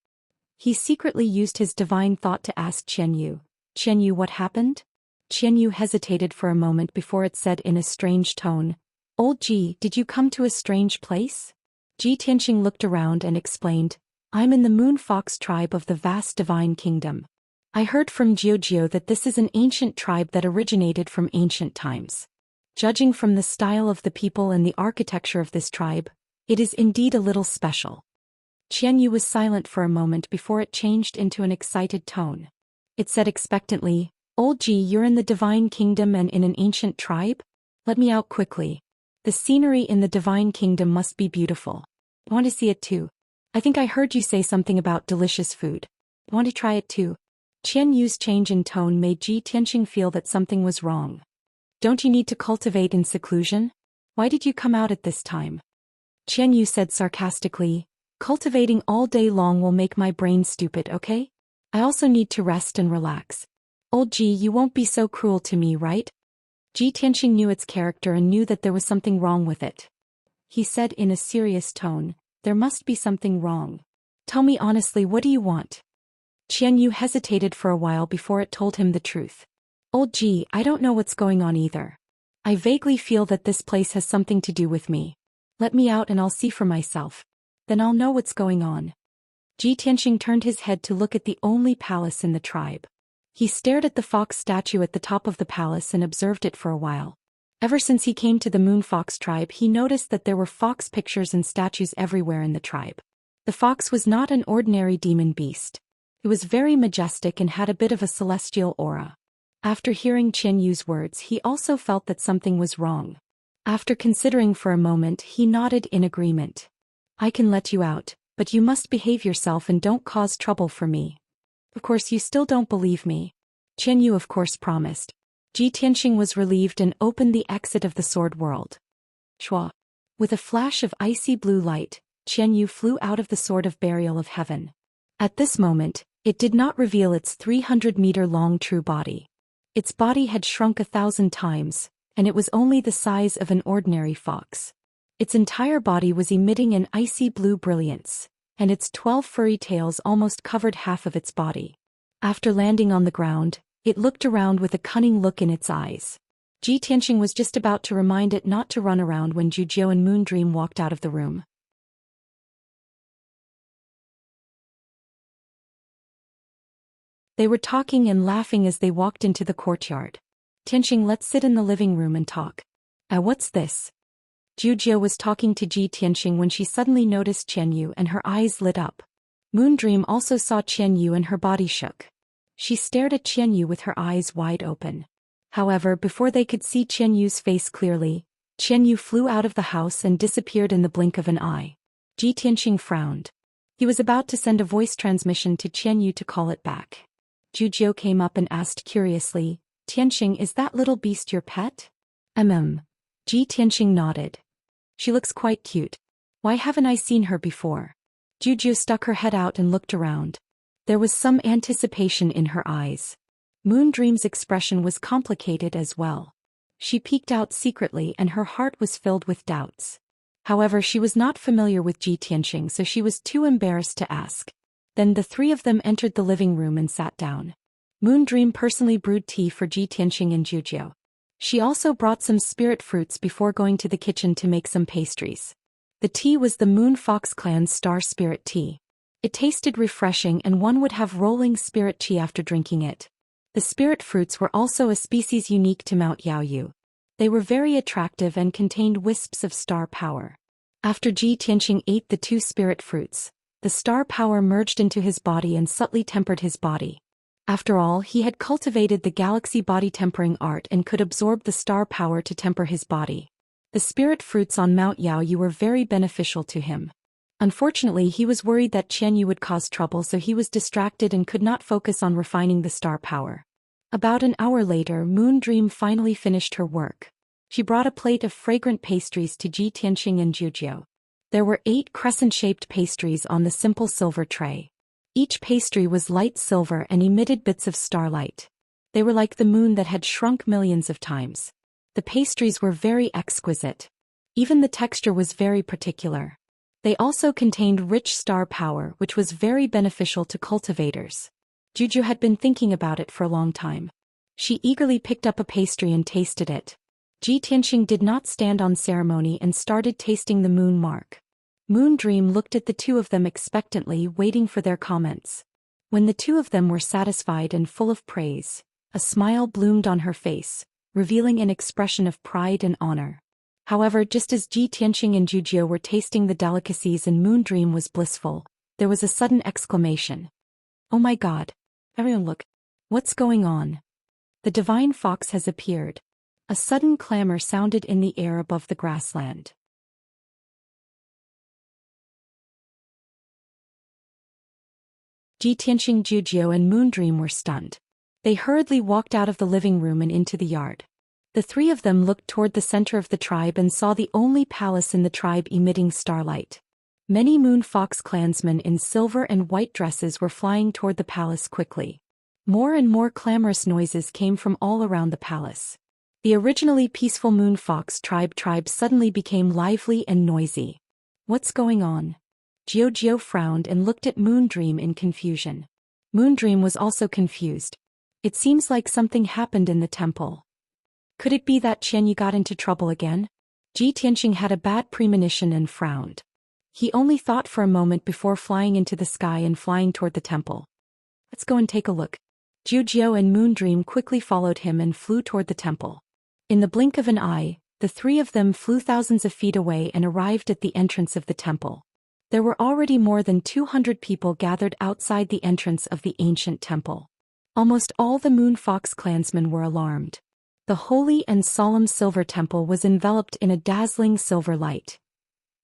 He secretly used his divine thought to ask Qian Yu, "Qian Yu, what happened?" Qian Yu hesitated for a moment before it said in a strange tone, "Old Ji, did you come to a strange place?" Ji Tianxing looked around and explained, "I'm in the Moon Fox tribe of the vast divine kingdom. I heard from Zhou that this is an ancient tribe that originated from ancient times. Judging from the style of the people and the architecture of this tribe, it is indeed a little special." Qian Yu was silent for a moment before it changed into an excited tone. It said expectantly, "Old Ji, you're in the divine kingdom and in an ancient tribe? Let me out quickly. The scenery in the divine kingdom must be beautiful. I want to see it too. I think I heard you say something about delicious food. I want to try it too." Qian Yu's change in tone made Ji Tianxing feel that something was wrong. "Don't you need to cultivate in seclusion? Why did you come out at this time?" Qian Yu said sarcastically, "Cultivating all day long will make my brain stupid, okay? I also need to rest and relax. Old Ji, you won't be so cruel to me, right?" Ji Tianxing knew its character and knew that there was something wrong with it. He said in a serious tone, "There must be something wrong. Tell me honestly, what do you want?" Qian Yu hesitated for a while before it told him the truth. "Old Ji, I don't know what's going on either. I vaguely feel that this place has something to do with me. Let me out and I'll see for myself. Then I'll know what's going on." Ji Tianxing turned his head to look at the only palace in the tribe. He stared at the fox statue at the top of the palace and observed it for a while. Ever since he came to the Moon Fox tribe, he noticed that there were fox pictures and statues everywhere in the tribe. The fox was not an ordinary demon beast. It was very majestic and had a bit of a celestial aura. After hearing Qian Yu's words, he also felt that something was wrong. After considering for a moment, he nodded in agreement. "I can let you out, but you must behave yourself and don't cause trouble for me." "Of course you still don't believe me." Qian Yu of course promised. Ji Tianxing was relieved and opened the exit of the sword world. Chua. With a flash of icy blue light, Qian Yu flew out of the sword of burial of heaven. At this moment, it did not reveal its 300-meter-long true body. Its body had shrunk 1,000 times, and it was only the size of an ordinary fox. Its entire body was emitting an icy blue brilliance, and its 12 furry tails almost covered half of its body. After landing on the ground, it looked around with a cunning look in its eyes. Ji Tianxing was just about to remind it not to run around when Zhu and Moon Dream walked out of the room. They were talking and laughing as they walked into the courtyard. "Tianxing, let's sit in the living room and talk." What's this?" Zhu was talking to Ji Tianxing when she suddenly noticed Qian Yu and her eyes lit up. Moon Dream also saw Qian Yu and her body shook. She stared at Qian Yu with her eyes wide open. However, before they could see Qian Yu's face clearly, Qian Yu flew out of the house and disappeared in the blink of an eye. Ji Tianxing frowned. He was about to send a voice transmission to Qian Yu to call it back. Zhu came up and asked curiously, Tianxing, is that little beast your pet? Ji Tianxing nodded. She looks quite cute. Why haven't I seen her before? Juju stuck her head out and looked around. There was some anticipation in her eyes. Moondream's expression was complicated as well. She peeked out secretly and her heart was filled with doubts. However, she was not familiar with Ji Tianxing, so she was too embarrassed to ask. Then the three of them entered the living room and sat down. Moondream personally brewed tea for Ji Tianxing and Juju. She also brought some spirit fruits before going to the kitchen to make some pastries. The tea was the Moon Fox Clan's Star Spirit Tea. It tasted refreshing and one would have rolling spirit chi after drinking it. The spirit fruits were also a species unique to Mount Yaoyu. They were very attractive and contained wisps of star power. After Ji Tianxing ate the two spirit fruits, the star power merged into his body and subtly tempered his body. After all, he had cultivated the galaxy body tempering art and could absorb the star power to temper his body. The spirit fruits on Mount Yaoyu were very beneficial to him. Unfortunately, he was worried that Qianyu would cause trouble, so he was distracted and could not focus on refining the star power. About an hour later, Moondream finally finished her work. She brought a plate of fragrant pastries to Ji Tianxing and Juju. There were 8 crescent-shaped pastries on the simple silver tray. Each pastry was light silver and emitted bits of starlight. They were like the moon that had shrunk millions of times. The pastries were very exquisite. Even the texture was very particular. They also contained rich star power, which was very beneficial to cultivators. Juju had been thinking about it for a long time. She eagerly picked up a pastry and tasted it. Ji Tianxing did not stand on ceremony and started tasting the moon mark. Moondream looked at the two of them expectantly, waiting for their comments. When the two of them were satisfied and full of praise, a smile bloomed on her face, revealing an expression of pride and honor. However, just as Ji Tianxing and Juju were tasting the delicacies and Moondream was blissful, there was a sudden exclamation. Oh my God! Everyone look! What's going on? The divine fox has appeared. A sudden clamor sounded in the air above the grassland. Ji Tianxing, Juju and Moondream were stunned. They hurriedly walked out of the living room and into the yard. The three of them looked toward the center of the tribe and saw the only palace in the tribe emitting starlight. Many Moon Fox clansmen in silver and white dresses were flying toward the palace quickly. More and more clamorous noises came from all around the palace. The originally peaceful Moon Fox tribe suddenly became lively and noisy. What's going on? Jiu frowned and looked at Moondream in confusion. Moondream was also confused. It seems like something happened in the temple. Could it be that Qianyu got into trouble again? Ji Tianxing had a bad premonition and frowned. He only thought for a moment before flying into the sky and flying toward the temple. Let's go and take a look. Juju and Moondream quickly followed him and flew toward the temple. In the blink of an eye, the three of them flew thousands of feet away and arrived at the entrance of the temple. There were already more than 200 people gathered outside the entrance of the ancient temple. Almost all the Moon Fox clansmen were alarmed. The holy and solemn silver temple was enveloped in a dazzling silver light.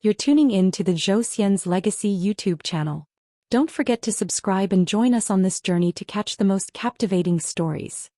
You're tuning in to the Zhou Xian's Legacy YouTube channel. Don't forget to subscribe and join us on this journey to catch the most captivating stories.